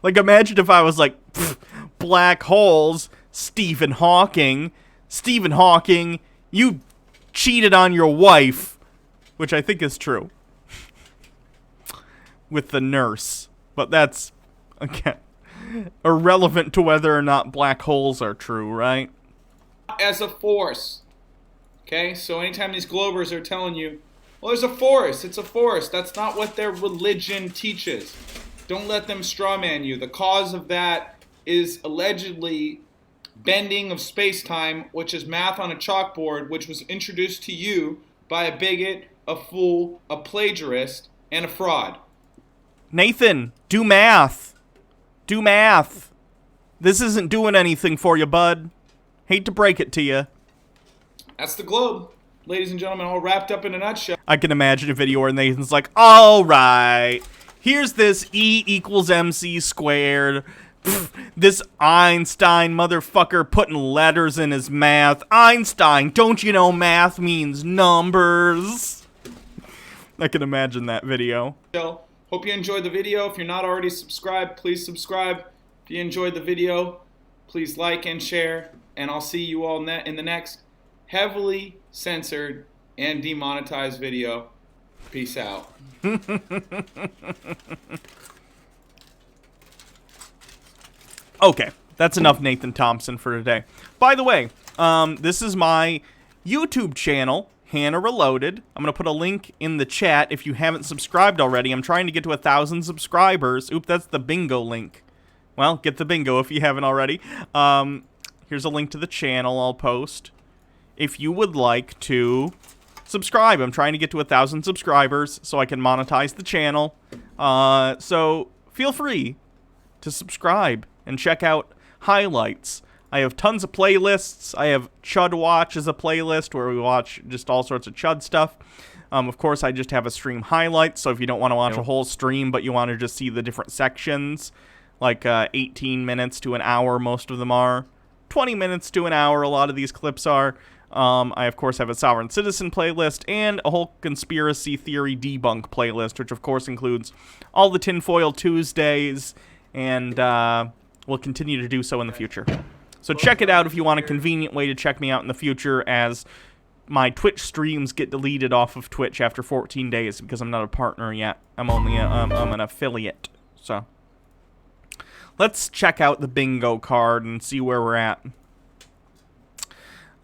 A: Like, imagine if I was like, black holes, Stephen Hawking. Stephen Hawking, you cheated on your wife, which I think is true. With the nurse. But that's, again, irrelevant to whether or not black holes are true, right?
E: As a force. Okay, so anytime these globers are telling you, well, there's a force, it's a force. That's not what their religion teaches. Don't let them strawman you. The cause of that is allegedly bending of space-time, which is math on a chalkboard, which was introduced to you by a bigot, a fool, a plagiarist, and a fraud.
A: Nathan, do math. Do math. This isn't doing anything for you, bud. Hate to break it to you.
E: That's the globe. Ladies and gentlemen, all wrapped up in a nutshell.
A: I can imagine a video where Nathan's like, all right, here's this E equals MC squared This Einstein motherfucker putting letters in his math. Einstein, don't you know math means numbers? I can imagine that video.
E: Hope you enjoyed the video. If you're not already subscribed, please subscribe. If you enjoyed the video, please like and share. And I'll see you all in the next heavily censored and demonetized video. Peace out.
A: Okay, that's enough Nathan Thompson for today. By the way, this is my YouTube channel, Hannah Reloaded. I'm going to put a link in the chat if you haven't subscribed already. I'm trying to get to 1,000 subscribers. Oop, that's the bingo link. Well, get the bingo if you haven't already. Here's a link to the channel I'll post. If you would like to subscribe, I'm trying to get to 1,000 subscribers so I can monetize the channel. So feel free to subscribe and check out highlights. I have tons of playlists. I have Chud Watch as a playlist where we watch just all sorts of Chud stuff. Of course, I just have a stream highlights, so if you don't want to watch a whole stream, but you want to just see the different sections, like 18 minutes to an hour, most of them are. 20 minutes to an hour, a lot of these clips are. I, of course, have a Sovereign Citizen playlist and a whole conspiracy theory debunk playlist, which, of course, includes all the Tinfoil Tuesdays, and will continue to do so in the future. So check it out if you want a convenient way to check me out in the future, as my Twitch streams get deleted off of Twitch after 14 days because I'm not a partner yet. I'm only I'm an affiliate. So let's check out the bingo card and see where we're at.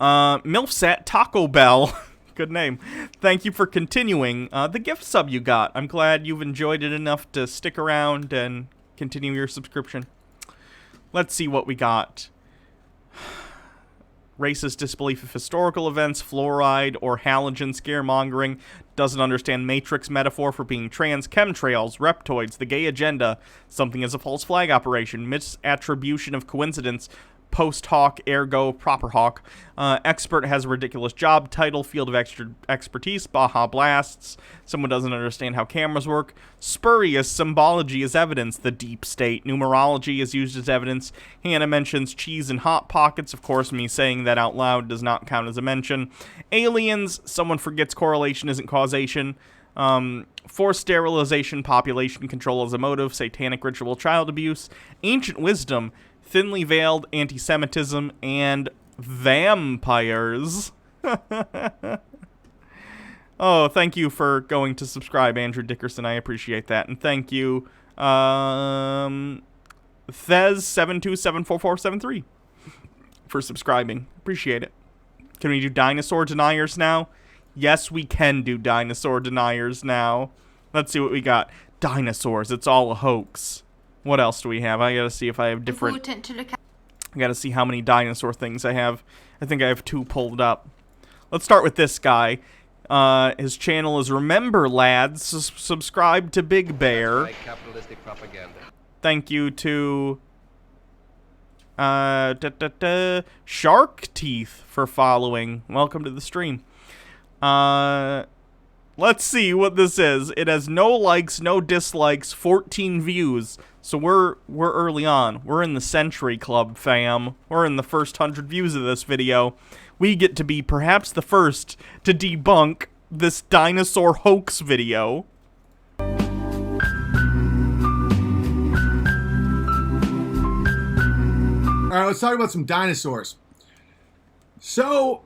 A: Milfsat Taco Bell. Good name. Thank you for continuing the gift sub you got. I'm glad you've enjoyed it enough to stick around and continue your subscription. Let's see what we got. Racist disbelief of historical events, fluoride, or halogen scaremongering. Doesn't understand Matrix metaphor for being trans, chemtrails, reptoids, the gay agenda. Something is a false flag operation. Misattribution of coincidence. Post hoc, ergo proper hoc. Expert has a ridiculous job title. Field of expertise. Baja Blasts. Someone doesn't understand how cameras work. Spurious symbology is evidence. The deep state. Numerology is used as evidence. Hannah mentions cheese and hot pockets. Of course, me saying that out loud does not count as a mention. Aliens. Someone forgets correlation isn't causation. Forced sterilization. Population control as a motive. Satanic ritual. Child abuse. Ancient wisdom. Thinly veiled anti-Semitism, and vampires. Oh, thank you for going to subscribe, Andrew Dickerson. I appreciate that. And thank you, Thez72744473 for subscribing. Appreciate it. Can we do Dinosaur Deniers now? Yes, we can do Dinosaur Deniers now. Let's see what we got. Dinosaurs. It's all a hoax. What else do we have? I gotta see if I have different... I gotta see how many dinosaur things I have. I think I have 2 pulled up. Let's start with this guy. His channel is Remember Lads. Subscribe to Big Bear.
B: Capitalistic propaganda.
A: Thank you to... Shark Teeth for following. Welcome to the stream. Let's see what this is. It has no likes, no dislikes, 14 views. So we're early on. We're in the Century Club, fam. We're in the first 100 views of this video. We get to be perhaps the first to debunk this dinosaur hoax video.
G: All right, let's talk about some dinosaurs. So...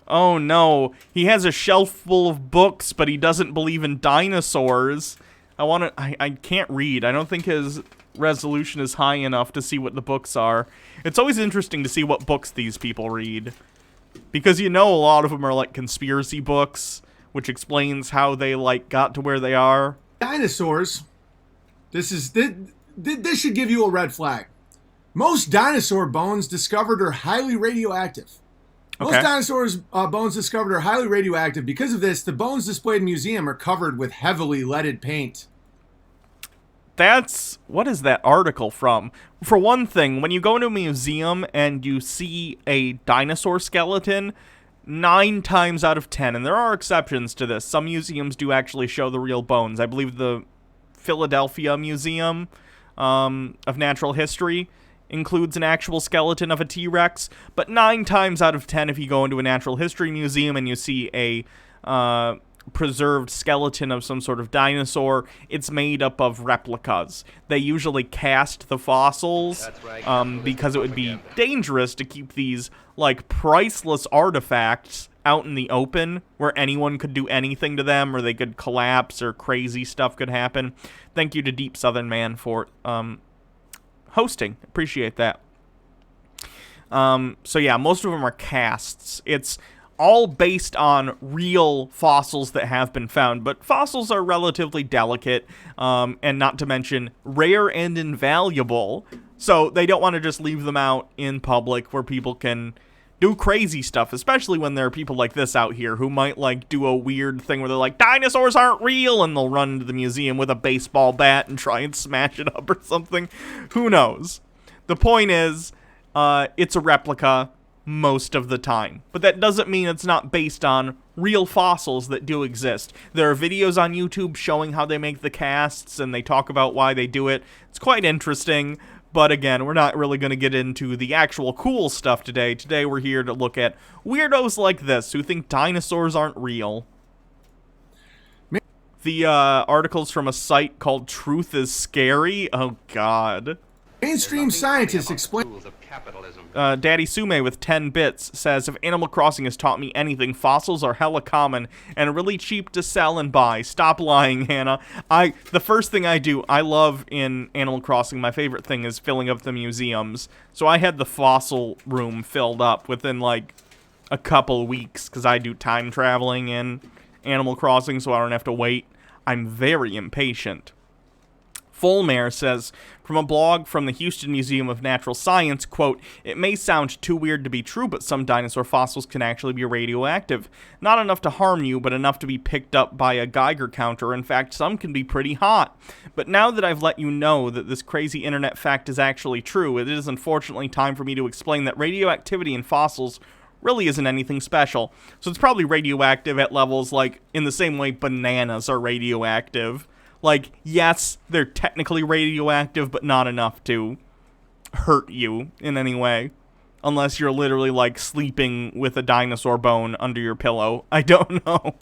A: Oh no, he has a shelf full of books, but he doesn't believe in dinosaurs. I can't read. I don't think his resolution is high enough to see what the books are. It's always interesting to see what books these people read. Because you know a lot of them are like conspiracy books, which explains how they like got to where they are.
G: Dinosaurs, this should give you a red flag. Most dinosaur bones discovered are highly radioactive. Most dinosaurs' bones discovered are highly radioactive. Because of this, the bones displayed in the museum are covered with heavily leaded paint.
A: What is that article from? For one thing, when you go into a museum and you see a dinosaur skeleton, 9 times out of 10, and there are exceptions to this, some museums do actually show the real bones. I believe the Philadelphia Museum of natural history includes an actual skeleton of a T-Rex, but 9 times out of 10, if you go into a natural history museum and you see a preserved skeleton of some sort of dinosaur, it's made up of replicas. They usually cast the fossils because it would be dangerous to keep these like priceless artifacts out in the open where anyone could do anything to them or they could collapse or crazy stuff could happen. Thank you to Deep Southern Man for hosting. Appreciate that. So yeah, most of them are casts. It's all based on real fossils that have been found, but fossils are relatively delicate, and not to mention rare and invaluable, so they don't want to just leave them out in public where people can do crazy stuff, especially when there are people like this out here who might, like, do a weird thing where they're like, dinosaurs aren't real, and they'll run into the museum with a baseball bat and try and smash it up or something. Who knows? The point is, it's a replica most of the time. But that doesn't mean it's not based on real fossils that do exist. There are videos on YouTube showing how they make the casts, and they talk about why they do it. It's quite interesting, but again, we're not really going to get into the actual cool stuff today. Today we're here to look at weirdos like this who think dinosaurs aren't real. The article's from a site called Truth is Scary. Oh, God.
G: Mainstream scientists explain...
A: Daddy Sume with 10 bits says, if Animal Crossing has taught me anything, fossils are hella common and really cheap to sell and buy. Stop lying, Hannah. The first thing I do, I love in Animal Crossing, my favorite thing is filling up the museums. So I had the fossil room filled up within, like, a couple weeks, because I do time traveling in Animal Crossing, so I don't have to wait. I'm very impatient. Fullmare says, from a blog from the Houston Museum of Natural Science, quote, it may sound too weird to be true, but some dinosaur fossils can actually be radioactive. Not enough to harm you, but enough to be picked up by a Geiger counter. In fact, some can be pretty hot. But now that I've let you know that this crazy internet fact is actually true, it is unfortunately time for me to explain that radioactivity in fossils really isn't anything special. So it's probably radioactive at levels like in the same way bananas are radioactive. Like, yes, they're technically radioactive, but not enough to hurt you in any way. Unless you're literally, like, sleeping with a dinosaur bone under your pillow. I don't know.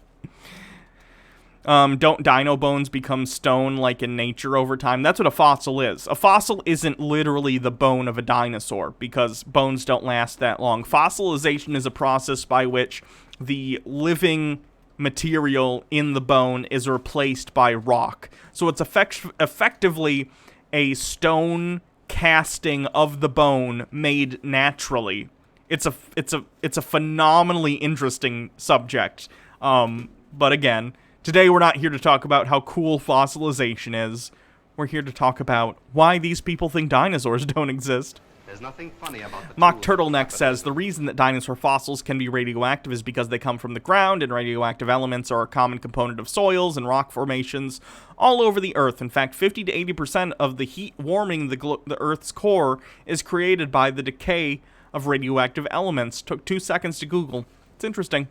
A: Don't dino bones become stone, like in nature over time? That's what a fossil is. A fossil isn't literally the bone of a dinosaur, because bones don't last that long. Fossilization is a process by which the living material in the bone is replaced by rock. So it's effectively a stone casting of the bone made naturally. It's a phenomenally interesting subject. But again, today we're not here to talk about how cool fossilization is. We're here to talk about why these people think dinosaurs don't exist.
B: There's nothing funny about the
A: Mock Turtleneck says, the reason that dinosaur fossils can be radioactive is because they come from the ground, and radioactive elements are a common component of soils and rock formations all over the Earth. In fact, 50 to 80% of the heat warming the Earth's core is created by the decay of radioactive elements. Took 2 seconds to Google. It's interesting.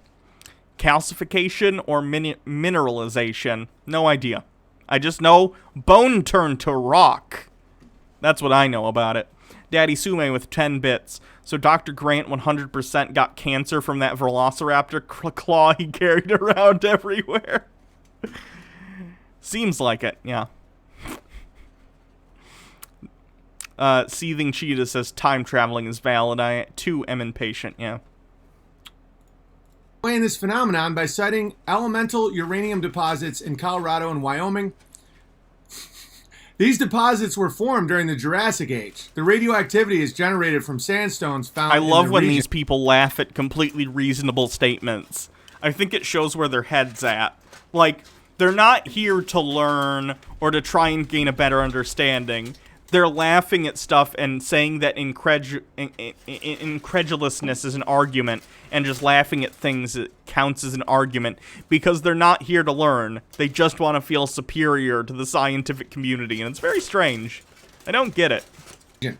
A: Calcification or mineralization? No idea. I just know bone turned to rock. That's what I know about it. Daddy Sume with 10 bits. So Dr. Grant 100% got cancer from that velociraptor claw he carried around everywhere. Seems like it, yeah. Seething Cheetah says time traveling is valid. I, too, am impatient, yeah.
G: Explain this phenomenon by citing elemental uranium deposits in Colorado and Wyoming. These deposits were formed during the Jurassic Age. The radioactivity is generated from sandstones found in the
A: love when
G: region.
A: These people laugh at completely reasonable statements. I think it shows where their head's at. Like, they're not here to learn or to try and gain a better understanding. They're laughing at stuff and saying that incredulousness is an argument, and just laughing at things that counts as an argument, because they're not here to learn. They just want to feel superior to the scientific community, and it's very strange. I don't get it.
G: Yeah.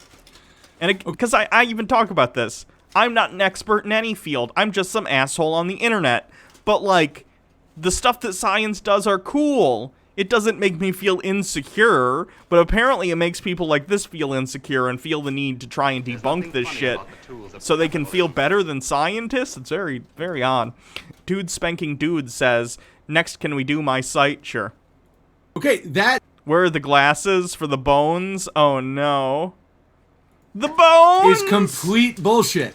A: And because I even talk about this. I'm not an expert in any field. I'm just some asshole on the internet. But, like, the stuff that science does are cool. It doesn't make me feel insecure, but apparently it makes people like this feel insecure and feel the need to try and debunk this shit so they can feel better than scientists. It's very, very odd. Dude Spanking Dude says, next, can we do my site? Sure.
G: Okay, that
A: Where are the glasses for the bones? Oh, no. The bones!
G: is complete bullshit.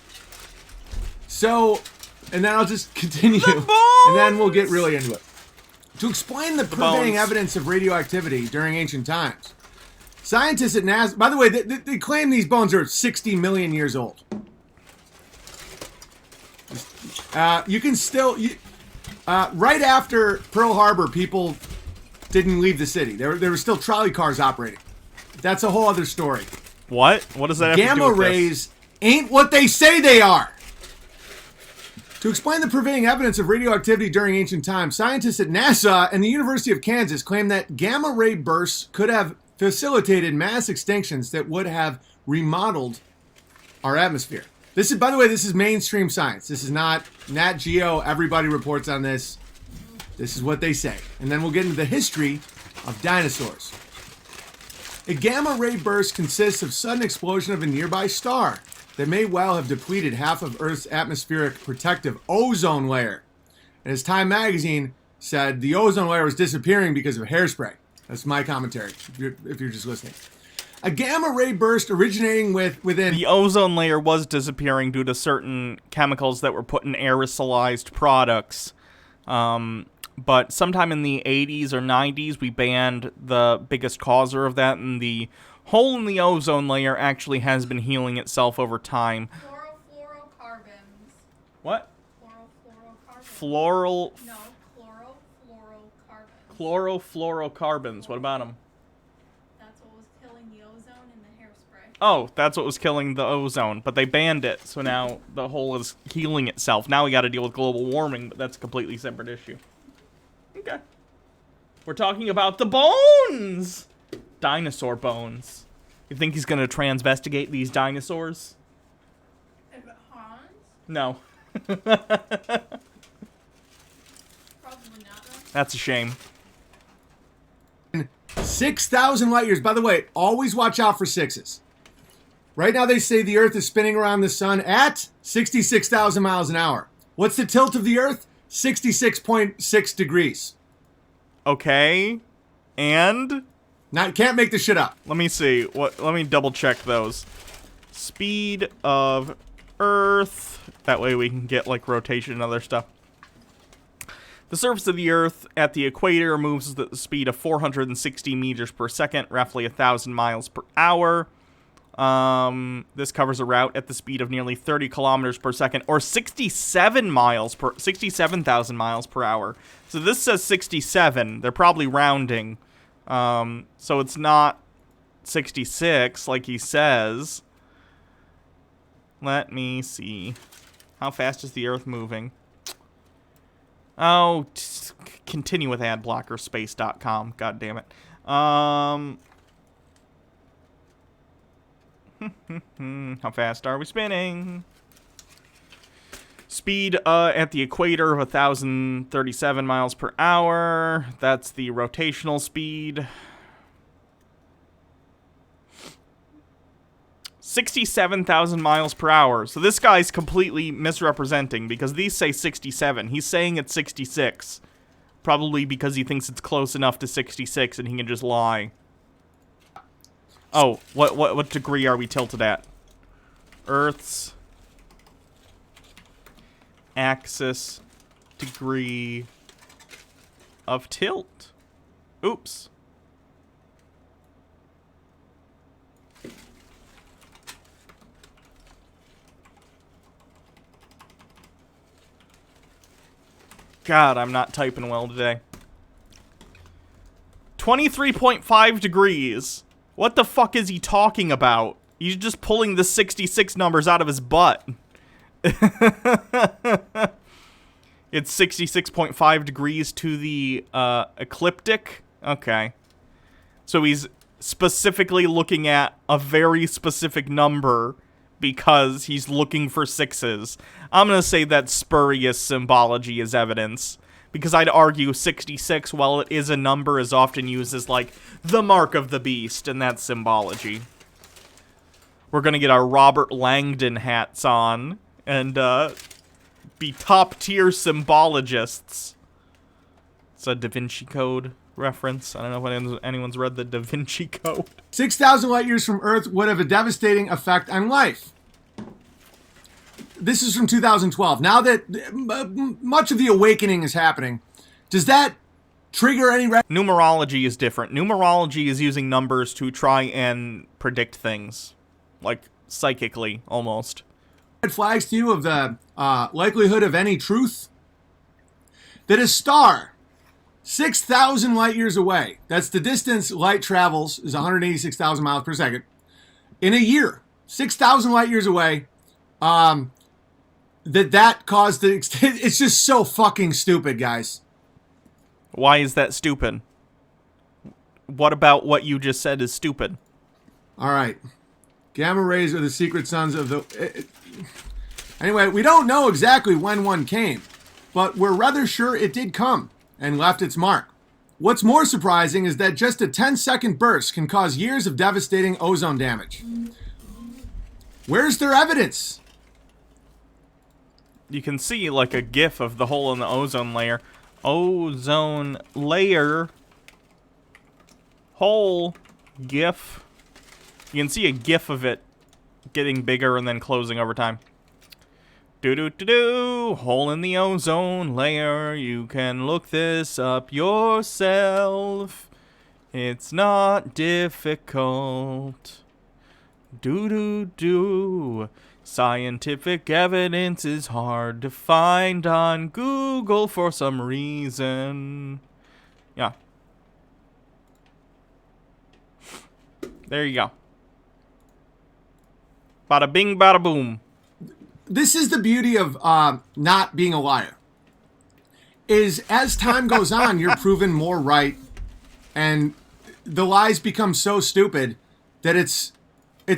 G: So, and then I'll just continue, and then we'll get really into it. To explain the prevailing
A: bones.
G: evidence of radioactivity during ancient times, scientists at NASA, by the way, they claim these bones are 60 million years old. You can still, right after Pearl Harbor, people didn't leave the city. There were still trolley cars operating. That's a whole other story.
A: What? What does that have to do
G: Gamma
A: with this?
G: rays ain't what they say they are. To explain the prevailing evidence of radioactivity during ancient times, scientists at NASA and the University of Kansas claim that gamma ray bursts could have facilitated mass extinctions that would have remodeled our atmosphere. This is, by the way, this is mainstream science. This is not Nat Geo. Everybody reports on this. This is what they say. And then we'll get into the history of dinosaurs. A gamma ray burst consists of sudden explosion of a nearby star that may well have depleted half of Earth's atmospheric protective ozone layer. And as Time magazine said, the ozone layer was disappearing because of hairspray. That's my commentary, if you're just listening. A gamma ray burst originating within...
A: The ozone layer was disappearing due to certain chemicals that were put in aerosolized products. But sometime in the 80s or 90s, we banned the biggest causer of that, and the hole in the ozone layer actually has been healing itself over time.
C: Chlorofluorocarbons.
A: What?
C: Chlorofluorocarbons.
A: Floral...
C: No, chlorofluorocarbons.
A: Chlorofluorocarbons. What about them?
C: That's what was killing the ozone in the hairspray.
A: Oh, that's what was killing the ozone, but they banned it, so now the hole is healing itself. Now we gotta deal with global warming, but that's a completely separate issue. Okay. We're talking about the bones! Dinosaur bones. You think he's gonna transvestigate these dinosaurs?
C: If it haunts?
A: No.
C: Probably not, though.
A: That's a shame.
G: 6,000 light years. By the way, always watch out for sixes. Right now they say the Earth is spinning around the sun at 66,000 miles an hour. What's the tilt of the Earth? 66.6 degrees.
A: Okay. And?
G: Now, can't make this shit up.
A: Let me see. Let me double check those. Speed of Earth. That way we can get, like, rotation and other stuff. The surface of the Earth at the equator moves at the speed of 460 meters per second, roughly 1,000 miles per hour. This covers a route at the speed of nearly 30 kilometers per second, or 67,000 miles per hour. So this says 67. They're probably rounding. So it's not 66 like he says. Let me see. How fast is the Earth moving? Oh, continue with adblockerspace.com. God damn it. How fast are we spinning? Speed at the equator of 1,037 miles per hour. That's the rotational speed. 67,000 miles per hour. So this guy's completely misrepresenting because these say 67. He's saying it's 66. Probably because he thinks it's close enough to 66 and he can just lie. Oh, what degree are we tilted at? Earth's axis degree of tilt. Oops. God, I'm not typing well today. 23.5 degrees. What the fuck is he talking about? He's just pulling the 66 numbers out of his butt. It's 66.5 degrees to the ecliptic. Okay. So he's specifically looking at a very specific number because he's looking for sixes. I'm going to say that spurious symbology is evidence Because I'd argue 66, while it is a number, is often used as, like, the mark of the beast, and that's symbology. We're gonna get our Robert Langdon hats on, and, be top-tier symbologists. It's a Da Vinci Code reference. I don't know if anyone's read the Da Vinci Code.
G: 6,000 light years from Earth would have a devastating effect on life. This is from 2012. Now that much of the awakening is happening, does that trigger any
A: numerology is different. Numerology is using numbers to try and predict things. Like, psychically, almost.
G: red flags to you of the likelihood of any truth? That a star 6,000 light years away, that's the distance light travels, is 186,000 miles per second, in a year, 6,000 light years away, that caused the... It's just so fucking stupid, guys.
A: Why is that stupid? What about what you just said is stupid?
G: All right. Gamma rays are the secret sons of the... Anyway, we don't know exactly when one came, but we're rather sure it did come and left its mark. What's more surprising is that just a 10-second burst can cause years of devastating ozone damage. Where's their evidence?
A: You can see, like, a GIF of the hole in the ozone layer. Ozone layer. Hole. GIF. You can see a GIF of it getting bigger and then closing over time. Do-do-do-do. Hole in the ozone layer. You can look this up yourself. It's not difficult. Do-do-do. Scientific evidence is hard to find on Google for some reason. Yeah. There you go. Bada bing, bada boom.
G: This is the beauty of not being a liar. Is as time goes on, you're proven more right, and the lies become so stupid that it's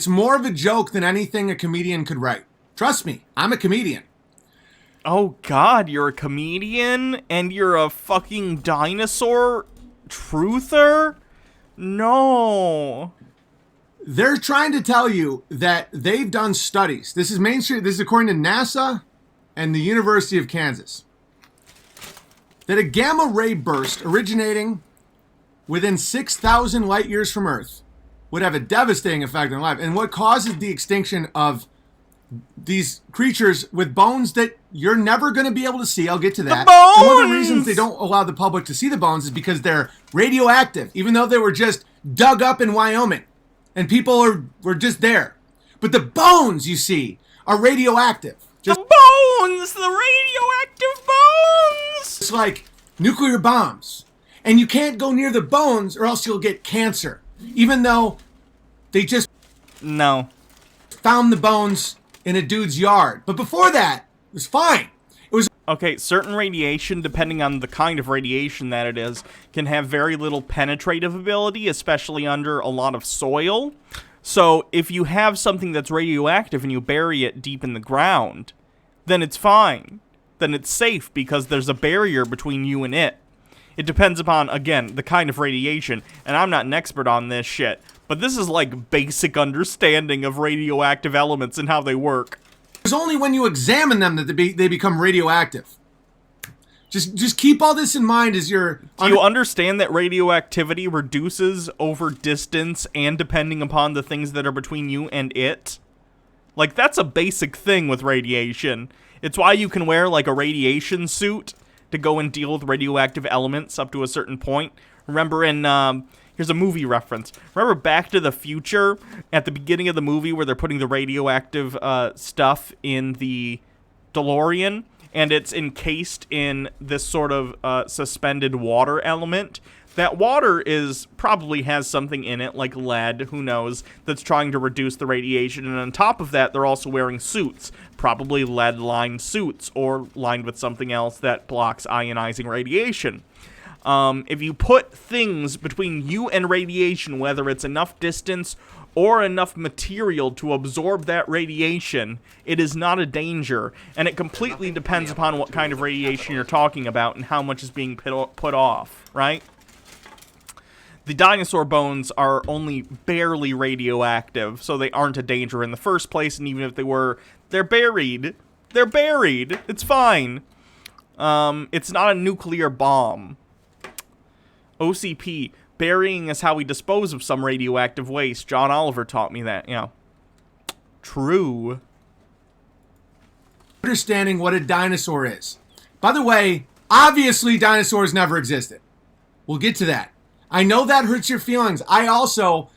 G: more of a joke than anything a comedian could write. Trust me, I'm a comedian.
A: Oh God, you're a comedian and you're a fucking dinosaur truther? No.
G: They're trying to tell you that they've done studies. This is Main Street. This is according to NASA and the University of Kansas. That a gamma ray burst originating within 6,000 light years from Earth would have a devastating effect on life. And what causes the extinction of these creatures with bones that you're never going to be able to see. I'll get to that.
A: The bones!
G: And one of the reasons they don't allow the public to see the bones is because they're radioactive, even though they were just dug up in Wyoming. And people were just there. But the bones, you see, are radioactive. Just
A: the bones! The radioactive bones!
G: It's like nuclear bombs. And you can't go near the bones or else you'll get cancer. Even though they just found the bones in a dude's yard. But before that, it was fine. It was...
A: Okay, certain radiation, depending on the kind of radiation that it is, can have very little penetrative ability, especially under a lot of soil. So if you have something that's radioactive and you bury it deep in the ground, then it's fine. Then it's safe because there's a barrier between you and it. It depends upon, again, the kind of radiation, and I'm not an expert on this shit, but this is like basic understanding of radioactive elements and how they work.
G: It's only when you examine them that they become radioactive. Just keep all this in mind as you're...
A: Do you understand that radioactivity reduces over distance and depending upon the things that are between you and it? Like, that's a basic thing with radiation. It's why you can wear, like, a radiation suit to go and deal with radioactive elements up to a certain point. Remember in, here's a movie reference. Remember Back to the Future at the beginning of the movie where they're putting the radioactive stuff in the DeLorean? And it's encased in this sort of suspended water element. That water probably has something in it, like lead, who knows, that's trying to reduce the radiation. And on top of that, they're also wearing suits, probably lead-lined suits, or lined with something else that blocks ionizing radiation. If you put things between you and radiation, whether it's enough distance or enough material to absorb that radiation, it is not a danger, and it completely depends upon what kind of radiation you're talking about and how much is being put off, right? The dinosaur bones are only barely radioactive, so they aren't a danger in the first place, and even if they were, they're buried. They're buried. It's fine. It's not a nuclear bomb. OCP. Burying is how we dispose of some radioactive waste. John Oliver taught me that, yeah. True.
G: Understanding what a dinosaur is. By the way, obviously dinosaurs never existed. We'll get to that. I know that hurts your feelings. I also...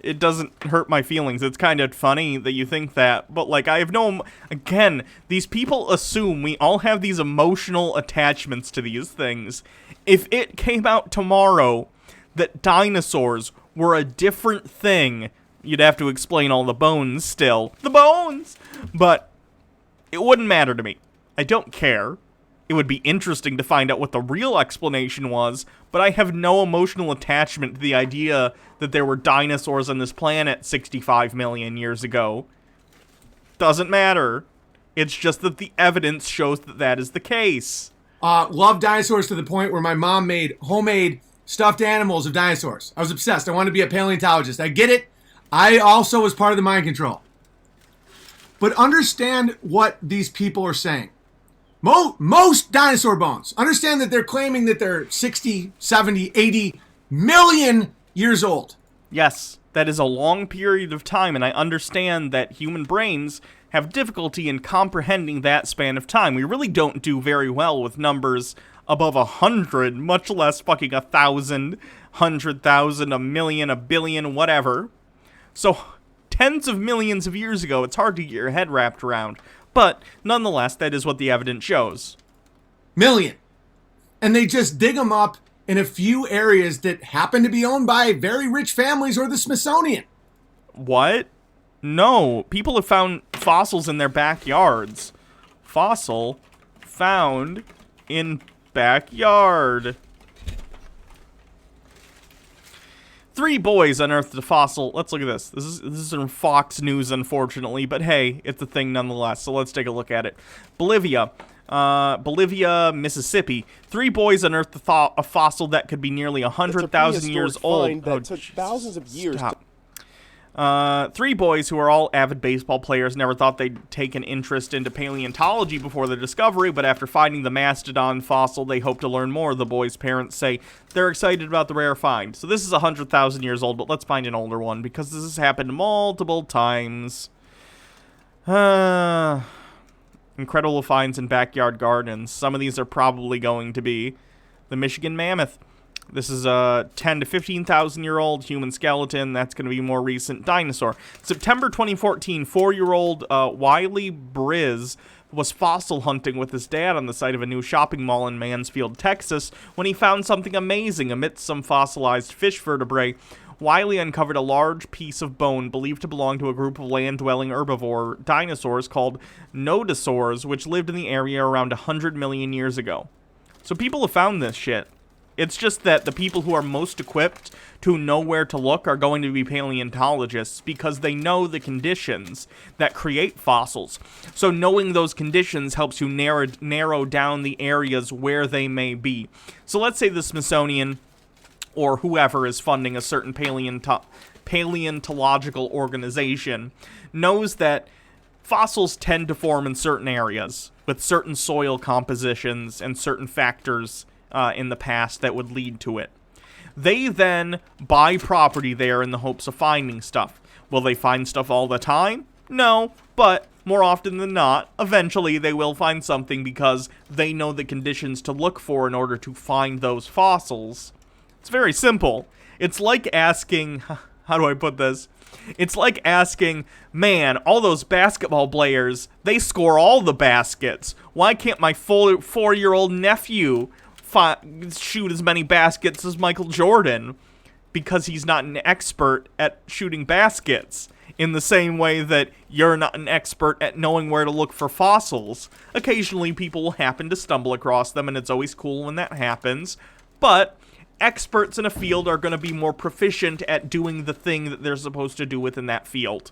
A: It doesn't hurt my feelings. It's kind of funny that you think that. But, like, I have no... Again, these people assume we all have these emotional attachments to these things. If it came out tomorrow that dinosaurs were a different thing, you'd have to explain all the bones still. The bones! But it wouldn't matter to me. I don't care. It would be interesting to find out what the real explanation was, but I have no emotional attachment to the idea that there were dinosaurs on this planet 65 million years ago. Doesn't matter. It's just that the evidence shows that that is the case.
G: Love dinosaurs to the point where my mom made homemade stuffed animals of dinosaurs. I was obsessed. I wanted to be a paleontologist. I get it. I also was part of the mind control. But understand what these people are saying. Most dinosaur bones. Understand that they're claiming that they're 60, 70, 80 million years old.
A: Yes, that is a long period of time, and I understand that human brains have difficulty in comprehending that span of time. We really don't do very well with numbers above 100, much less fucking 1,000, 100,000, a million, a billion, whatever. So, tens of millions of years ago, it's hard to get your head wrapped around. But, nonetheless, that is what the evidence shows.
G: Million. And they just dig them up in a few areas that happen to be owned by very rich families or the Smithsonian.
A: What? No. People have found fossils in their backyards. Fossil found in backyard. 3 boys unearthed a fossil. Let's look at this. This is from Fox News, unfortunately, but hey, it's a thing nonetheless, so let's take a look at it. Bolivia, Mississippi. 3 boys unearthed a fossil that could be nearly 100,000 years old.
H: That took thousands of years.
A: Stop. 3 boys who are all avid baseball players never thought they'd take an interest into paleontology before the discovery, but after finding the mastodon fossil, they hope to learn more. The boys' parents say they're excited about the rare find. So this is 100,000 years old, but let's find an older one, because this has happened multiple times. Incredible finds in backyard gardens. Some of these are probably going to be the Michigan mammoth. This is a 10 to 15,000 year old human skeleton. That's going to be more recent. Dinosaur. September 2014, 4-year-old Wiley Briz was fossil hunting with his dad on the site of a new shopping mall in Mansfield, Texas, when he found something amazing. Amidst some fossilized fish vertebrae, Wiley uncovered a large piece of bone believed to belong to a group of land-dwelling herbivore dinosaurs called nodosaurs, which lived in the area around 100 million years ago. So people have found this shit. It's just that the people who are most equipped to know where to look are going to be paleontologists because they know the conditions that create fossils. So knowing those conditions helps you narrow down the areas where they may be. So let's say the Smithsonian or whoever is funding a certain paleontological organization knows that fossils tend to form in certain areas with certain soil compositions and certain factors in the past that would lead to it. They then buy property there in the hopes of finding stuff. Will they find stuff all the time? No, but more often than not, eventually they will find something because they know the conditions to look for in order to find those fossils. It's very simple. It's like asking, how do I put this? It's like asking, man, all those basketball players, they score all the baskets. Why can't my 4-year-old nephew shoot as many baskets as Michael Jordan? Because he's not an expert at shooting baskets. In the same way that you're not an expert at knowing where to look for fossils. Occasionally people will happen to stumble across them, and it's always cool when that happens. But experts in a field are going to be more proficient at doing the thing that they're supposed to do within that field.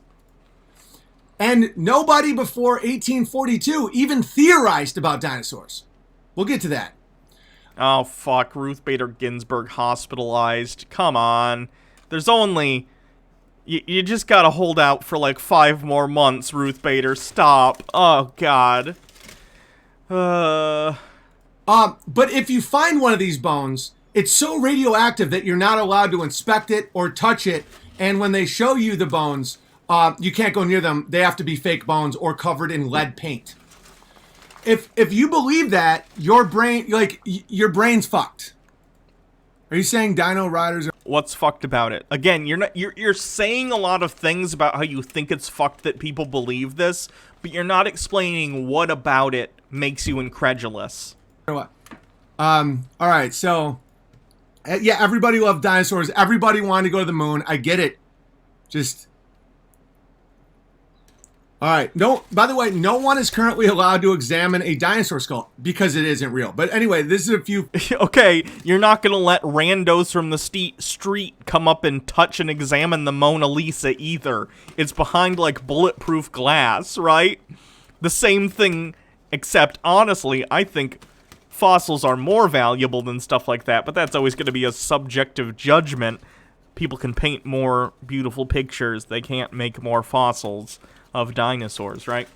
G: And nobody before 1842 even theorized about dinosaurs. We'll get to that.
A: Oh, fuck. Ruth Bader Ginsburg hospitalized. Come on. There's only... You just gotta hold out for like 5 more months, Ruth Bader. Stop. Oh, God.
G: But if you find one of these bones, it's so radioactive that you're not allowed to inspect it or touch it. And when they show you the bones, you can't go near them. They have to be fake bones or covered in lead paint. If you believe that, your brain's fucked. Are you saying dino riders are...
A: What's fucked about it? Again, you're saying a lot of things about how you think it's fucked that people believe this, but you're not explaining what about it makes you incredulous.
G: What? All right, so yeah, everybody loved dinosaurs. Everybody wanted to go to the moon. I get it. Just all right. No, by the way, no one is currently allowed to examine a dinosaur skull because it isn't real. But anyway, this is a few.
A: Okay, you're not gonna let randos from the street come up and touch and examine the Mona Lisa either. It's behind like bulletproof glass, right? The same thing, except honestly, I think fossils are more valuable than stuff like that. But that's always going to be a subjective judgment. People can paint more beautiful pictures. They can't make more fossils of dinosaurs, right?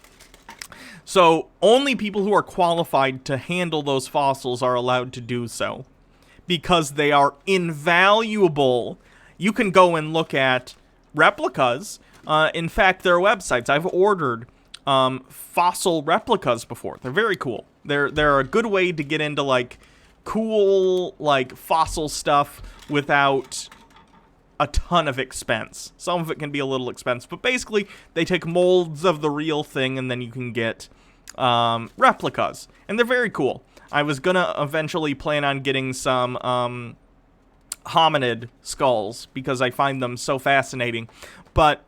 A: So only people who are qualified to handle those fossils are allowed to do so because they are invaluable. You can go and look at replicas. In fact, there are websites. I've ordered fossil replicas before. They're very cool. They're a good way to get into like cool like fossil stuff without a ton of expense. Some of it can be a little expensive, but basically they take molds of the real thing and then you can get replicas, and they're very cool. I was gonna eventually plan on getting some hominid skulls because I find them so fascinating, but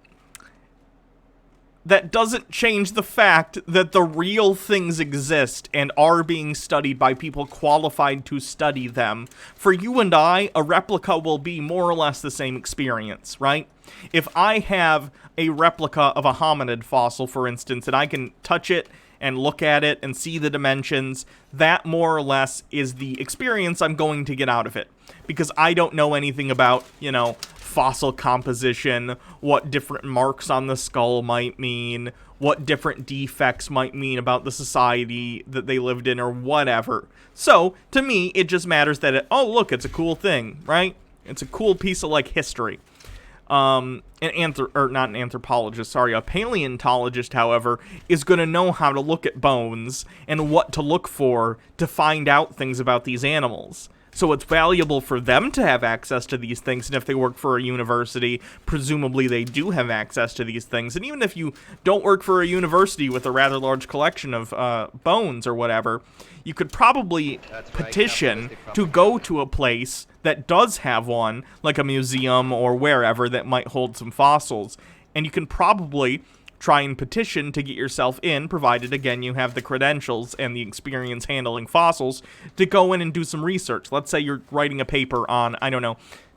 A: that doesn't change the fact that the real things exist and are being studied by people qualified to study them. For you and I, a replica will be more or less the same experience, right? If I have a replica of a hominid fossil, for instance, and I can touch it and look at it and see the dimensions, that more or less is the experience I'm going to get out of it. Because I don't know anything about, fossil composition, what different marks on the skull might mean, what different defects might mean about the society that they lived in or whatever. So, to me, it just matters that it's a cool thing, right? It's a cool piece of, history. A paleontologist, however, is going to know how to look at bones and what to look for to find out things about these animals. So it's valuable for them to have access to these things, and if they work for a university, presumably they do have access to these things. And even if you don't work for a university with a rather large collection of bones or whatever, you could probably petition to go to a place that does have one, like a museum or wherever that might hold some fossils. And you can probably try and petition to get yourself in, provided, again, you have the credentials and the experience handling fossils, to go in and do some research. Let's say you're writing a paper on,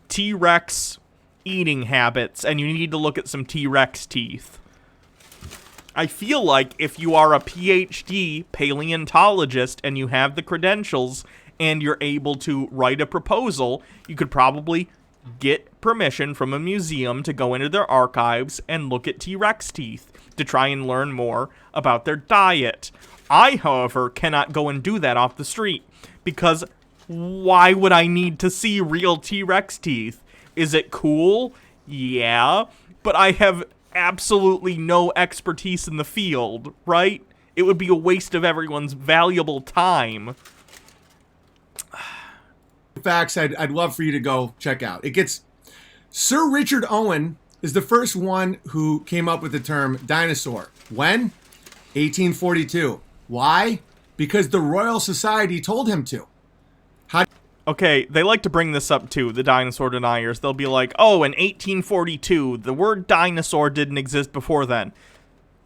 A: T-Rex eating habits, and you need to look at some T-Rex teeth. I feel like if you are a PhD paleontologist and you have the credentials and you're able to write a proposal, you could probably get permission from a museum to go into their archives and look at T-Rex teeth to try and learn more about their diet. I, however, cannot go and do that off the street because why would I need to see real T-Rex teeth? Is it cool? Yeah, but I have absolutely no expertise in the field, right? It would be a waste of everyone's valuable time.
G: Facts I'd love for you to go check out. Sir Richard Owen is the first one who came up with the term dinosaur. When? 1842. Why? Because the Royal Society told him to.
A: Okay, they like to bring this up too, the dinosaur deniers. They'll be like, in 1842, the word dinosaur didn't exist before then.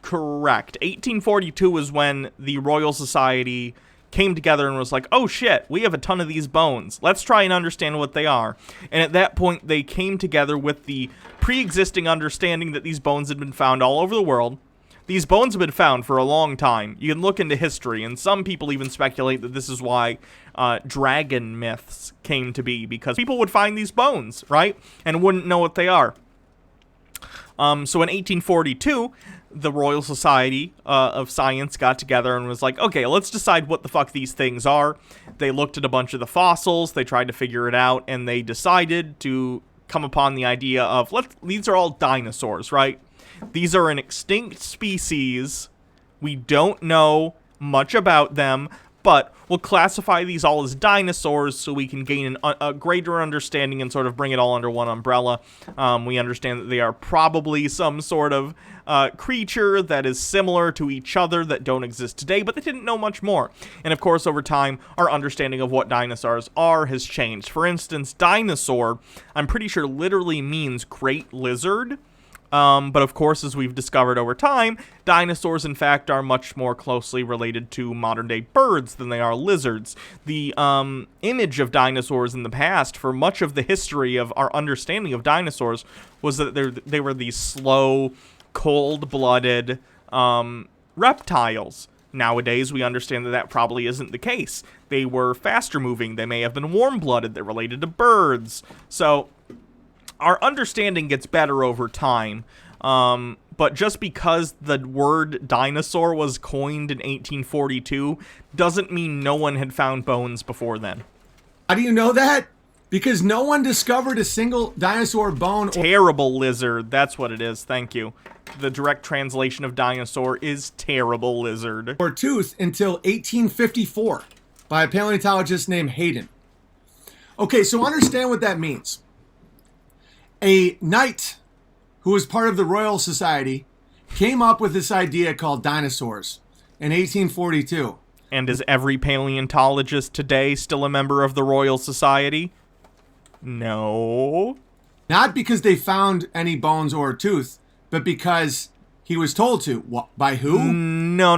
A: Correct. 1842 is when the Royal Society came together and was like, oh shit, we have a ton of these bones. Let's try and understand what they are. And at that point, they came together with the pre-existing understanding that these bones had been found all over the world. These bones have been found for a long time. You can look into history, and some people even speculate that this is why dragon myths came to be, because people would find these bones, right, and wouldn't know what they are. So in 1842, the Royal Society of Science got together and was like, okay, let's decide what the fuck these things are. They looked at a bunch of the fossils, they tried to figure it out, and they decided to come upon the idea of, these are all dinosaurs, right? These are an extinct species. We don't know much about them, but we'll classify these all as dinosaurs so we can gain a greater understanding and sort of bring it all under one umbrella. We understand that they are probably some sort of creature that is similar to each other that don't exist today, but they didn't know much more. And of course, over time, our understanding of what dinosaurs are has changed. For instance, dinosaur, I'm pretty sure literally means great lizard. But of course, as we've discovered over time, dinosaurs, in fact, are much more closely related to modern-day birds than they are lizards. The image of dinosaurs in the past, for much of the history of our understanding of dinosaurs, was that they were these slow, cold-blooded reptiles. Nowadays, we understand that that probably isn't the case. They were faster-moving. They may have been warm-blooded. They're related to birds. So our understanding gets better over time, but just because the word dinosaur was coined in 1842 doesn't mean no one had found bones before then.
G: How do you know that? Because no one discovered a single dinosaur bone.
A: Terrible lizard, that's what it is, thank you. The direct translation of dinosaur is terrible lizard.
G: Or tooth until 1854 by a paleontologist named Hayden. Okay, so understand what that means. A knight who was part of the Royal Society came up with this idea called dinosaurs in 1842.
A: And is every paleontologist today still a member of the Royal Society? No.
G: Not because they found any bones or a tooth, but because he was told to. What, by who?
A: No.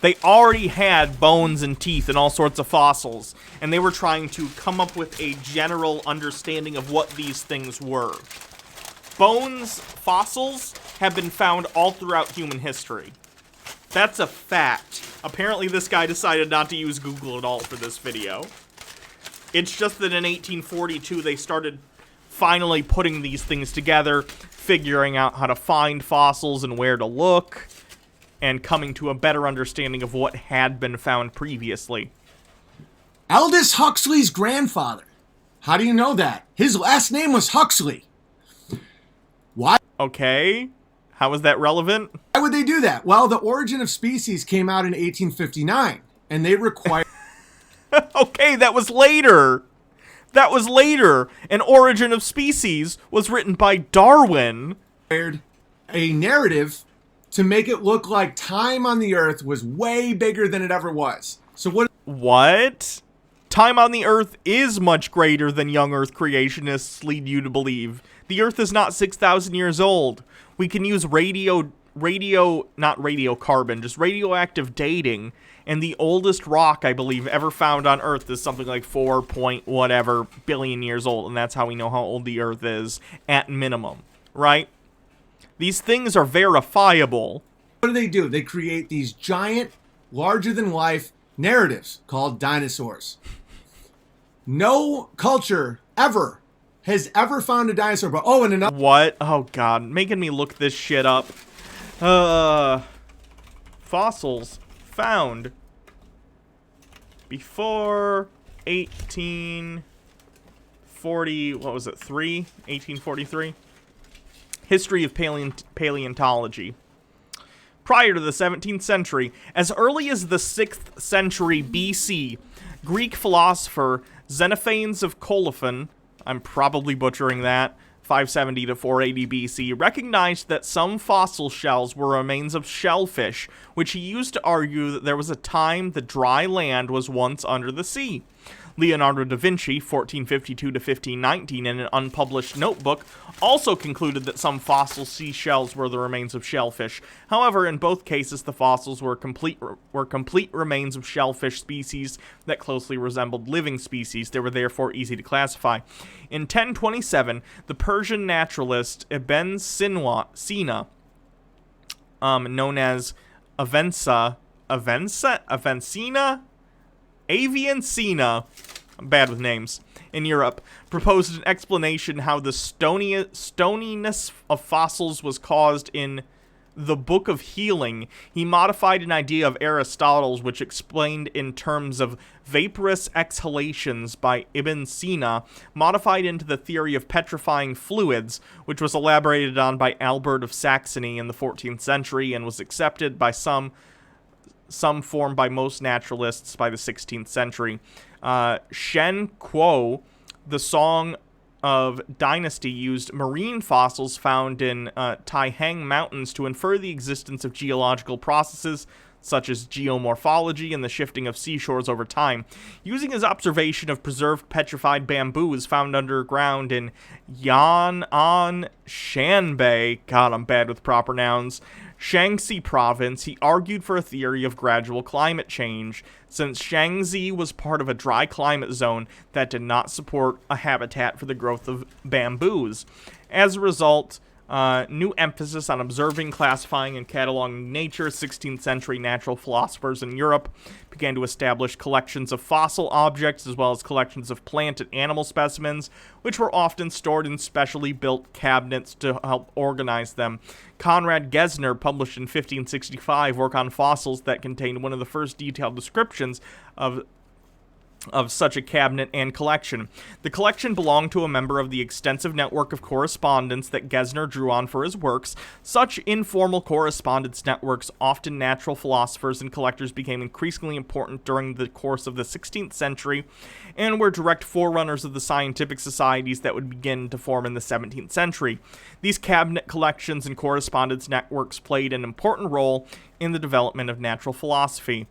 A: They already had bones and teeth and all sorts of fossils, and they were trying to come up with a general understanding of what these things were. Bones, fossils, have been found all throughout human history. That's a fact. Apparently this guy decided not to use Google at all for this video. It's just that in 1842 they started finally putting these things together, figuring out how to find fossils and where to look, and coming to a better understanding of what had been found previously.
G: Aldous Huxley's grandfather. How do you know that? His last name was Huxley. Why?
A: Okay, how is that relevant?
G: Why would they do that? Well, The Origin of Species came out in 1859, and they required...
A: Okay, that was later. That was later. An Origin of Species was written by Darwin.
G: A narrative to make it look like time on the Earth was way bigger than it ever was. So
A: what? Time on the Earth is much greater than young Earth creationists lead you to believe. The Earth is not 6,000 years old. We can use not radiocarbon, just radioactive dating. And the oldest rock, I believe, ever found on Earth is something like 4 point whatever billion years old. And that's how we know how old the Earth is at minimum, right? These things are verifiable.
G: What do? They create these giant, larger-than-life narratives called dinosaurs. No culture ever has ever found a dinosaur. But and another.
A: What? Oh, God. Making me look this shit up. Fossils found before 1840, what was it, 1843? History of paleontology. Prior to the 17th century, as early as the 6th century BC, Greek philosopher Xenophanes of Colophon, I'm probably butchering that, 570 to 480 BC, recognized that some fossil shells were remains of shellfish, which he used to argue that there was a time the dry land was once under the sea. Leonardo da Vinci, 1452 to 1519, in an unpublished notebook, also concluded that some fossil seashells were the remains of shellfish. However, in both cases, the fossils were complete remains of shellfish species that closely resembled living species. They were therefore easy to classify. In 1027, the Persian naturalist Ibn Sina, known as Avicenna, I'm bad with names, in Europe, proposed an explanation how the stoniness of fossils was caused in the Book of Healing. He modified an idea of Aristotle's, which explained in terms of vaporous exhalations by Ibn Sina, modified into the theory of petrifying fluids, which was elaborated on by Albert of Saxony in the 14th century and was accepted by some formed by most naturalists by the 16th century. Shen Kuo, the Song of Dynasty, used marine fossils found in Taihang Mountains to infer the existence of geological processes such as geomorphology and the shifting of seashores over time. Using his observation of preserved petrified bamboos found underground in Yan'an Shanbei, God, I'm bad with proper nouns, Shaanxi province, he argued for a theory of gradual climate change, since Shaanxi was part of a dry climate zone that did not support a habitat for the growth of bamboos. As a result, new emphasis on observing, classifying, and cataloging nature, 16th century natural philosophers in Europe began to establish collections of fossil objects as well as collections of plant and animal specimens, which were often stored in specially built cabinets to help organize them. Conrad Gesner published in 1565 work on fossils that contained one of the first detailed descriptions of such a cabinet and collection. The collection belonged to a member of the extensive network of correspondence that Gesner drew on for his works. Such informal correspondence networks, often natural philosophers and collectors, became increasingly important during the course of the 16th century and were direct forerunners of the scientific societies that would begin to form in the 17th century. These cabinet collections and correspondence networks played an important role in the development of natural philosophy.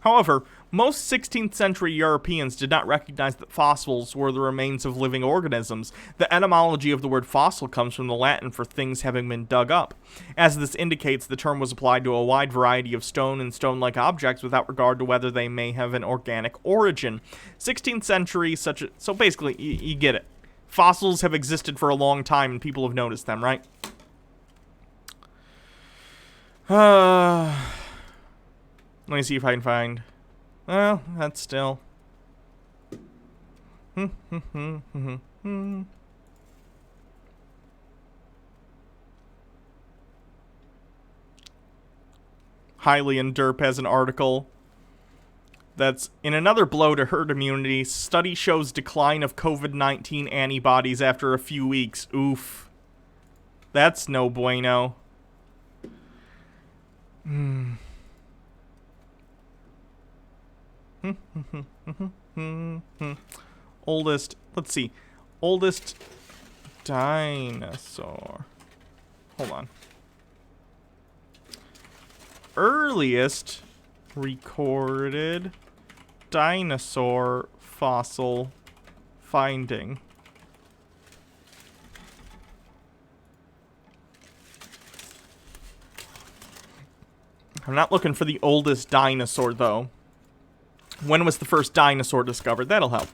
A: However, most 16th century Europeans did not recognize that fossils were the remains of living organisms. The etymology of the word fossil comes from the Latin for things having been dug up. As this indicates, the term was applied to a wide variety of stone and stone-like objects without regard to whether they may have an organic origin. 16th century, so basically, you get it. Fossils have existed for a long time and people have noticed them, right? Let me see if I can find... Well, that's still... Hylian Derp has an article that's in another blow to herd immunity. Study shows decline of COVID-19 antibodies after a few weeks. Oof. That's no bueno. Oldest, let's see. Oldest dinosaur. Hold on. Earliest recorded dinosaur fossil finding. I'm not looking for the oldest dinosaur, though. When was the first dinosaur discovered? That'll help.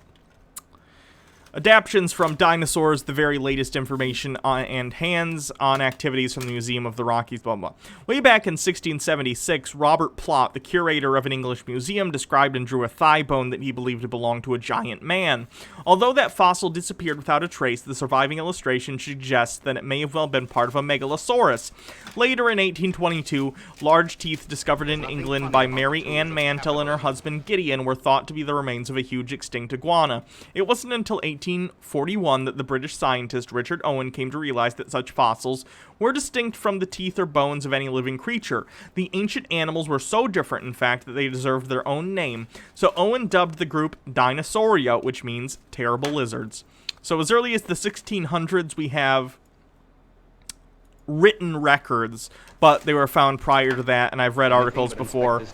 A: Adaptions from Dinosaurs, the very latest information and hands-on activities from the Museum of the Rockies, blah, blah. Way back in 1676, Robert Plot, the curator of an English museum, described and drew a thigh bone that he believed to belong to a giant man. Although that fossil disappeared without a trace, the surviving illustration suggests that it may have well been part of a megalosaurus. Later in 1822, large teeth discovered in England by Mary Ann Mantell and her husband Gideon were thought to be the remains of a huge extinct iguana. It wasn't until 1841 that the British scientist Richard Owen came to realize that such fossils were distinct from the teeth or bones of any living creature. The ancient animals were so different, in fact, that they deserved their own name, so Owen dubbed the group Dinosauria, which means terrible lizards. So as early as the 1600s, we have written records, but they were found prior to that, and I've read articles before.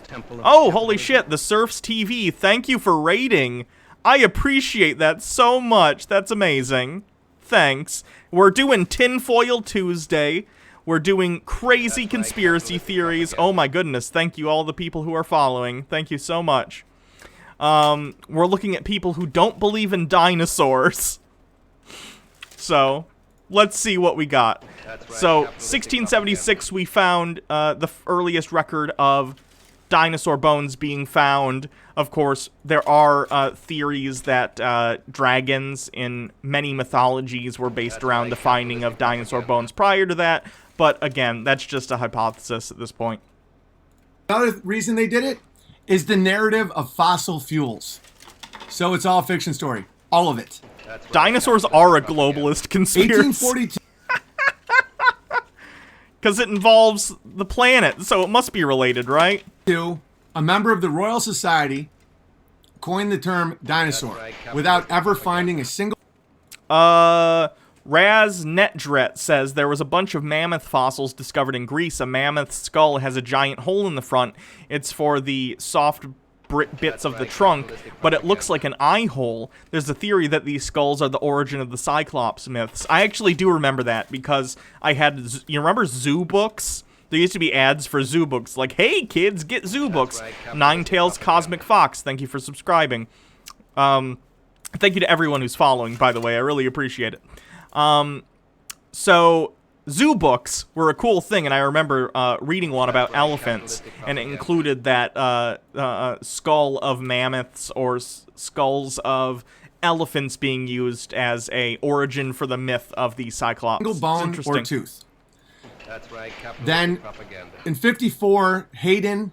A: Oh, holy shit, the Surfs TV, thank you for raiding. I appreciate that so much. That's amazing. Thanks. We're doing Tinfoil Tuesday. We're doing crazy conspiracy theories. Oh my goodness. Thank you, all the people who are following. Thank you so much. We're looking at people who don't believe in dinosaurs. So, let's see what we got. So, 1676, we found the earliest record of dinosaur bones being found. Of course, there are theories that dragons in many mythologies were based around the finding of dinosaur bones prior to that. But again, that's just a hypothesis at this point.
G: Another reason they did it is the narrative of fossil fuels. So it's all a fiction story. All of it.
A: Dinosaurs are a globalist conspiracy.
G: 1842.
A: Because it involves the planet, so it must be related, right?
G: A member of the Royal Society coined the term dinosaur without ever finding a single...
A: Raz Netdret says there was a bunch of mammoth fossils discovered in Greece. A mammoth skull has a giant hole in the front. It's for the soft bits of the trunk, but it looks like an eye hole. There's a theory that these skulls are the origin of the Cyclops myths. I actually do remember that because I had, you remember zoo books? There used to be ads for zoo books, like, hey kids, get zoo books. Ninetales Cosmic Fox, thank you for subscribing. Thank you to everyone who's following, by the way, I really appreciate it. So, zoo books were a cool thing, and I remember reading one about elephants, and it included that skull of mammoths or skulls of elephants being used as a origin for the myth of the Cyclops.
G: Single bone or tooth. Then, in 54, Hayden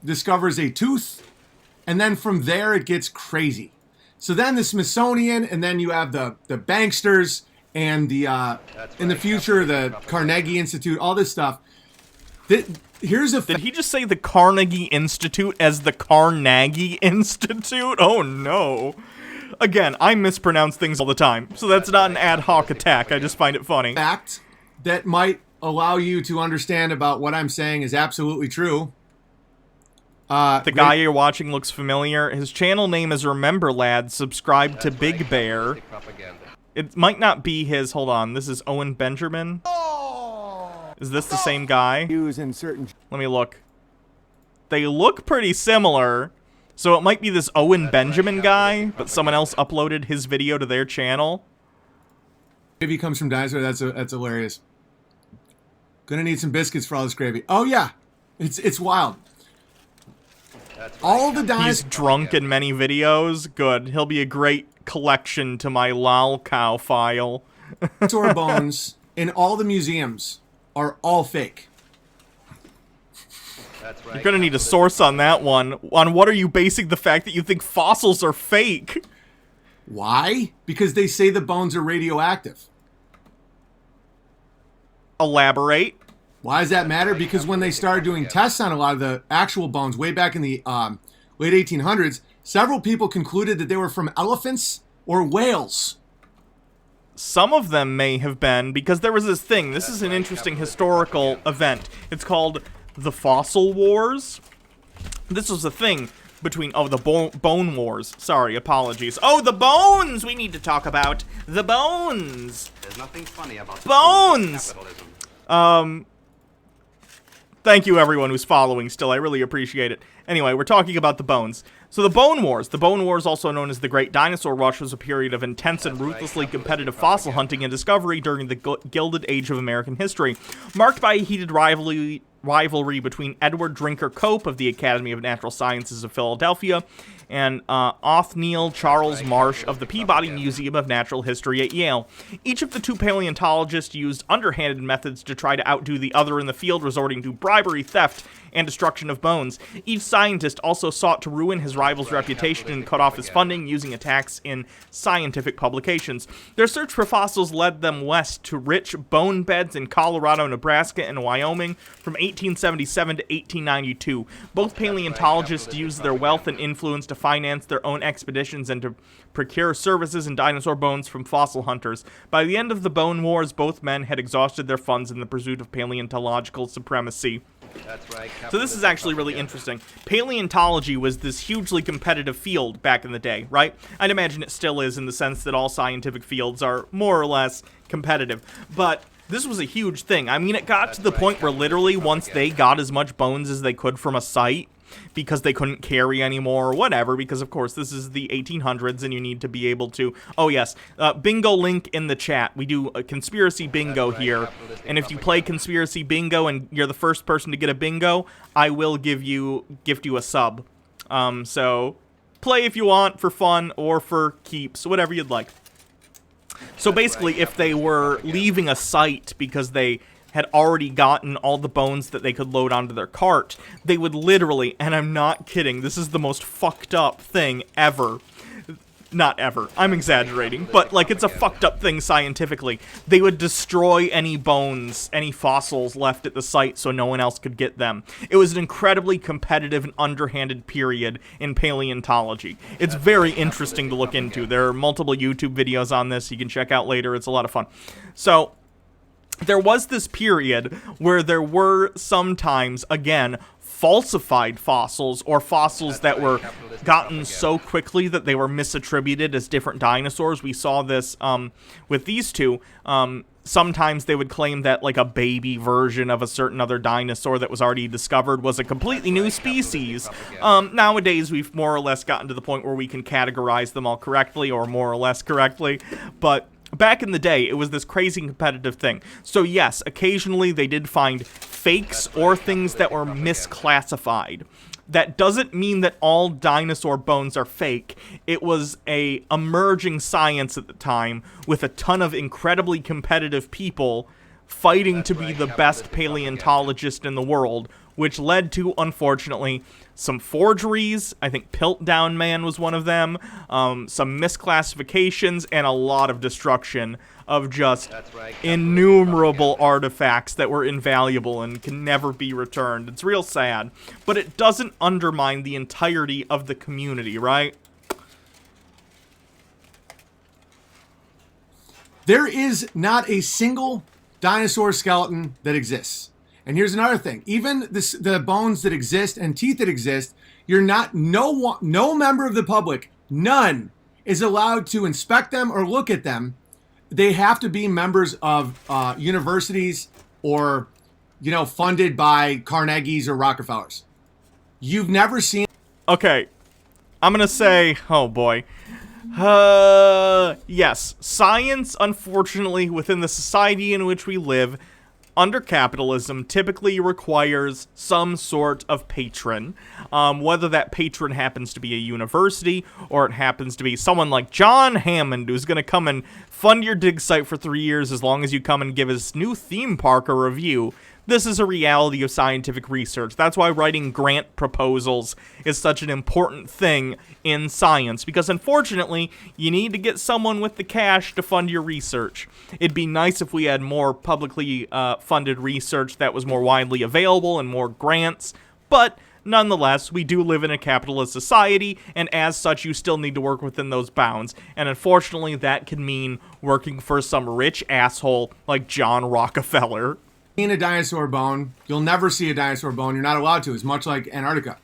G: discovers a tooth, and then from there it gets crazy. So then the Smithsonian, and then you have the banksters, and the in the future the Carnegie Institute, all this stuff. Here's a.
A: Did he just say the Carnegie Institute as the Carnegie Institute? Oh no! Again, I mispronounce things all the time, so that's not an ad hoc attack. I just find it funny.
G: Fact that might allow you to understand about what I'm saying is absolutely true.
A: The guy you're watching looks familiar. His channel name is Remember Lad. Subscribe to Big Bear. It might not be his. Hold on. This is Owen Benjamin. Is this the same guy? Let me look. They look pretty similar. So it might be this Owen Benjamin guy, but someone else uploaded his video to their channel.
G: Gravy comes from Dinosaur. That's hilarious. Gonna need some biscuits for all this gravy. Oh yeah, it's wild. All the dinosaurs.
A: He's drunk in many videos. Good. He'll be a great collection to my lol cow file.
G: Dinosaur bones in all the museums are all fake.
A: You're gonna need a source on that one. On what are you basing the fact that you think fossils are fake?
G: Why? Because they say the bones are radioactive.
A: Elaborate.
G: Why does that matter? Because when they started doing tests on a lot of the actual bones way back in the late 1800s, several people concluded that they were from elephants or whales.
A: Some of them may have been, because there was this thing. This is an interesting historical event. It's called the Fossil Wars. This was a thing between, the Bone Wars. Sorry, apologies. Oh, the bones we need to talk about. The bones.
B: There's nothing funny about
A: bones.
B: Capitalism.
A: Thank you, everyone who's following still. I really appreciate it. Anyway, we're talking about the bones. So the Bone Wars. The Bone Wars, also known as the Great Dinosaur Rush, was a period of intense and ruthlessly competitive fossil hunting and discovery during the Gilded Age of American history, marked by a heated rivalry between Edward Drinker Cope of the Academy of Natural Sciences of Philadelphia and Othniel Charles Marsh of the Peabody Museum of Natural History at Yale. Each of the two paleontologists used underhanded methods to try to outdo the other in the field, resorting to bribery, theft, and destruction of bones. Each scientist also sought to ruin his rival's reputation and cut off his funding using attacks in scientific publications. Their search for fossils led them west to rich bone beds in Colorado, Nebraska, and Wyoming from 1877 to 1892. Both paleontologists used their wealth and influence to finance their own expeditions and to procure services and dinosaur bones from fossil hunters. By the end of the Bone Wars, both men had exhausted their funds in the pursuit of paleontological supremacy.
B: That's right.
A: So this is actually really interesting. Paleontology was this hugely competitive field back in the day, right? I'd imagine it still is in the sense that all scientific fields are more or less competitive. But this was a huge thing. I mean, it got to the point where literally once they got as much bones as they could from a site, because they couldn't carry anymore or whatever, because of course this is the 1800s and you need to be able to... Oh yes, bingo link in the chat. We do a conspiracy bingo here, and if you play conspiracy bingo and you're the first person to get a bingo, I will gift you a sub. So play if you want for fun or for keeps, whatever you'd like. So basically, if they were leaving a site because they had already gotten all the bones that they could load onto their cart, they would literally, and I'm not kidding, this is the most fucked up thing ever. Not ever, I'm exaggerating, but like it's a fucked up thing scientifically. They would destroy any bones, any fossils left at the site so no one else could get them. It was an incredibly competitive and underhanded period in paleontology. It's very interesting to look into. There are multiple YouTube videos on this you can check out later. It's a lot of fun. So there was this period where there were sometimes, again, falsified fossils or fossils that were gotten so quickly that they were misattributed as different dinosaurs. We saw this with these two. Sometimes they would claim that like a baby version of a certain other dinosaur that was already discovered was a completely new species. Nowadays, we've more or less gotten to the point where we can categorize them all correctly or more or less correctly, but back in the day, it was this crazy competitive thing. So yes, occasionally they did find fakes or things that were misclassified. That doesn't mean that all dinosaur bones are fake. It was a emerging science at the time with a ton of incredibly competitive people fighting to be the best paleontologist in the world, which led to, unfortunately, some forgeries. I think Piltdown Man was one of them, some misclassifications, and a lot of destruction of just innumerable artifacts that were invaluable and can never be returned. It's real sad, but it doesn't undermine the entirety of the community, right?
G: There is not a single dinosaur skeleton that exists. And here's another thing. Even the bones that exist and teeth that exist, no member of the public, none, is allowed to inspect them or look at them. They have to be members of universities or, funded by Carnegie's or Rockefellers. You've never seen...
A: Okay, I'm gonna say, oh boy. Yes, science, unfortunately, within the society in which we live, under capitalism, typically requires some sort of patron. Whether that patron happens to be a university, or it happens to be someone like John Hammond, who's going to come and fund your dig site for 3 years as long as you come and give his new theme park a review. This is a reality of scientific research. That's why writing grant proposals is such an important thing in science, because unfortunately, you need to get someone with the cash to fund your research. It'd be nice if we had more publicly funded research that was more widely available and more grants, but nonetheless, we do live in a capitalist society, and as such, you still need to work within those bounds. And unfortunately, that can mean working for some rich asshole like John Rockefeller.
G: A dinosaur bone. You'll never see a dinosaur bone. You're not allowed to. It's much like Antarctica.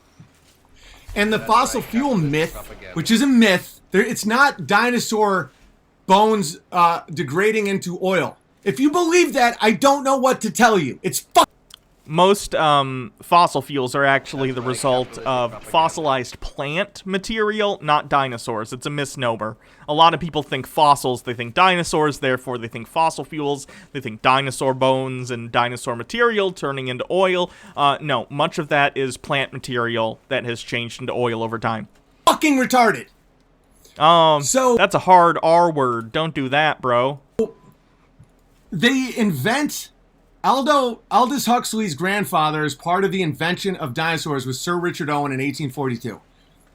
G: And the fossil fuel myth, which is a myth, it's not dinosaur bones degrading into oil. If you believe that, I don't know what to tell you. It's
A: Most fossil fuels are actually the result of fossilized plant material, not dinosaurs. It's a misnomer. A lot of people think fossils, they think dinosaurs, therefore they think fossil fuels, they think dinosaur bones and dinosaur material turning into oil. No, much of that is plant material that has changed into oil over time.
G: Fucking retarded.
A: So that's a hard R word. Don't do that, bro.
G: They invent... Aldous Huxley's grandfather is part of the invention of dinosaurs with Sir Richard Owen in 1842.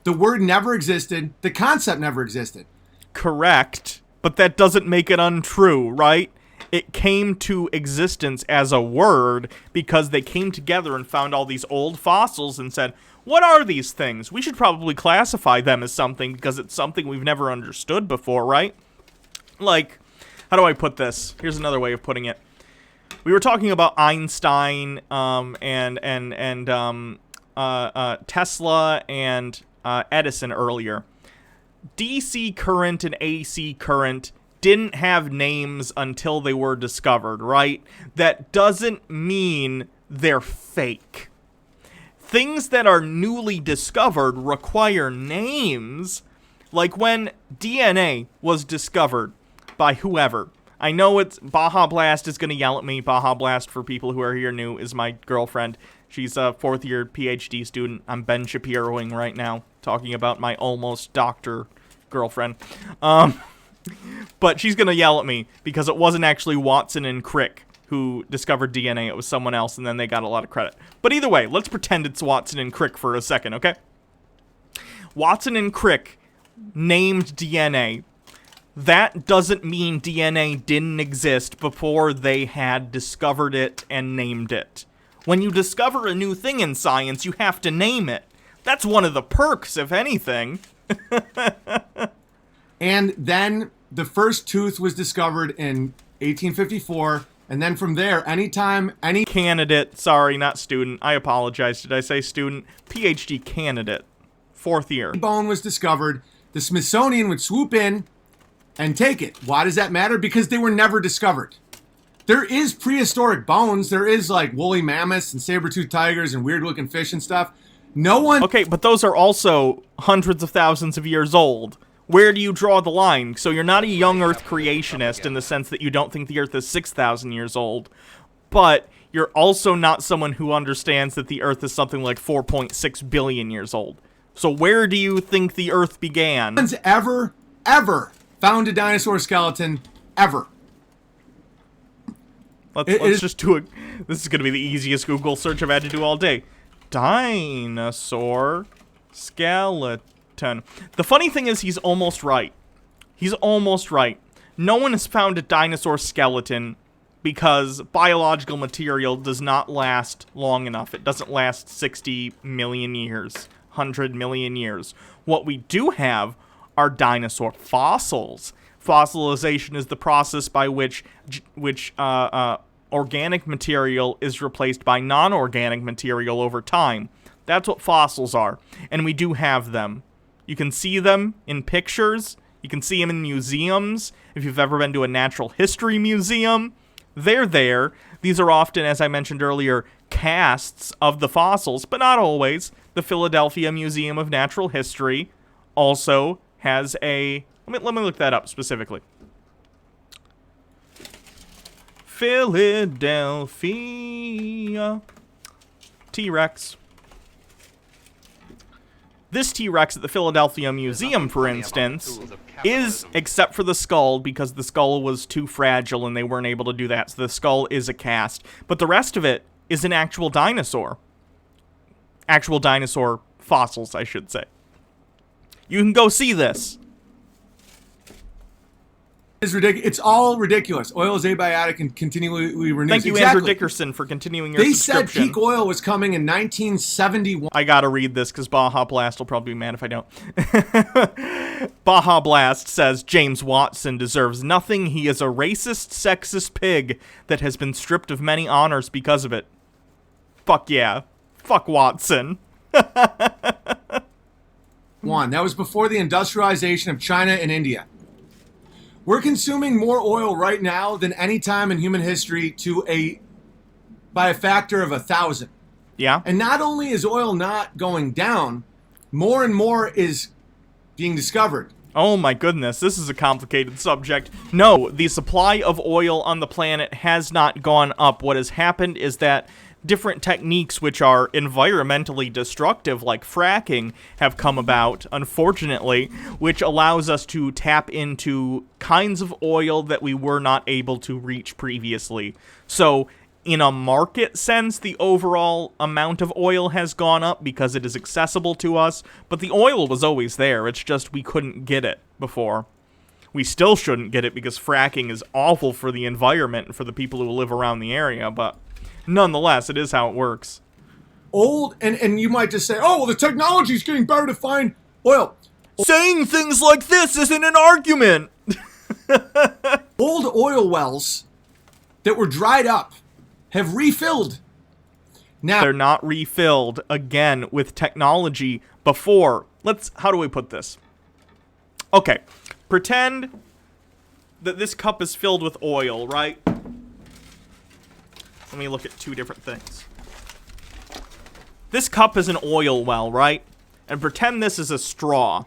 G: The word never existed. The concept never existed.
A: Correct, but that doesn't make it untrue, right? It came to existence as a word because they came together and found all these old fossils and said, what are these things? We should probably classify them as something because it's something we've never understood before, right? Like, how do I put this? Here's another way of putting it. We were talking about Einstein, Tesla and Edison earlier. DC current and AC current didn't have names until they were discovered, right? That doesn't mean they're fake. Things that are newly discovered require names, like when DNA was discovered by whoever. I know it's Baja Blast is going to yell at me. Baja Blast, for people who are here new, is my girlfriend. She's a fourth-year PhD student. I'm Ben Shapiroing right now, talking about my almost doctor girlfriend. But she's going to yell at me because it wasn't actually Watson and Crick who discovered DNA. It was someone else, and then they got a lot of credit. But either way, let's pretend it's Watson and Crick for a second, okay? Watson and Crick named DNA. That doesn't mean DNA didn't exist before they had discovered it and named it. When you discover a new thing in science, you have to name it. That's one of the perks, if anything.
G: And then the first tooth was discovered in 1854, and then from there, anytime any
A: candidate, sorry, not student, I apologize, did I say student? PhD candidate, fourth year.
G: bone was discovered, the Smithsonian would swoop in and take it. Why does that matter? Because they were never discovered. There is prehistoric bones. There is like woolly mammoths and saber-toothed tigers and weird-looking fish and stuff. No one...
A: Okay, but those are also hundreds of thousands of years old. Where do you draw the line? So you're not a young Earth creationist in the sense that you don't think the Earth is 6,000 years old, but you're also not someone who understands that the Earth is something like 4.6 billion years old. So where do you think the Earth began?
G: No one's ever found a dinosaur skeleton, ever.
A: Let's just do it. This is going to be the easiest Google search I've had to do all day. Dinosaur skeleton. The funny thing is he's almost right. He's almost right. No one has found a dinosaur skeleton because biological material does not last long enough. It doesn't last 60 million years, 100 million years. What we do have are dinosaur fossils. Fossilization is the process by which organic material is replaced by non-organic material over time. That's what fossils are, and we do have them. You can see them in pictures. You can see them in museums. If you've ever been to a natural history museum, they're there. These are often, as I mentioned earlier, casts of the fossils, but not always. The Philadelphia Museum of Natural History also has a... Let me look that up specifically. Philadelphia T-Rex. This T-Rex at the Philadelphia Museum, for instance, is, except for the skull, because the skull was too fragile and they weren't able to do that, so the skull is a cast. But the rest of it is an actual dinosaur. Actual dinosaur fossils, I should say. You can go see this.
G: It's ridiculous. It's all ridiculous. Oil is abiotic and continually renews.
A: Thank you, Andrew Dickerson, for continuing your subscription.
G: They said peak oil was coming in 1971.
A: I gotta read this because Baja Blast will probably be mad if I don't. Baja Blast says James Watson deserves nothing. He is a racist, sexist pig that has been stripped of many honors because of it. Fuck yeah. Fuck Watson.
G: That was before the industrialization of China and India. We're consuming more oil right now than any time in human history by a factor of 1,000.
A: Yeah.
G: And not only is oil not going down, more and more is being discovered.
A: Oh my goodness, this is a complicated subject. No, the supply of oil on the planet has not gone up. What has happened is that different techniques which are environmentally destructive, like fracking, have come about, unfortunately, which allows us to tap into kinds of oil that we were not able to reach previously. So, in a market sense, the overall amount of oil has gone up because it is accessible to us, but the oil was always there. It's just we couldn't get it before. We still shouldn't get it because fracking is awful for the environment and for the people who live around the area, but nonetheless, it is how it works.
G: And you might just say, oh, well, the technology's getting better to find oil.
A: Saying things like this isn't an argument.
G: Old oil wells that were dried up have refilled. Now,
A: They're not refilled again with technology before. How do we put this? Okay, pretend that this cup is filled with oil, right? Let me look at two different things. This cup is an oil well, right? And pretend this is a straw.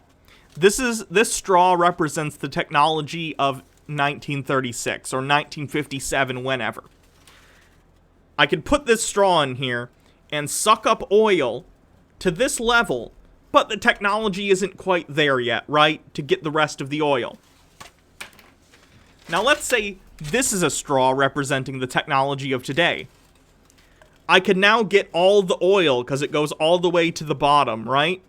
A: This straw represents the technology of 1936 or 1957, whenever. I could put this straw in here and suck up oil to this level, but the technology isn't quite there yet, right? To get the rest of the oil. Now let's say this is a straw representing the technology of today. I could now get all the oil because it goes all the way to the bottom, right?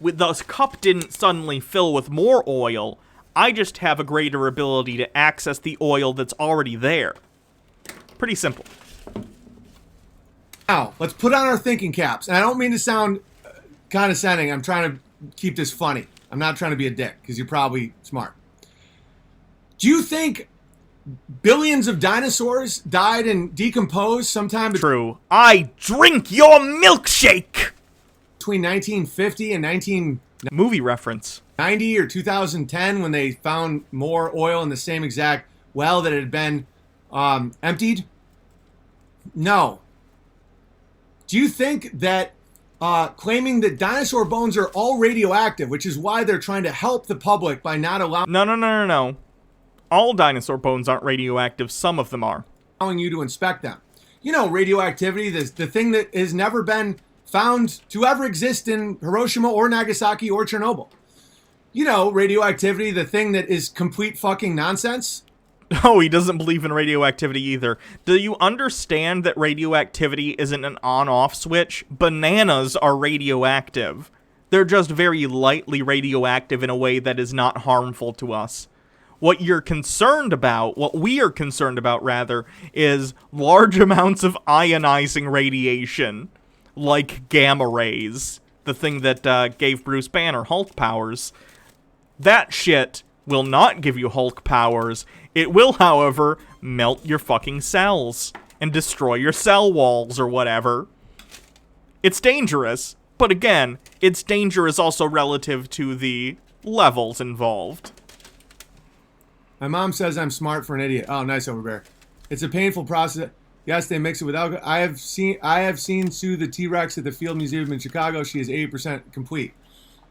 A: The cup didn't suddenly fill with more oil. I just have a greater ability to access the oil that's already there. Pretty simple.
G: Now, let's put on our thinking caps. And I don't mean to sound condescending. I'm trying to keep this funny. I'm not trying to be a dick, because you're probably smart. Do you think billions of dinosaurs died and decomposed sometime
A: True. I drink your milkshake!
G: between 1950 and 1990
A: Movie reference.
G: or 2010 when they found more oil in the same exact well that had been emptied? No. Do you think that claiming that dinosaur bones are all radioactive, which is why they're trying to help the public by not
A: No. All dinosaur bones aren't radioactive. Some of them are.
G: allowing you to inspect them? You know, radioactivity, the thing that has never been found to ever exist in Hiroshima or Nagasaki or Chernobyl. You know, radioactivity, the thing that is complete fucking nonsense.
A: Oh, he doesn't believe in radioactivity either. Do you understand that radioactivity isn't an on-off switch? Bananas are radioactive. They're just very lightly radioactive in a way that is not harmful to us. What we are concerned about, rather, is large amounts of ionizing radiation, like gamma rays, the thing that gave Bruce Banner Hulk powers. That shit will not give you Hulk powers. It will, however, melt your fucking cells and destroy your cell walls or whatever. It's dangerous, but again, its danger is also relative to the levels involved.
G: My mom says I'm smart for an idiot. Oh, nice, Overbear. It's a painful process. Yes, they mix it with alcohol. I have seen Sue the T-Rex at the Field Museum in Chicago. She is 80% complete.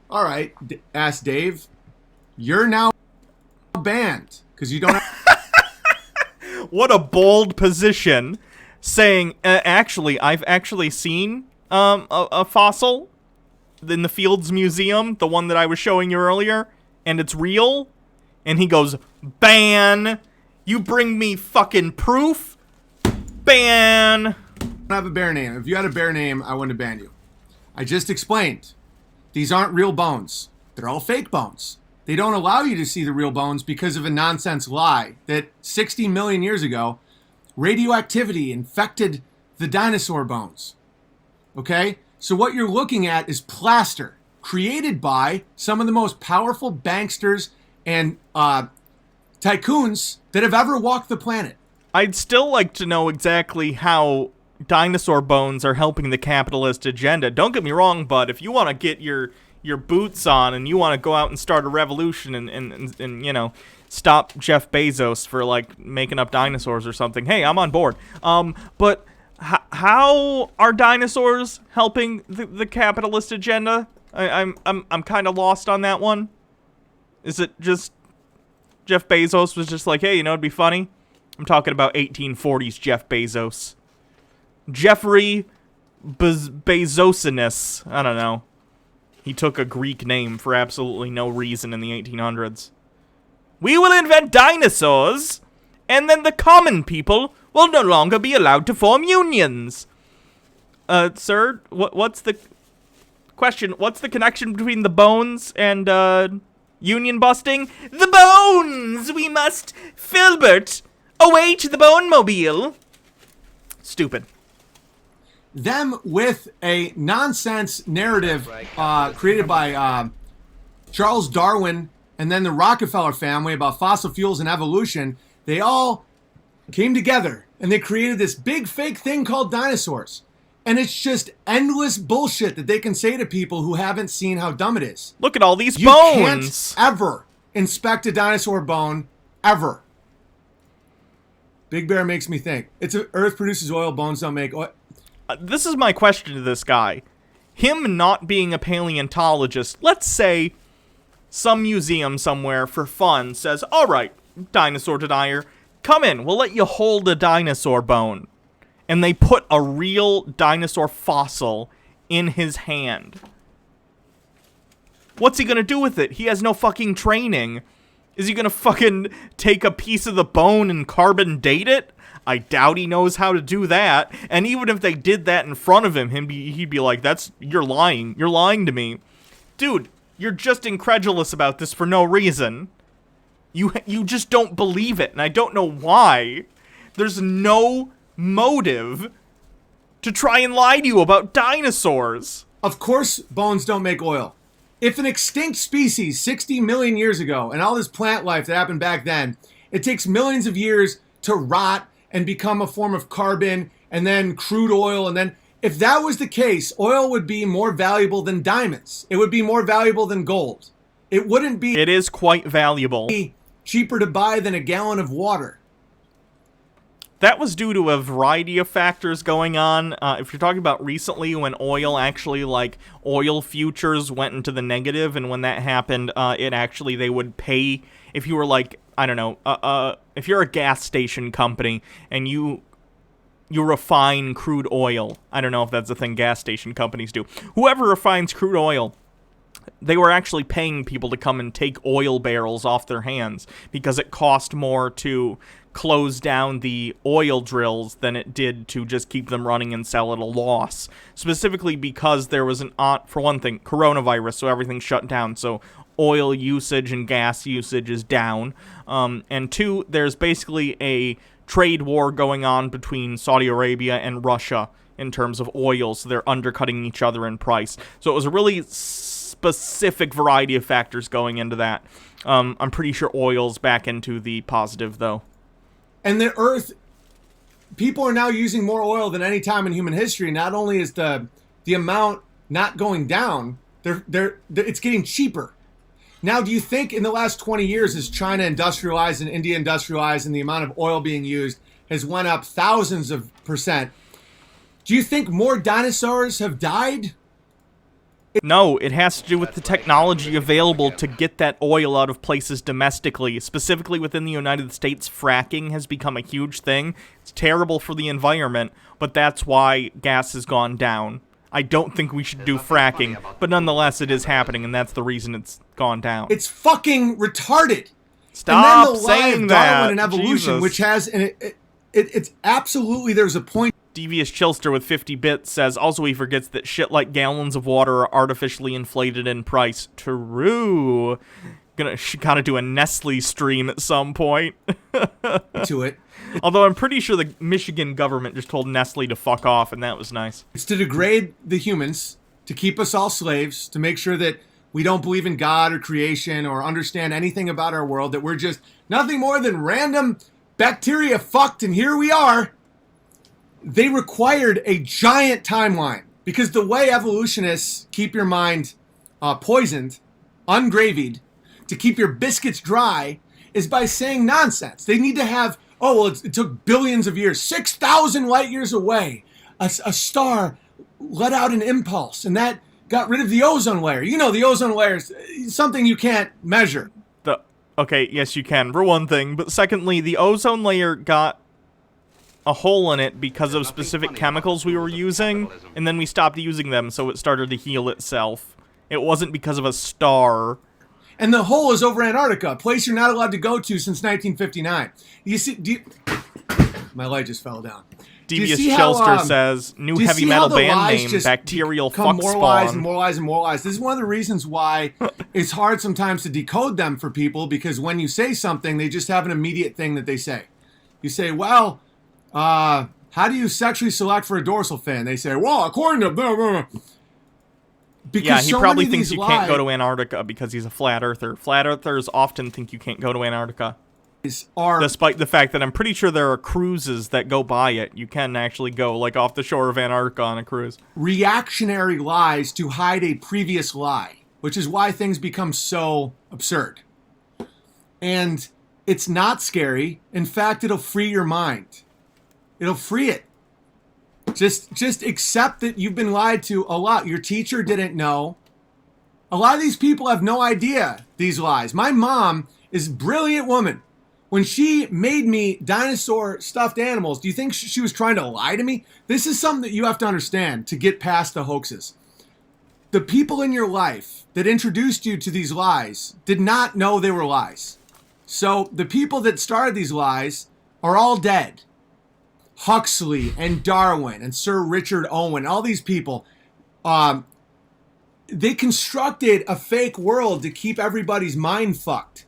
G: All right, ask Dave. You're now banned because you don't have...
A: What a bold position, saying, actually, I've actually seen a fossil in the Fields Museum, the one that I was showing you earlier, and it's real. And he goes, ban. You bring me fucking proof? Ban.
G: I don't have a bear name. If you had a bear name, I wouldn't have banned you. I just explained. These aren't real bones. They're all fake bones. They don't allow you to see the real bones because of a nonsense lie that 60 million years ago, radioactivity infected the dinosaur bones. Okay? So what you're looking at is plaster created by some of the most powerful banksters and tycoons that have ever walked the planet.
A: I'd still like to know exactly how dinosaur bones are helping the capitalist agenda. Don't get me wrong, bud. If you want to get your boots on and you want to go out and start a revolution and you know, stop Jeff Bezos for, like, making up dinosaurs or something, hey, I'm on board. But how are dinosaurs helping the capitalist agenda? I'm kind of lost on that one. Is it just Jeff Bezos was just like, hey, you know, it'd be funny? I'm talking about 1840s Jeff Bezos. Jeffrey Bezosinus. I don't know. He took a Greek name for absolutely no reason in the 1800s. We will invent dinosaurs, and then the common people will no longer be allowed to form unions. Sir, what's the question? What's the connection between the bones and, union busting? The bones! We must, Filbert, away to the bone mobile. Stupid.
G: Them with a nonsense narrative created by Charles Darwin and then the Rockefeller family about fossil fuels and evolution. They all came together and they created this big fake thing called dinosaurs. And it's just endless bullshit that they can say to people who haven't seen how dumb it is.
A: Look at all these
G: You
A: bones.
G: can't ever inspect a dinosaur bone, ever. Big Bear makes me think. Earth produces oil, bones don't make oil.
A: This is my question to this guy. Him not being a paleontologist, let's say some museum somewhere for fun says, all right, dinosaur denier, come in, we'll let you hold a dinosaur bone. And they put a real dinosaur fossil in his hand. What's he gonna do with it? He has no fucking training. Is he gonna fucking take a piece of the bone and carbon date it? I doubt he knows how to do that. And even if they did that in front of him, he'd be like, you're lying. You're lying to me. Dude, you're just incredulous about this for no reason. You just don't believe it, and I don't know why. There's no motive to try and lie to you about dinosaurs.
G: Of course bones don't make oil. If an extinct species 60 million years ago, and all this plant life that happened back then, it takes millions of years to rot and become a form of carbon, and then crude oil, and then... If that was the case, oil would be more valuable than diamonds. It would be more valuable than gold. It wouldn't be...
A: It is quite valuable.
G: Cheaper to buy than a gallon of water.
A: That was due to a variety of factors going on. If you're talking about recently when oil actually, like, oil futures went into the negative, and when that happened, they would pay, if you were like, I don't know, if you're a gas station company and you refine crude oil. I don't know if that's a thing gas station companies do. Whoever refines crude oil, they were actually paying people to come and take oil barrels off their hands because it cost more to close down the oil drills than it did to just keep them running and sell at a loss. Specifically because there was for one thing, coronavirus, so everything shut down. So oil usage and gas usage is down. And two, there's basically a trade war going on between Saudi Arabia and Russia in terms of oil, so they're undercutting each other in price. So it was a really specific variety of factors going into that. I'm pretty sure oil's back into the positive, though.
G: And the Earth, people are now using more oil than any time in human history. Not only is the amount not going down, it's getting cheaper. Now, do you think in the last 20 years, as China industrialized and India industrialized and the amount of oil being used has went up thousands of %, do you think more dinosaurs have died?
A: No, it has to do with the technology available to get that oil out of places domestically. Specifically within the United States, fracking has become a huge thing. It's terrible for the environment, but that's why gas has gone down. I don't think we should do fracking, but nonetheless it is happening, and that's the reason it's gone down.
G: It's fucking retarded.
A: Stop
G: and then the
A: saying
G: lie of
A: that.
G: Darwin and evolution,
A: Jesus.
G: which has... It's absolutely... There's a point...
A: Devious Chilster with 50 bits says, also he forgets that shit like gallons of water are artificially inflated in price. True. Gotta do a Nestle stream at some point.
G: to it.
A: Although I'm pretty sure the Michigan government just told Nestle to fuck off, and that was nice.
G: It's to degrade the humans, to keep us all slaves, to make sure that we don't believe in God or creation or understand anything about our world, that we're just nothing more than random bacteria fucked, and here we are. They required a giant timeline because the way evolutionists keep your mind poisoned, ungravied, to keep your biscuits dry is by saying nonsense. They need to have, it took billions of years, 6,000 light years away, a star let out an impulse, and that got rid of the ozone layer. You know, the ozone layer is something you can't measure.
A: Okay, yes you can, for one thing, but secondly, the ozone layer got a hole in it because of specific chemicals we were using, and then we stopped using them, so it started to heal itself. It wasn't because of a star.
G: And the hole is over Antarctica, a place you're not allowed to go to since 1959. You see, my light just fell down.
A: Devious Chilster says, new heavy metal band name, Bacterial Fuck
G: more lies
A: Spawn.
G: and more lies and more lies. This is one of the reasons why it's hard sometimes to decode them for people, because when you say something, they just have an immediate thing that they say. You say, well, how do you sexually select for a dorsal fin? They say, well, according to... Blah, blah. Because
A: yeah, he
G: so
A: probably
G: many of
A: thinks
G: these
A: you can't go to Antarctica because he's a flat earther. Flat earthers often think you can't go to Antarctica.
G: are
A: Despite the fact that I'm pretty sure there are cruises that go by it. You can actually go, like, off the shore of Antarctica on a cruise.
G: reactionary lies to hide a previous lie, which is why things become so absurd. And it's not scary. In fact, it'll free your mind. It'll free it. Just accept that you've been lied to a lot. Your teacher didn't know. A lot of these people have no idea these lies. My mom is a brilliant woman. When she made me dinosaur stuffed animals, do you think she was trying to lie to me? This is something that you have to understand to get past the hoaxes. The people in your life that introduced you to these lies did not know they were lies. So the people that started these lies are all dead. Huxley and Darwin and Sir Richard Owen, all these people, they constructed a fake world to keep everybody's mind fucked.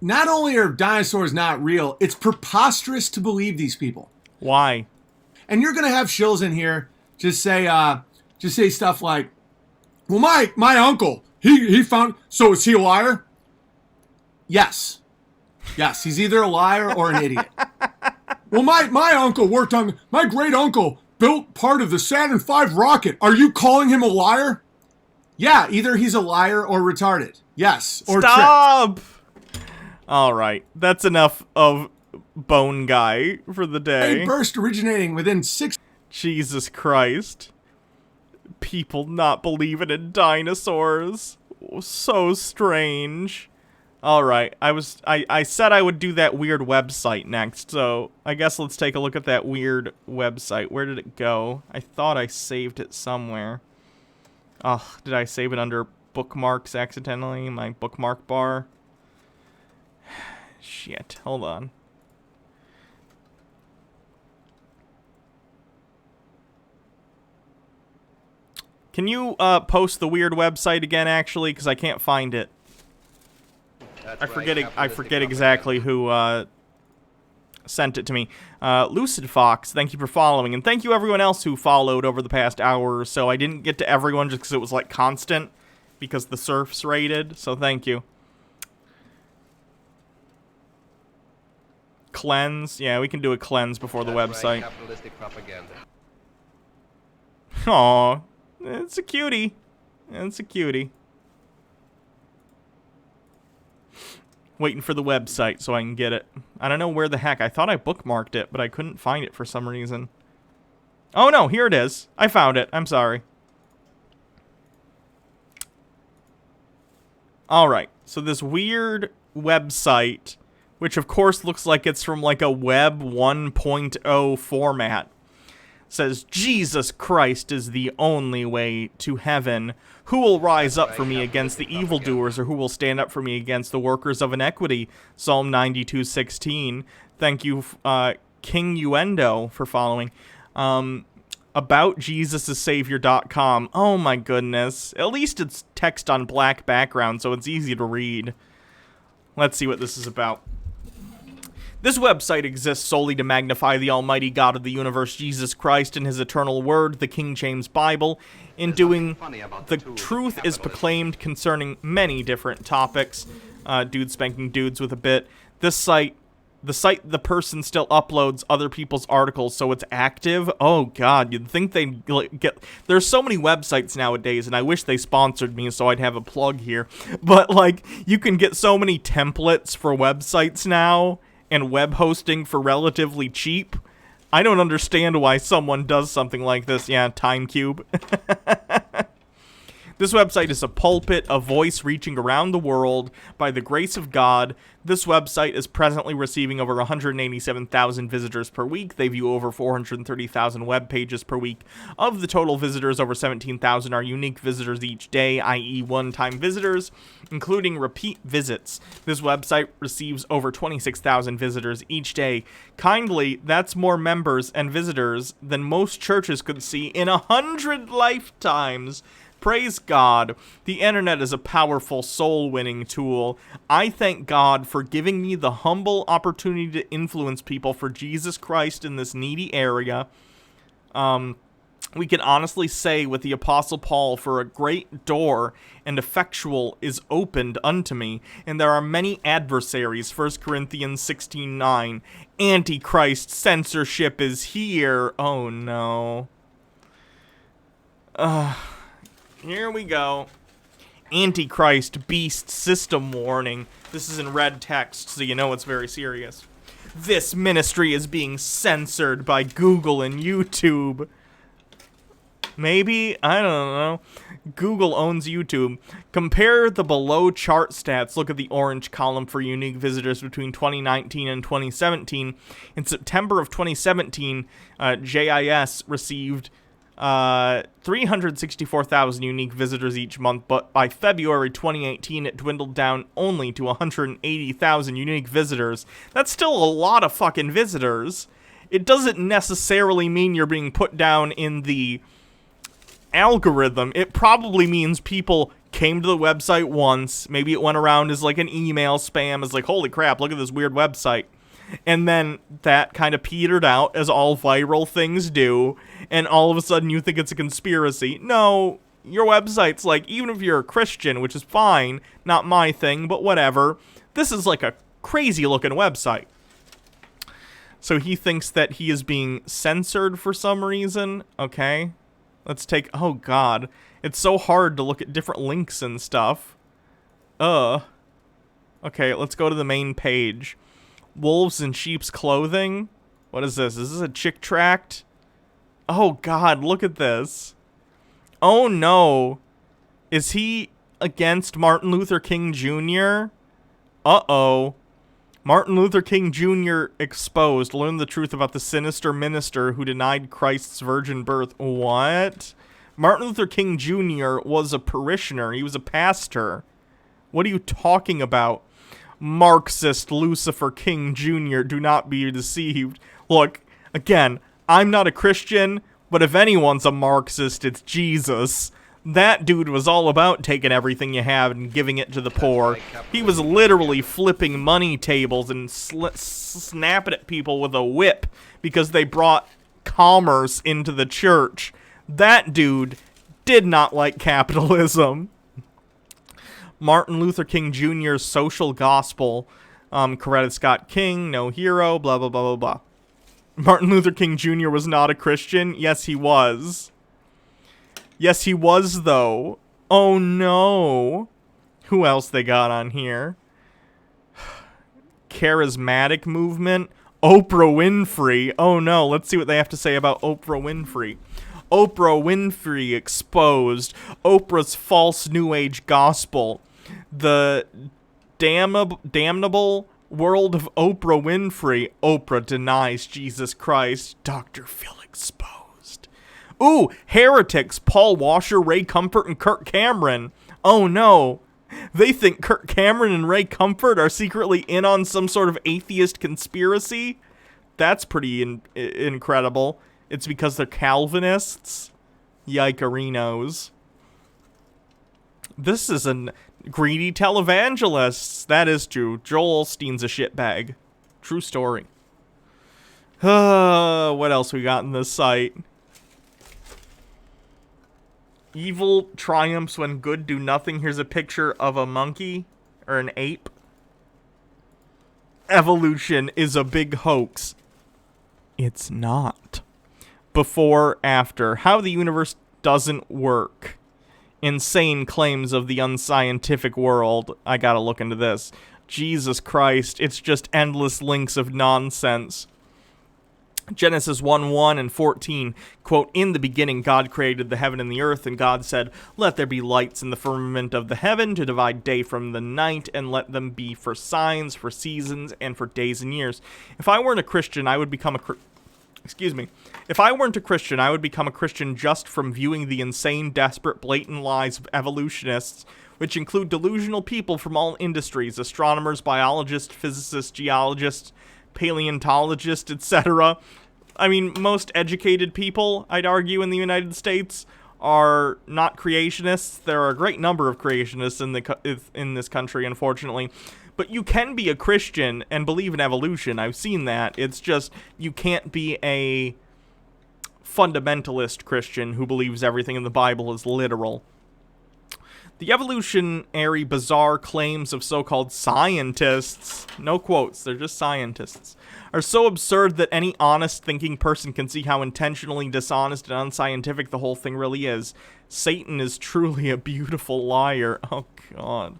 G: Not only are dinosaurs not real, it's preposterous to believe these people.
A: Why?
G: And you're gonna have shills in here just say stuff like, "Well, my uncle, he found, so is he a liar?" Yes, he's either a liar or an idiot. "Well, my uncle worked on, my great uncle built part of the Saturn V rocket. Are you calling him a liar?" Yeah, either he's a liar or retarded. Yes, or
A: Stop! Tricked. All right, that's enough of Bone Guy for the day.
G: A burst originating within 6...
A: Jesus Christ. People not believing in dinosaurs. So strange. All right, I said I would do that weird website next, so I guess let's take a look at that weird website. Where did it go? I thought I saved it somewhere. Oh, did I save it under bookmarks accidentally? My bookmark bar? Shit, hold on. Can you post the weird website again, actually? Because I can't find it. I forget exactly who sent it to me. Lucid Fox, thank you for following. And thank you everyone else who followed over the past hour or so. I didn't get to everyone just because it was like constant. Because the surf's rated. So thank you. Cleanse. Yeah, we can do a cleanse before the website. Aw, it's a cutie. It's a cutie. Waiting for the website so I can get it. I don't know where the heck. I thought I bookmarked it, but I couldn't find it for some reason. Oh no, here it is. I found it. I'm sorry. Alright, so this weird website, which of course looks like it's from like a Web 1.0 format, says, "Jesus Christ is the only way to heaven. Who will rise up for me against the evildoers, or who will stand up for me against the workers of iniquity?" Psalm 92:16. Thank you, King Uendo, for following. AboutJesusAsSavior.com. Oh my goodness. At least it's text on black background, so it's easy to read. Let's see what this is about. This website exists solely to magnify the almighty God of the universe, Jesus Christ, and his eternal word, the King James Bible. In doing, the truth is proclaimed concerning many different topics. Dude spanking dudes with a bit. This site, the person still uploads other people's articles, so it's active. Oh god, you'd think they'd get... There's so many websites nowadays, and I wish they sponsored me so I'd have a plug here. But, like, you can get so many templates for websites now, and web hosting for relatively cheap. I don't understand why someone does something like this. Yeah, TimeCube. This website is a pulpit, a voice reaching around the world by the grace of God. This website is presently receiving over 187,000 visitors per week. They view over 430,000 web pages per week. Of the total visitors, over 17,000 are unique visitors each day, i.e. one-time visitors, including repeat visits. This website receives over 26,000 visitors each day. Kindly, that's more members and visitors than most churches could see in 100 lifetimes. Praise God. The internet is a powerful soul-winning tool. I thank God for giving me the humble opportunity to influence people for Jesus Christ in this needy area. We can honestly say with the Apostle Paul, for a great door and effectual is opened unto me, and there are many adversaries, 1 Corinthians 16:9. Antichrist censorship is here. Oh no. Here we go. Antichrist beast system warning. This is in red text, so you know it's very serious. This ministry is being censored by Google and YouTube. Maybe? I don't know. Google owns YouTube. Compare the below chart stats. Look at the orange column for unique visitors between 2019 and 2017. In September of 2017, JIS received 364,000 unique visitors each month, but by February 2018, it dwindled down only to 180,000 unique visitors. That's still a lot of fucking visitors. It doesn't necessarily mean you're being put down in the algorithm. It probably means people came to the website once, maybe it went around as like an email spam, as like, holy crap, look at this weird website. And then that kind of petered out, as all viral things do, and all of a sudden you think it's a conspiracy. No, your website's like, even if you're a Christian, which is fine, not my thing, but whatever, this is like a crazy looking website. So he thinks that he is being censored for some reason. Okay. Let's take... Oh, God. It's so hard to look at different links and stuff. Okay, let's go to the main page. Wolves in sheep's clothing? What is this? Is this a chick tract? Oh, God, look at this. Oh, no. Is he against Martin Luther King Jr.? Uh-oh. Martin Luther King Jr. exposed. Learn the truth about the sinister minister who denied Christ's virgin birth. What? Martin Luther King Jr. was a parishioner. He was a pastor. What are you talking about? Marxist Lucifer King Jr. Do not be deceived. Look, again, I'm not a Christian, but if anyone's a Marxist, it's Jesus. That dude was all about taking everything you have and giving it to the poor. He was literally flipping money tables and snapping at people with a whip because they brought commerce into the church. That dude did not like capitalism. Martin Luther King Jr.'s social gospel. Coretta Scott King, no hero, blah, blah, blah, blah, blah. Martin Luther King Jr. was not a Christian. Yes, he was. Yes, he was, though. Oh, no. Who else they got on here? Charismatic movement. Oprah Winfrey. Oh, no. Let's see what they have to say about Oprah Winfrey. Oprah Winfrey exposed. Oprah's false New Age gospel. The damnable world of Oprah Winfrey. Oprah denies Jesus Christ. Dr. Phil exposed. Ooh, heretics, Paul Washer, Ray Comfort, and Kirk Cameron. Oh no. They think Kirk Cameron and Ray Comfort are secretly in on some sort of atheist conspiracy? That's pretty incredible. It's because they're Calvinists? Yikerinos. This is a greedy televangelists. That is true. Joel Osteen's a shitbag. True story. What else we got in this site? Evil triumphs when good do nothing. Here's a picture of a monkey or an ape. Evolution is a big hoax. It's not. Before, after. How the universe doesn't work. Insane claims of the unscientific world. I gotta look into this. Jesus Christ, it's just endless links of nonsense. Genesis 1:1 and 14, quote, "In the beginning God created the heaven and the earth, and God said, let there be lights in the firmament of the heaven to divide day from the night, and let them be for signs, for seasons, and for days and years." If I weren't a Christian, I would become a If I weren't a Christian, I would become a Christian just from viewing the insane, desperate, blatant lies of evolutionists, which include delusional people from all industries, astronomers, biologists, physicists, geologists, paleontologists, etc. I mean, most educated people, I'd argue, in the United States are not creationists. There are a great number of creationists in this country, unfortunately. But you can be a Christian and believe in evolution. I've seen that. It's just you can't be a fundamentalist Christian who believes everything in the Bible is literal. The evolutionary bizarre claims of so-called scientists, no quotes, they're just scientists, are so absurd that any honest thinking person can see how intentionally dishonest and unscientific the whole thing really is. Satan is truly a beautiful liar. Oh, God.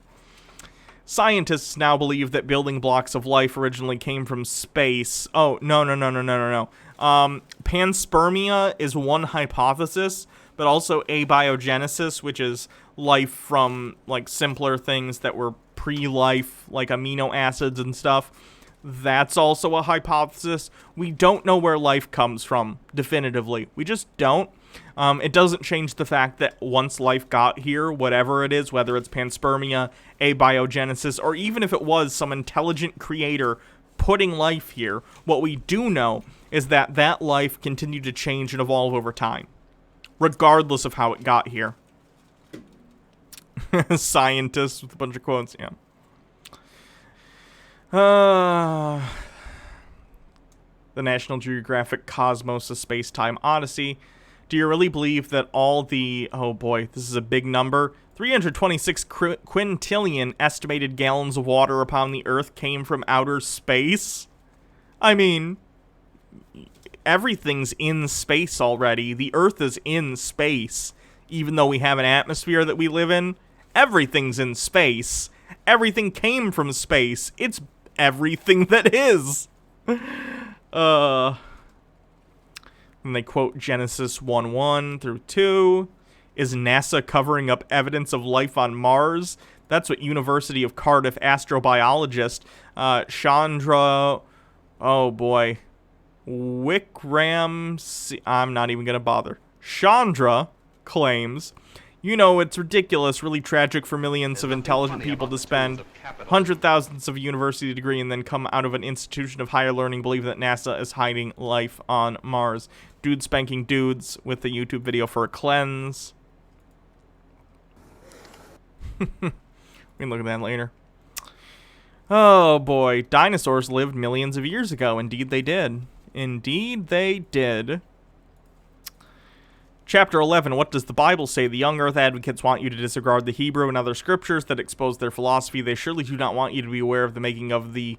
A: Scientists now believe that building blocks of life originally came from space. Oh, no. Panspermia is one hypothesis, but also abiogenesis, which is life from, like, simpler things that were pre-life, like amino acids and stuff. That's also a hypothesis. We don't know where life comes from, definitively. We just don't. It doesn't change the fact that once life got here, whatever it is, whether it's panspermia, abiogenesis, or even if it was some intelligent creator putting life here, what we do know is that that life continued to change and evolve over time, regardless of how it got here. Scientists with a bunch of quotes, yeah. The National Geographic Cosmos: A Space-Time Odyssey. Do you really believe that all the, oh boy, this is a big number, 326 quintillion estimated gallons of water upon the Earth came from outer space? I mean, everything's in space already. The Earth is in space. Even though we have an atmosphere that we live in, everything's in space. Everything came from space. It's everything that is. And they quote Genesis 1:1 through 2. Is NASA covering up evidence of life on Mars? That's what University of Cardiff astrobiologist Chandra, oh boy, Wickramasinghe, I'm not even going to bother. Chandra claims, you know, it's ridiculous, really tragic for millions of intelligent people to spend hundred thousands of a university degree and then come out of an institution of higher learning believe that NASA is hiding life on Mars. Dude spanking dudes with a YouTube video for a cleanse. We can look at that later. Oh boy, dinosaurs lived millions of years ago. Indeed they did. Indeed they did. Chapter 11, what does the Bible say? The young earth advocates want you to disregard the Hebrew and other scriptures that expose their philosophy. They surely do not want you to be aware of the making of the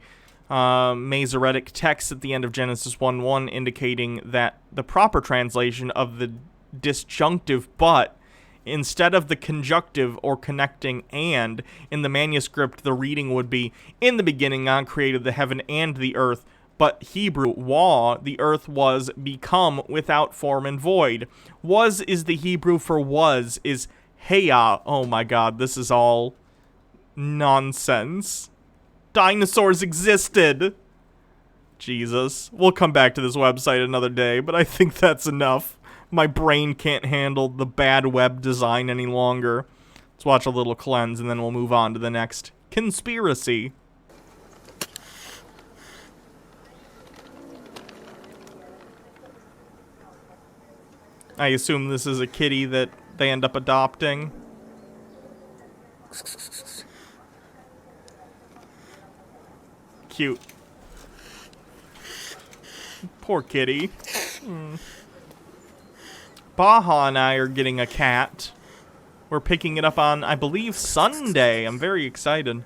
A: Masoretic text at the end of Genesis 1:1, indicating that the proper translation of the disjunctive but instead of the conjunctive or connecting and in the manuscript, the reading would be, in the beginning God created the heaven and the earth. But Hebrew, wa, the earth was become without form and void. Was is the Hebrew for was, is heya. Oh my god, this is all nonsense. Dinosaurs existed. Jesus. We'll come back to this website another day, but I think that's enough. My brain can't handle the bad web design any longer. Let's watch a little cleanse and then we'll move on to the next conspiracy. I assume this is a kitty that they end up adopting. Cute. Poor kitty. Baja and I are getting a cat. We're picking it up on, I believe, Sunday. I'm very excited.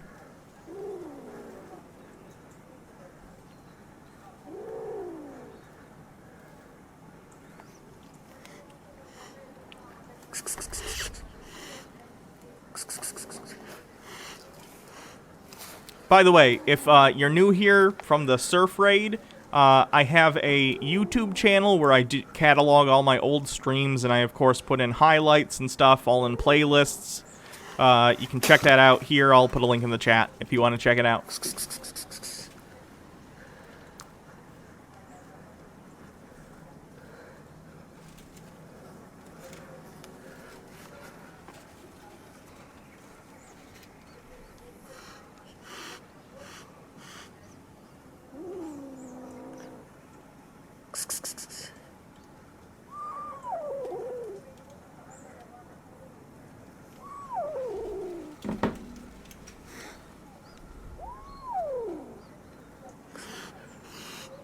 A: By the way, if you're new here from the Surf Raid, I have a YouTube channel where I catalog all my old streams, and I, of course, put in highlights and stuff, all in playlists. You can check that out here. I'll put a link in the chat if you want to check it out.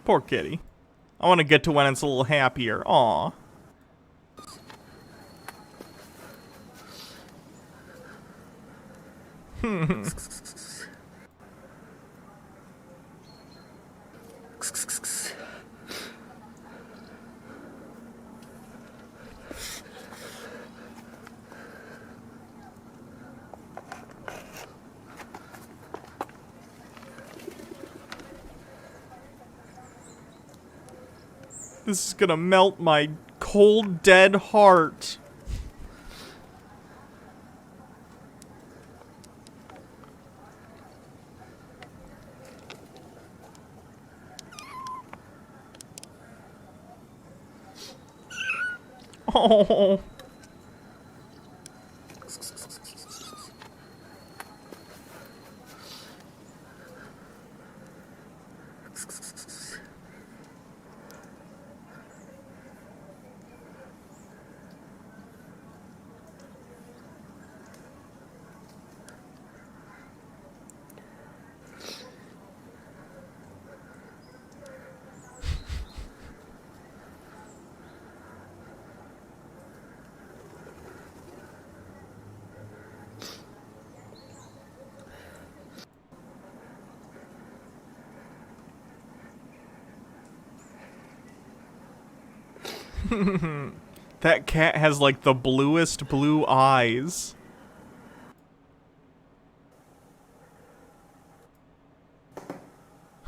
A: Poor kitty. I want to get to when it's a little happier. Aw. This is gonna melt my cold, dead heart. Oh. That cat has like the bluest blue eyes.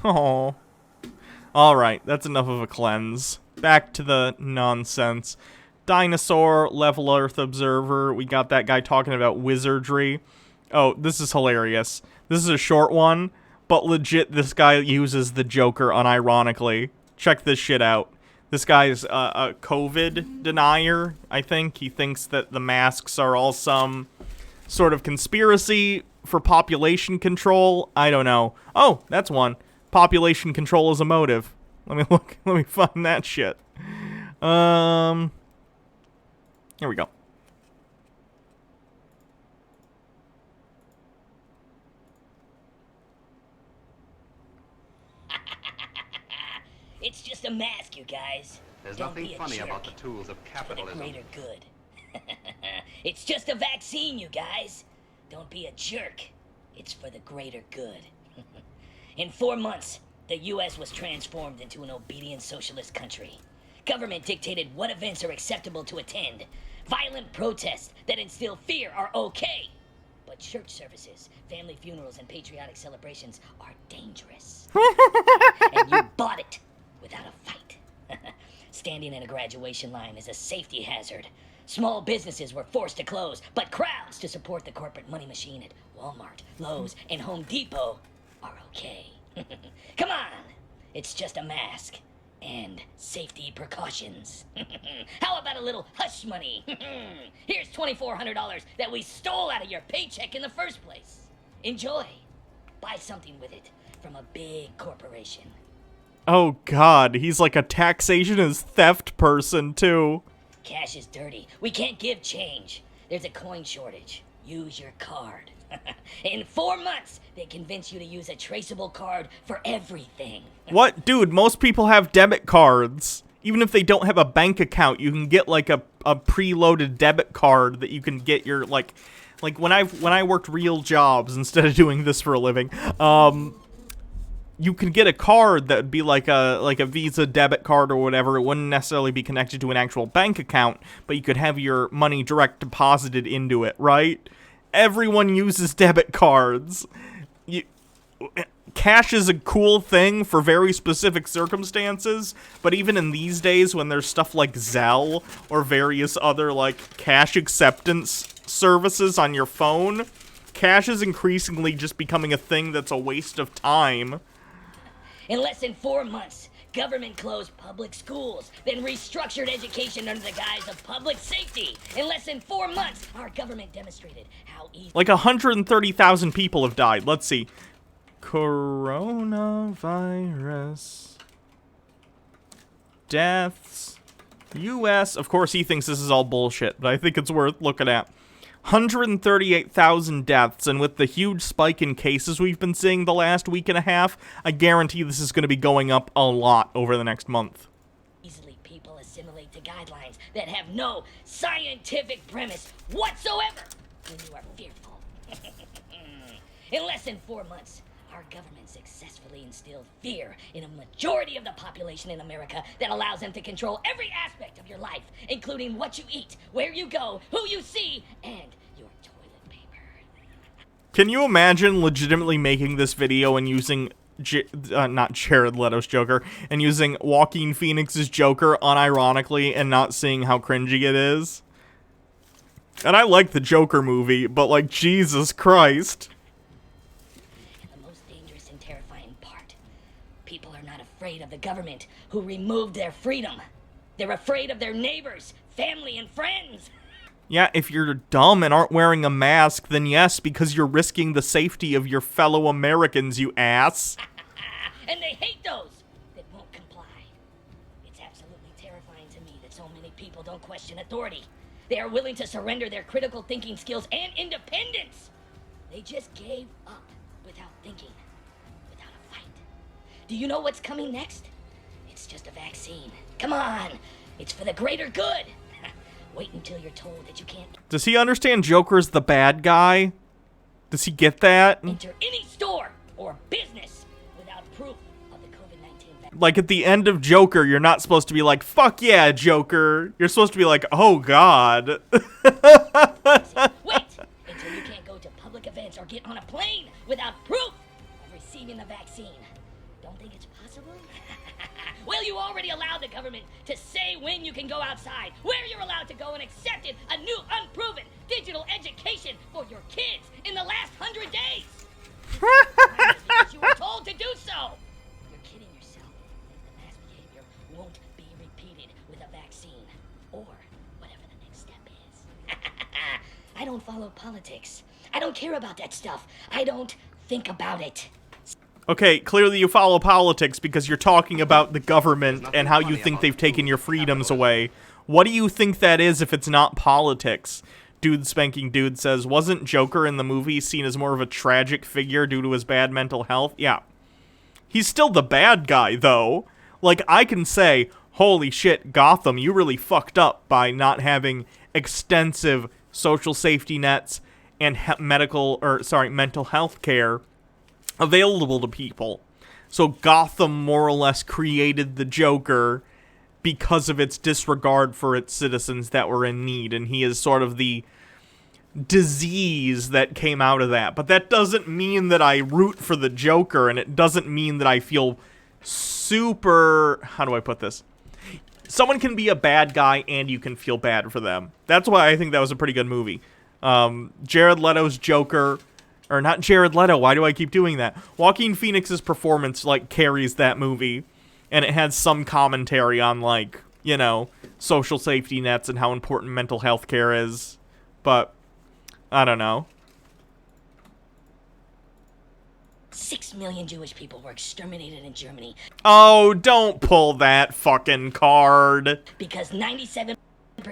A: Oh. Alright, that's enough of a cleanse. Back to the nonsense. Dinosaur, Level Earth Observer. We got that guy talking about wizardry. Oh, this is hilarious. This is a short one, but legit, this guy uses the Joker unironically. Check this shit out. This guy's a COVID denier, I think. He thinks that the masks are all some sort of conspiracy for population control. I don't know. Oh, that's one. Population control is a motive. Let me look. Let me find that shit. Here we go.
H: It's just a mask, you guys.
B: There's
H: Don't
B: nothing
H: be a
B: funny
H: jerk.
B: about the tools of
H: For the
B: capitalism.
H: greater good. It's just a vaccine, you guys. Don't be a jerk. It's for the greater good. In 4 months, the U.S. was transformed into an obedient socialist country. Government dictated what events are acceptable to attend. Violent protests that instill fear are okay. But church services, family funerals, and patriotic celebrations are dangerous. And you bought it without a fight. Standing in a graduation line is a safety hazard. Small businesses were forced to close, but crowds to support the corporate money machine at Walmart, Lowe's, and Home Depot are okay. Come on! It's just a mask. And safety precautions. How about a little hush money? Here's $2,400 that we stole out of your paycheck in the first place. Enjoy. Buy something with it from a big corporation.
A: Oh god, he's like a taxation as theft person too.
H: Cash is dirty. We can't give change. There's a coin shortage. Use your card. In 4 months, they convince you to use a traceable card for everything.
A: What? Dude, most people have debit cards. Even if they don't have a bank account, you can get like a preloaded debit card that you can get your like when I worked real jobs instead of doing this for a living, you can get a card that would be like a Visa debit card or whatever. It wouldn't necessarily be connected to an actual bank account, but you could have your money direct deposited into it, right? Everyone uses debit cards. Cash is a cool thing for very specific circumstances, but even in these days when there's stuff like Zelle or various other like cash acceptance services on your phone, cash is increasingly just becoming a thing that's a waste of time.
H: In less than 4 months, government closed public schools, then restructured education under the guise of public safety. In less than 4 months, our government demonstrated how easy...
A: Like 130,000 people have died. Let's see. Coronavirus. Deaths. U.S. Of course, he thinks this is all bullshit, but I think it's worth looking at. 138,000 deaths, and with the huge spike in cases we've been seeing the last week and a half, I guarantee this is going to be going up a lot over the next month.
H: Easily people assimilate to guidelines that have no scientific premise whatsoever when you are fearful. In less than 4 months, our government successfully instilled fear in a majority of the population in America that allows them to control every aspect of your life, including what you eat, where you go, who you see, and your toilet paper.
A: Can you imagine legitimately making this video and using not Jared Leto's Joker, and using Joaquin Phoenix's Joker unironically and not seeing how cringy it is? And I like the Joker movie, but like, Jesus Christ.
H: And the most dangerous and terrifying part, people are not afraid of the government who removed their freedom. They're afraid of their neighbors, family, and friends.
A: Yeah, if you're dumb and aren't wearing a mask, then yes, because you're risking the safety of your fellow Americans, you ass.
H: And they hate those that won't comply. It's absolutely terrifying to me that so many people don't question authority. They are willing to surrender their critical thinking skills and independence. They just gave up without thinking, without a fight. Do you know what's coming next? It's just a vaccine. Come on, it's for the greater good. Wait until you're told that you can't
A: Does he understand Joker's the bad guy? Does he get that?
H: enter any store or business without proof of the COVID-19 vaccine.
A: Like at the end of Joker, you're not supposed to be like, fuck yeah, Joker. You're supposed to be like, oh god.
H: Wait until you can't go to public events or get on a plane without proof of receiving the vaccine. Don't think it's possible? Well, you already allowed the government to say when you can go outside, where you're allowed to go, and accepted a new unproven digital education for your kids in the last 100 days. Because you were told to do so. You're kidding yourself. The mass behavior won't be repeated with a vaccine or whatever the next step is. I don't follow politics. I don't care about that stuff. I don't think about it.
A: Okay, clearly you follow politics because you're talking about the government and how you think they've taken your freedoms away. What do you think that is if it's not politics? Dude Spanking Dude says, wasn't Joker in the movie seen as more of a tragic figure due to his bad mental health? Yeah. He's still the bad guy, though. Like, I can say, holy shit, Gotham, you really fucked up by not having extensive social safety nets and mental health care available to people. So Gotham more or less created the Joker because of its disregard for its citizens that were in need, and he is sort of the disease that came out of that. But that doesn't mean that I root for the Joker, and it doesn't mean that I feel super... How do I put this? Someone can be a bad guy and you can feel bad for them. That's why I think that was a pretty good movie. Jared Leto's Joker... Or not Jared Leto, why do I keep doing that? Joaquin Phoenix's performance, like, carries that movie. And it has some commentary on, like, you know, social safety nets and how important mental health care is. But, I don't know.
H: 6 million Jewish people were exterminated in Germany.
A: Oh, don't pull that fucking card.
H: Because 97%...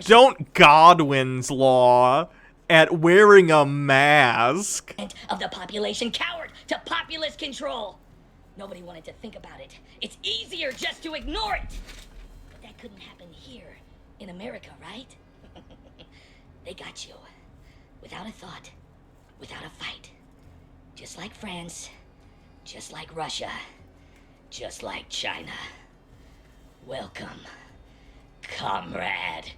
A: Don't Godwin's Law at wearing a mask
H: of the population cowered to populist control. Nobody wanted to think about it. It's easier just to ignore it. But that couldn't happen here in America, right? They got you. Without a thought. Without a fight. Just like France. Just like Russia. Just like China. Welcome, comrade.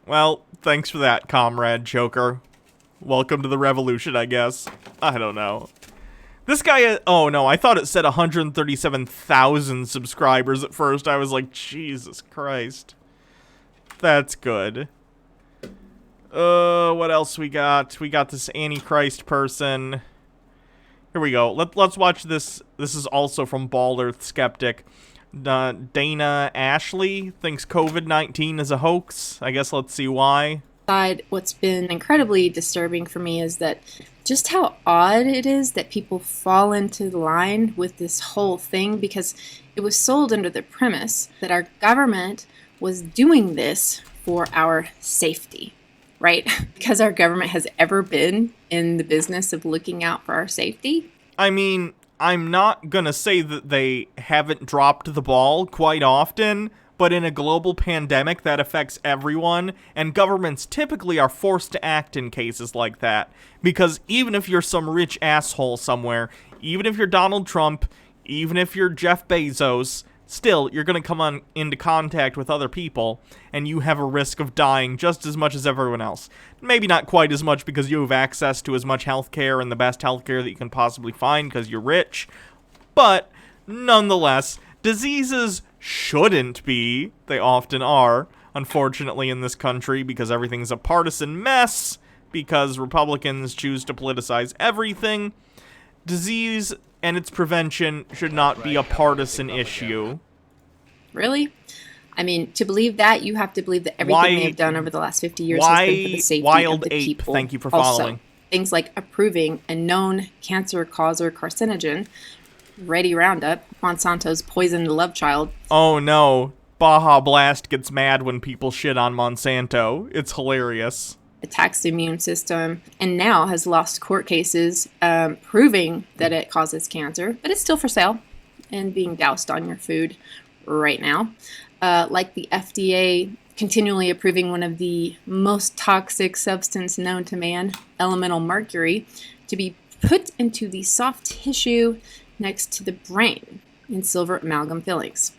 A: Well, thanks for that, comrade Joker. Welcome to the revolution, I guess. I don't know. This guy, oh no, I thought it said 137,000 subscribers at first. I was like, Jesus Christ. That's good. What else we got? We got this Antichrist person. Here we go. Let's watch this. This is also from Bald Earth Skeptic. Dana Ashley thinks COVID-19 is a hoax. I guess let's see why.
I: What's been incredibly disturbing for me is that just how odd it is that people fall into line with this whole thing, because it was sold under the premise that our government was doing this for our safety, right? Because our government has ever been in the business of looking out for our safety.
A: I mean, I'm not gonna say that they haven't dropped the ball quite often, but in a global pandemic that affects everyone, and governments typically are forced to act in cases like that. Because even if you're some rich asshole somewhere, even if you're Donald Trump, even if you're Jeff Bezos, still, you're going to come into contact with other people, and you have a risk of dying just as much as everyone else. Maybe not quite as much because you have access to as much healthcare and the best healthcare that you can possibly find because you're rich, but nonetheless, diseases shouldn't be. They often are, unfortunately, in this country because everything's a partisan mess, because Republicans choose to politicize everything. Disease and its prevention should not be a partisan issue.
I: Really? I mean, to believe that, you have to believe that everything they have done over the last 50 years has been for the safety
A: Wild
I: of the
A: Ape,
I: people.
A: thank you for
I: Also,
A: following.
I: things like approving a known cancer causer carcinogen, Ready Roundup, Monsanto's poisoned love child.
A: Oh no, Baja Blast gets mad when people shit on Monsanto. It's hilarious.
I: Attacks the immune system, and now has lost court cases proving that it causes cancer, but it's still for sale and being doused on your food right now. Like the FDA continually approving one of the most toxic substance known to man, elemental mercury, to be put into the soft tissue next to the brain in silver amalgam fillings.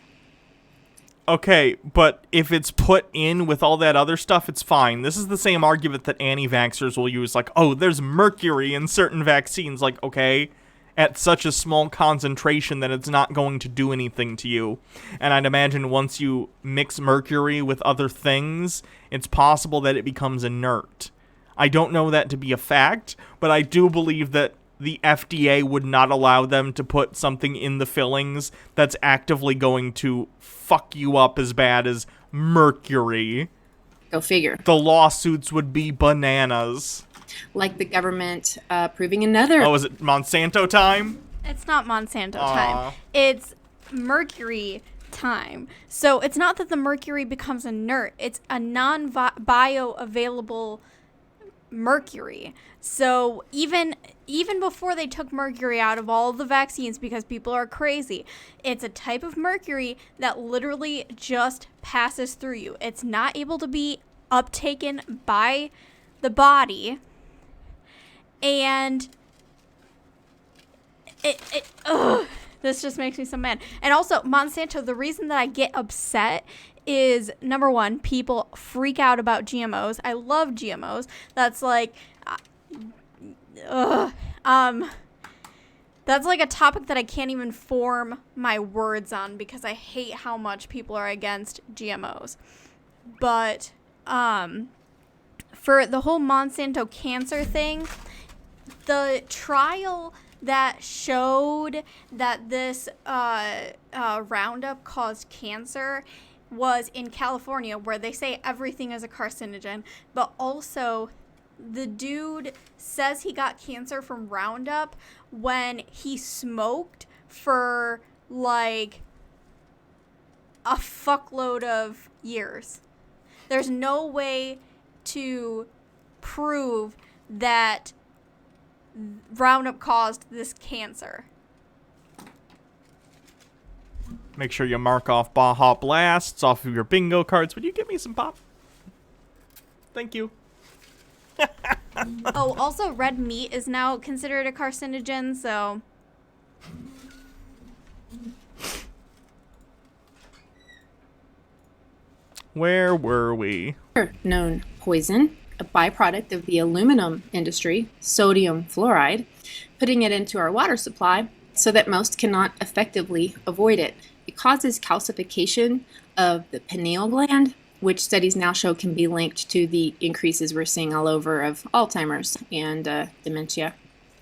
A: Okay, but if it's put in with all that other stuff, it's fine. This is the same argument that anti-vaxxers will use, like, oh, there's mercury in certain vaccines. Like, okay, at such a small concentration that it's not going to do anything to you. And I'd imagine once you mix mercury with other things, it's possible that it becomes inert. I don't know that to be a fact, but I do believe that the FDA would not allow them to put something in the fillings that's actively going to fuck you up as bad as mercury.
I: Go figure.
A: The lawsuits would be bananas.
I: Like the government approving another...
A: Oh, is it Monsanto time?
C: It's not Monsanto time. It's mercury time. So it's not that the mercury becomes inert. It's a non-bioavailable mercury. So even before they took mercury out of all the vaccines because people are crazy, it's a type of mercury that literally just passes through you. It's not able to be uptaken by the body, and this just makes me so mad. And also, Monsanto, the reason that I get upset is, number one, people freak out about GMOs. I love GMOs. That's like... that's like a topic that I can't even form my words on because I hate how much people are against GMOs. But for the whole Monsanto cancer thing, the trial that showed that this Roundup caused cancer was in California, where they say everything is a carcinogen, but also the dude says he got cancer from Roundup when he smoked for like a fuckload of years. There's no way to prove that Roundup caused this cancer.
A: Make sure you mark off Baja Blasts off of your bingo cards. Would you give me some pop? Thank you.
C: Oh, also red meat is now considered a carcinogen, so...
A: Where were we?
I: Known poison, a byproduct of the aluminum industry, sodium fluoride, putting it into our water supply so that most cannot effectively avoid it. It causes calcification of the pineal gland, which studies now show can be linked to the increases we're seeing all over of Alzheimer's and dementia.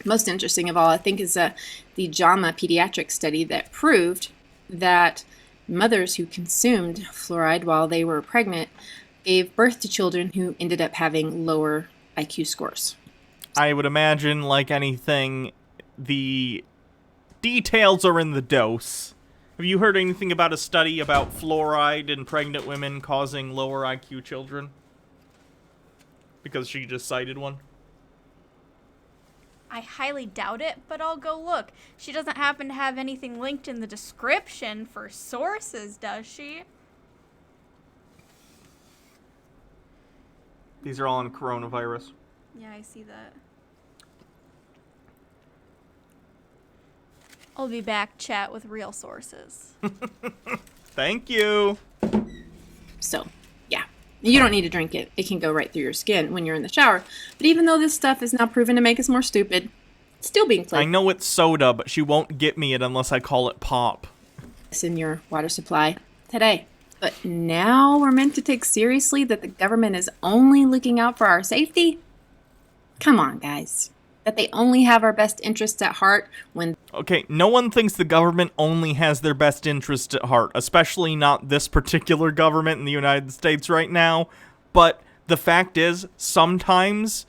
I: Most interesting of all, I think, is the JAMA pediatric study that proved that mothers who consumed fluoride while they were pregnant gave birth to children who ended up having lower IQ scores.
A: I would imagine, like anything, the details are in the dose. Have you heard anything about a study about fluoride in pregnant women causing lower IQ children? Because she just cited one.
C: I highly doubt it, but I'll go look. She doesn't happen to have anything linked in the description for sources, does she?
A: These are all on coronavirus.
C: Yeah, I see that. I'll be back, chat, with real sources.
A: Thank you.
I: So, yeah. You don't need to drink it. It can go right through your skin when you're in the shower. But even though this stuff is now proven to make us more stupid, it's still being played.
A: I know it's soda, but she won't get me it unless I call it pop.
I: It's in your water supply today. But now we're meant to take seriously that the government is only looking out for our safety? Come on, guys. That they only have our best interests at heart when...
A: Okay, no one thinks the government only has their best interests at heart, especially not this particular government in the United States right now. But the fact is, sometimes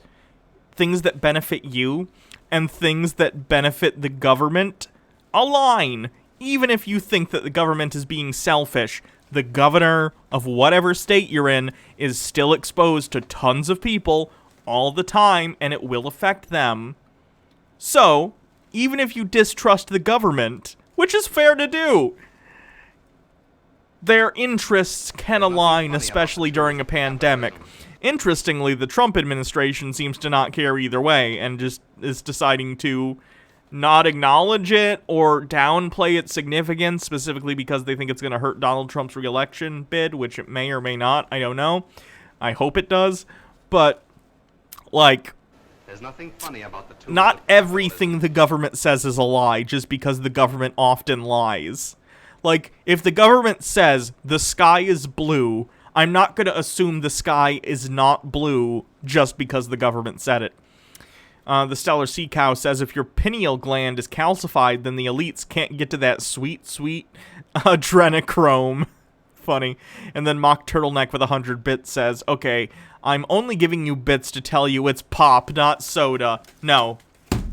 A: things that benefit you and things that benefit the government align. Even if you think that the government is being selfish, the governor of whatever state you're in is still exposed to tons of people all the time, and it will affect them. So, even if you distrust the government, which is fair to do, their interests can align, especially during a pandemic. Interestingly, the Trump administration seems to not care either way, and just is deciding to not acknowledge it or downplay its significance, specifically because they think it's going to hurt Donald Trump's re-election bid, which it may or may not. I don't know. I hope it does. But like,
B: there's nothing funny about the tools
A: not
B: of
A: everything the government says is a lie just because the government often lies. Like, if the government says the sky is blue, I'm not going to assume the sky is not blue just because the government said it. The Stellar Sea Cow says if your pineal gland is calcified, then the elites can't get to that sweet, sweet adrenochrome. Funny. And then Mock Turtleneck with 100 bits says, okay, I'm only giving you bits to tell you it's pop, not soda. No,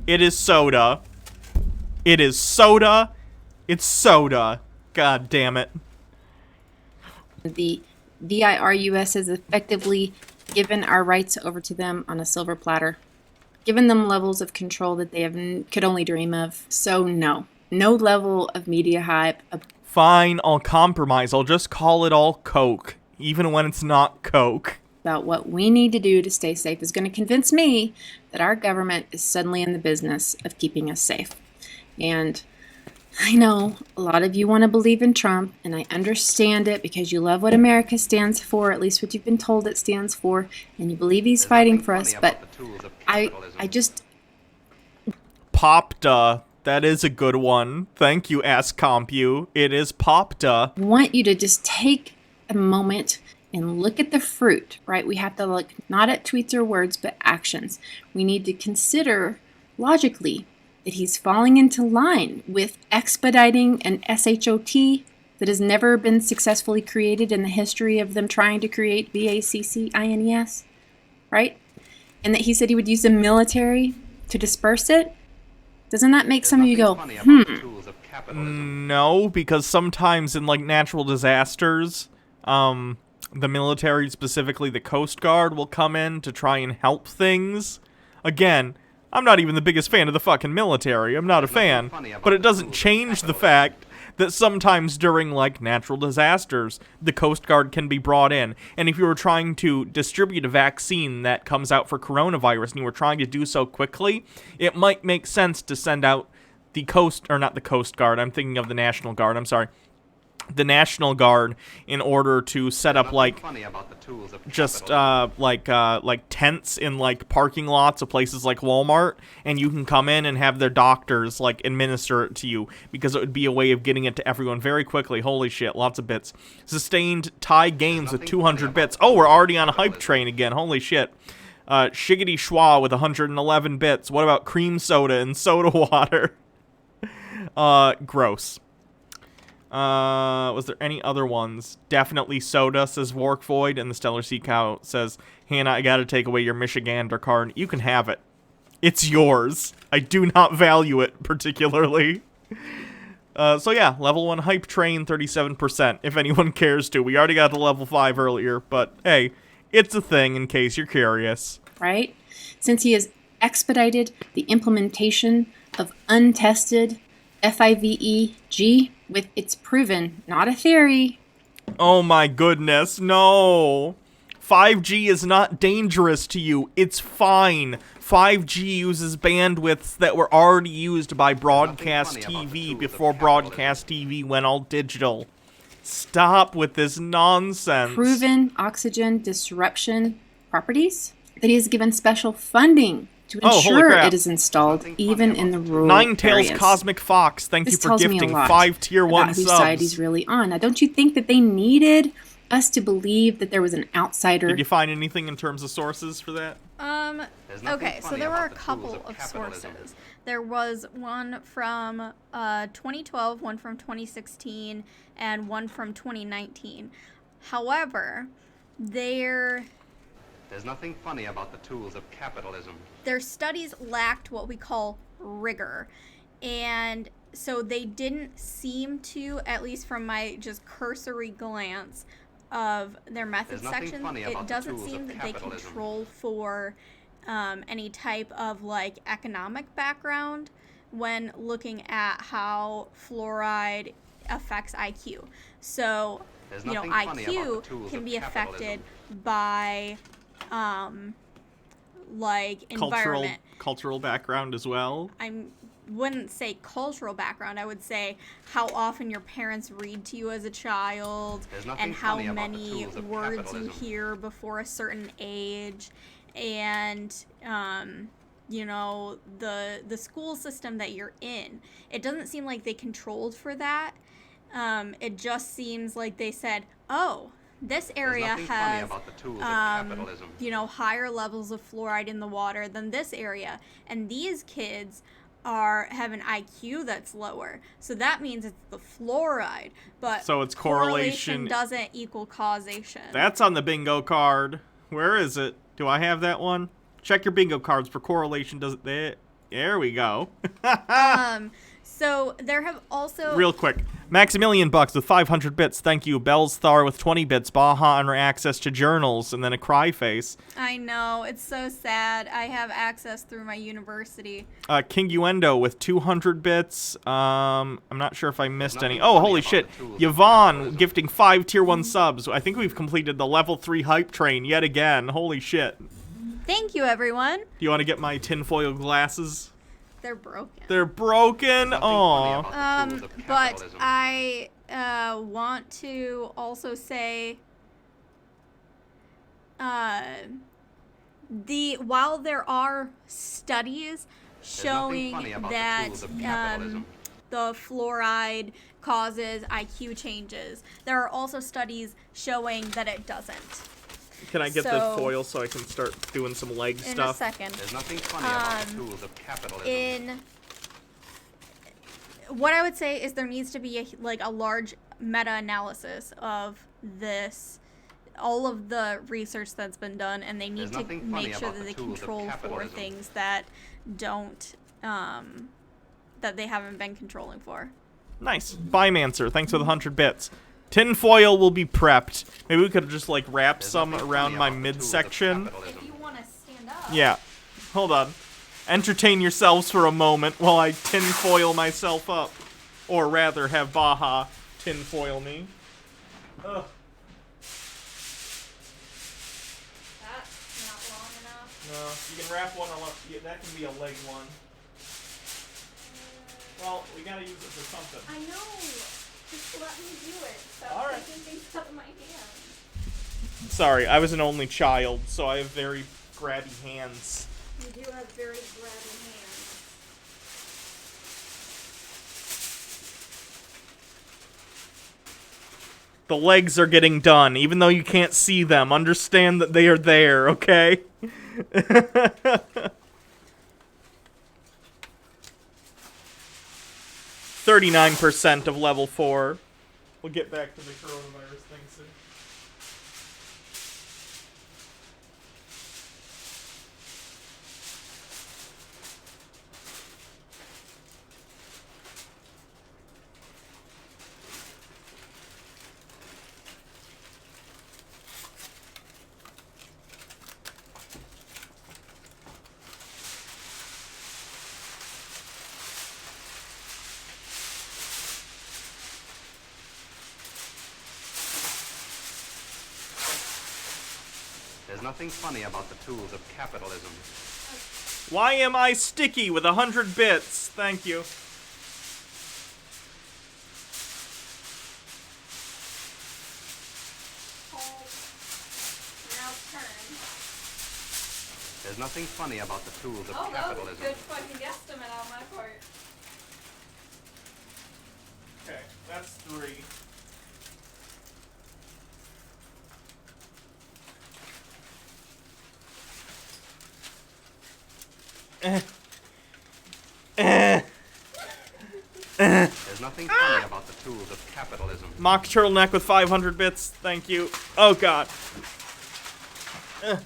A: it is soda. It is soda. It's soda. God damn it.
I: The VIRUS has effectively given our rights over to them on a silver platter, given them levels of control that they could only dream of. So no level of media hype.
A: Fine, I'll compromise. I'll just call it all Coke, even when it's not Coke.
I: About what we need to do to stay safe is going to convince me that our government is suddenly in the business of keeping us safe. And I know a lot of you want to believe in Trump, and I understand it because you love what America stands for, at least what you've been told it stands for, and you believe he's fighting for us, but I just...
A: Popda. That is a good one. Thank you, AskCompu. It is Popda.
I: I want you to just take a moment and look at the fruit, right? We have to look not at tweets or words, but actions. We need to consider logically that he's falling into line with expediting an SHOT that has never been successfully created in the history of them trying to create VACCINES, right? And that he said he would use the military to disperse it. Doesn't that make some of you go,
A: No, because sometimes in, like, natural disasters, the military, specifically the Coast Guard, will come in to try and help things. Again, I'm not even the biggest fan of the fucking military. I'm not a fan. But it doesn't change the fact that sometimes during, like, natural disasters, the Coast Guard can be brought in. And if you were trying to distribute a vaccine that comes out for coronavirus and you were trying to do so quickly, it might make sense to send out the not the Coast Guard, I'm thinking of the National Guard, I'm sorry. The National Guard in order to set up, like, just, like tents in, like, parking lots of places like Walmart, and you can come in and have their doctors, like, administer it to you, because it would be a way of getting it to everyone very quickly. Holy shit, lots of bits. Sustained tie games with 200 bits. Oh, we're already on a hype train again. Holy shit. Shiggity Schwa with 111 bits. What about cream soda and soda water? Gross. Was there any other ones? Definitely soda, says Vork Void, and the Stellar Sea Cow says, Hannah, I gotta take away your Michigander card. You can have it. It's yours. I do not value it particularly. So yeah, level 1 hype train, 37%, if anyone cares to. We already got the level 5 earlier, but hey, it's a thing in case you're curious.
I: right? Since he is expedited the implementation of untested FIVEG with its proven, not a theory.
A: Oh my goodness, no. 5G is not dangerous to you. It's fine. 5G uses bandwidths that were already used by broadcast TV before broadcast TV went all digital. Stop with this nonsense.
I: Proven oxygen disruption properties that he has given special funding to ensure it is installed even in the rural
A: Ninetales
I: areas.
A: Cosmic Fox, thank you
I: This
A: for
I: tells me a
A: gifting
I: lot
A: 5 tier 1
I: about whose side he's
A: subs.
I: really on. Now, don't you think that they needed us to believe that there was an outsider?
A: Did you find anything in terms of sources for that?
C: Okay, so there were a couple of sources. There was one from 2012, one from 2016, and one from 2019. However, their
B: nothing funny about the tools of capitalism.
C: studies lacked what we call rigor. And so they didn't seem to, at least from my just cursory glance of their methods section, it doesn't seem that they control for any type of like economic background when looking at how fluoride affects IQ. So, you know, IQ can be affected by like environment.
A: Cultural background as well.
C: I wouldn't say cultural background. I would say how often your parents read to you as a child and how many words you hear before a certain age, and you know, the school system that you're in. It doesn't seem like they controlled for that. It just seems like they said, oh, this area has, you know, higher levels of fluoride in the water than this area, and these kids have an IQ that's lower, so that means it's the fluoride. But
A: so it's correlation
C: doesn't equal causation.
A: That's on the bingo card. Where is it? Do I have that one? Check your bingo cards for correlation. Does it? There we go.
C: So there have also...
A: Real quick. Maximilian Bucks with 500 bits. Thank you. Bellsthar with 20 bits. Baja on access to journals. And then a cry face.
C: I know. It's so sad. I have access through my university.
A: King Uendo with 200 bits. I'm not sure if I missed any. Oh, holy shit. Yvonne gifting 5 tier 1 subs. I think we've completed the level 3 hype train yet again. Holy shit.
C: Thank you, everyone.
A: Do you want to get my tinfoil glasses?
C: They're broken.
A: They're broken? Aw.
C: But I want to also say while there are studies showing that the fluoride causes IQ changes, there are also studies showing that it doesn't.
A: Can I get the foil so I can start doing some leg stuff?
C: In a second.
B: There's nothing funny about the tools of capitalism.
C: What I would say is there needs to be a large meta-analysis of all of the research that's been done, and they need to make sure that they control for things that don't, that they haven't been controlling for.
A: Nice. Bymancer, thanks for the 100 bits. Tinfoil will be prepped. Maybe we could just like wrap some around my midsection.
C: If you want to stand up.
A: Yeah. Hold on. Entertain yourselves for a moment while I tinfoil myself up. Or rather, have Baja tinfoil me. Ugh.
C: That's not long enough.
A: No, you can wrap one on. Yeah, that can be a leg one. Well, we gotta use it for something.
C: I know. Just let me do it.
A: All right.
C: Taking things out of my hands.
A: Sorry, I was an only child, so I have very grabby hands.
C: You do have very grabby hands.
A: The legs are getting done, even though you can't see them. Understand that they are there, okay? 39% of level 4. We'll get back to the coronavirus thing soon.
B: There's nothing funny about the tools of capitalism.
A: Why am I sticky with 100 bits? Thank you.
B: There's nothing funny about the tools of capitalism.
D: That was a good fucking guesstimate on my part.
A: Okay, that's 3.
B: There's nothing funny about the tools of capitalism.
A: Mock turtleneck with 500 bits. Thank you. Oh god.
C: You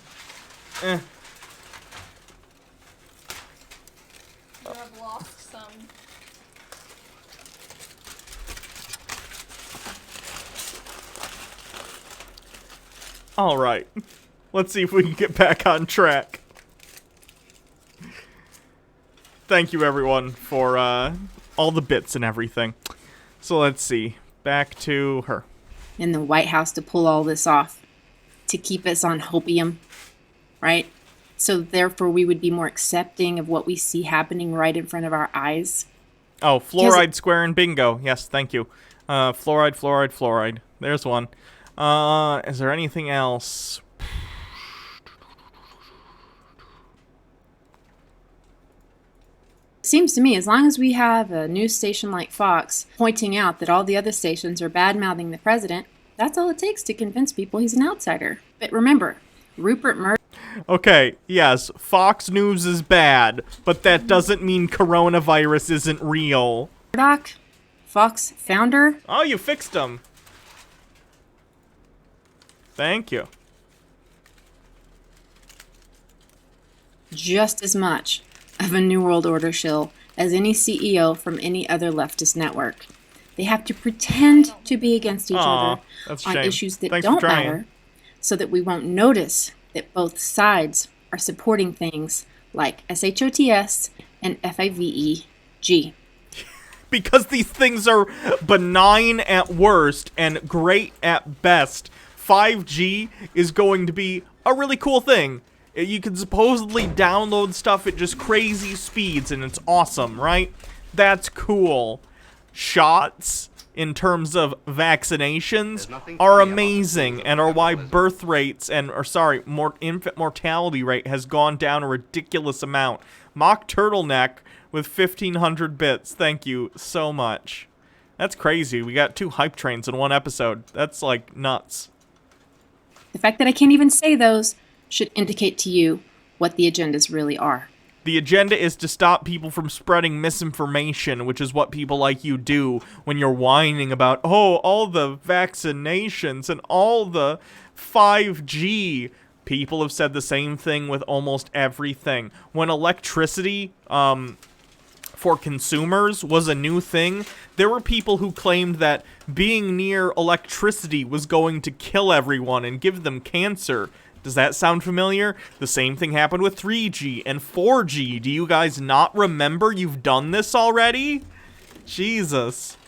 C: have lost some.
A: All right. Let's see if we can get back on track. Thank you, everyone, for all the bits and everything. So let's see. Back to her.
I: In the White House to pull all this off, to keep us on hopium, right? So therefore we would be more accepting of what we see happening right in front of our eyes.
A: Oh, fluoride, square, and bingo. Yes, thank you. Fluoride, fluoride, fluoride. There's one. Is there anything else?
I: Seems to me, as long as we have a news station like Fox pointing out that all the other stations are bad-mouthing the president, that's all it takes to convince people he's an outsider. But remember, Rupert Murdoch...
A: Okay, yes, Fox News is bad, but that doesn't mean coronavirus isn't real.
I: Murdoch, Fox founder...
A: Oh, you fixed them. Thank you.
I: Just as much of a New World Order shill as any CEO from any other leftist network. They have to pretend to be against each other on issues that don't matter, so that we won't notice that both sides are supporting things like SHOTS and FIVEG.
A: Because these things are benign at worst and great at best, 5G is going to be a really cool thing. You can supposedly download stuff at just crazy speeds, and it's awesome, right? That's cool. Shots, in terms of vaccinations, are amazing and are why birth rates and, infant mortality rate has gone down a ridiculous amount. Mock turtleneck with 1,500 bits. Thank you so much. That's crazy. We got 2 hype trains in one episode. That's, like, nuts.
I: The fact that I can't even say those should indicate to you what the agendas really are.
A: The agenda is to stop people from spreading misinformation, which is what people like you do when you're whining about, oh, all the vaccinations and all the 5G. People have said the same thing with almost everything. When electricity, for consumers was a new thing, there were people who claimed that being near electricity was going to kill everyone and give them cancer. Does that sound familiar? The same thing happened with 3G and 4G. Do you guys not remember you've done this already? Jesus.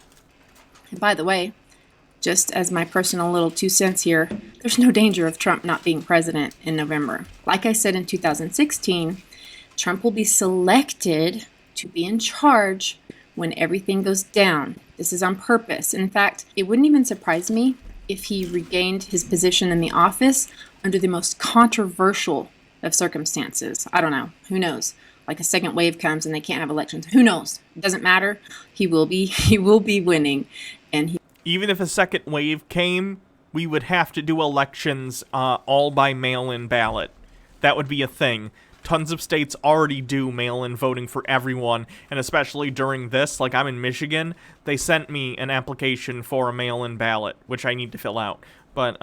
I: And by the way, just as my personal little 2 cents here, there's no danger of Trump not being president in November. Like I said in 2016, Trump will be selected to be in charge when everything goes down. This is on purpose. In fact, it wouldn't even surprise me if he regained his position in the office under the most controversial of circumstances. I don't know. Who knows? Like a second wave comes and they can't have elections. Who knows? It doesn't matter. He will be winning. And
A: even if a second wave came, we would have to do elections all by mail-in ballot. That would be a thing. Tons of states already do mail-in voting for everyone, and especially during this, like I'm in Michigan, they sent me an application for a mail-in ballot, which I need to fill out. But,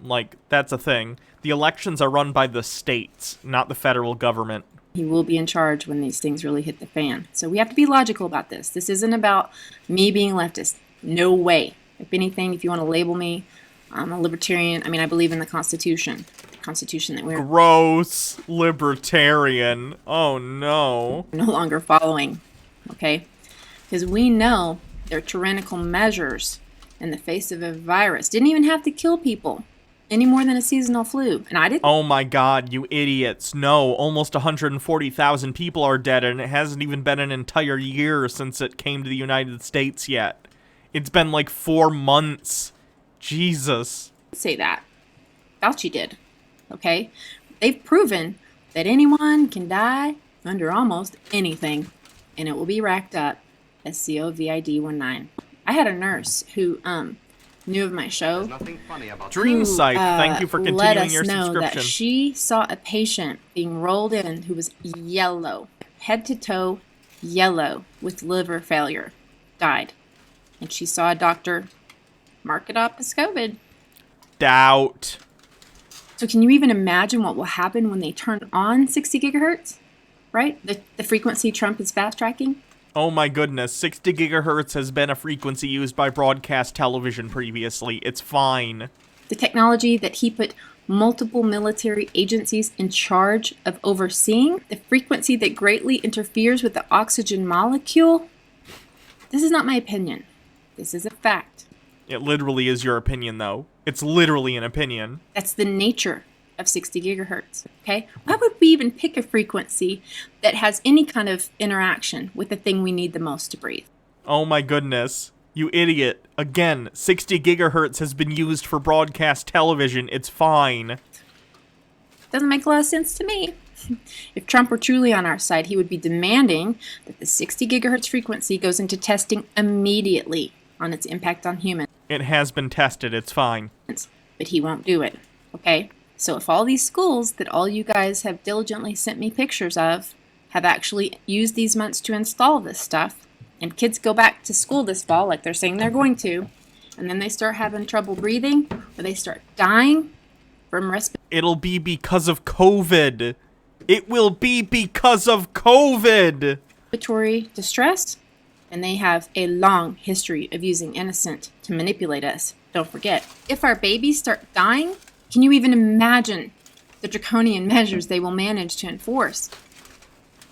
A: like, that's a thing. The elections are run by the states, not the federal government.
I: He will be in charge when these things really hit the fan. So we have to be logical about this. This isn't about me being leftist. No way. If anything, if you want to label me, I'm a libertarian. I mean, I believe in the Constitution. Constitution that we're
A: gross libertarian. Oh no.
I: No longer following. Okay? Because we know their tyrannical measures in the face of a virus didn't even have to kill people. any more than a seasonal flu. And I didn't.
A: Oh my god, you idiots. No, almost 140,000 people are dead, and it hasn't even been an entire year since it came to the United States yet. It's been like 4 months. Jesus.
I: Say that. Fauci did. Okay? They've proven that anyone can die under almost anything, and it will be racked up as COVID-19. I had a nurse who knew of my show.
B: There's nothing funny about
A: Dream Sight, thank you for
I: let
A: continuing
I: us
A: your
I: know
A: subscription.
I: that she saw a patient being rolled in who was yellow, head to toe yellow, with liver failure, died. And she saw a doctor mark it up as COVID.
A: Doubt.
I: So can you even imagine what will happen when they turn on 60 gigahertz? Right? The frequency Trump is fast tracking?
A: Oh my goodness, 60 gigahertz has been a frequency used by broadcast television previously. It's fine.
I: The technology that he put multiple military agencies in charge of overseeing, the frequency that greatly interferes with the oxygen molecule. This is not my opinion. This is a fact.
A: It literally is your opinion, though. It's literally an opinion.
I: That's the nature of 60 gigahertz, okay? Why would we even pick a frequency that has any kind of interaction with the thing we need the most to breathe?
A: Oh my goodness. You idiot. Again, 60 gigahertz has been used for broadcast television. It's fine.
I: Doesn't make a lot of sense to me. If Trump were truly on our side, he would be demanding that the 60 gigahertz frequency goes into testing immediately on its impact on humans.
A: It has been tested. It's fine.
I: But he won't do it, okay? So if all these schools that all you guys have diligently sent me pictures of have actually used these months to install this stuff, and kids go back to school this fall like they're saying they're going to, and then they start having trouble breathing, or they start dying from
A: It'll be because of COVID. It will be because of COVID.
I: respiratory distress, and they have a long history of using innocent to manipulate us. Don't forget, if our babies start dying, can you even imagine the draconian measures they will manage to enforce?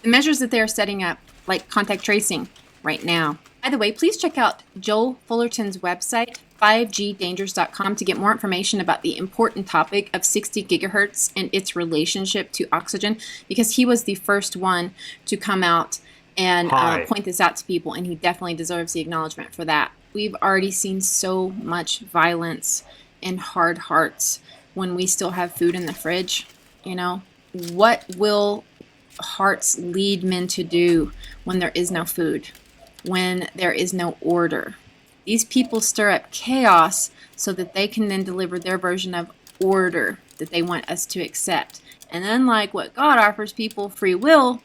I: The measures that they are setting up, like contact tracing, right now. By the way, please check out Joel Fullerton's website, 5gdangers.com, to get more information about the important topic of 60 gigahertz and its relationship to oxygen, because he was the first one to come out and point this out to people, and he definitely deserves the acknowledgement for that. We've already seen so much violence and hard hearts when we still have food in the fridge. You know, what will hearts lead men to do when there is no food, when there is no order? These people stir up chaos so that they can then deliver their version of order that they want us to accept. And unlike what God offers people, free will,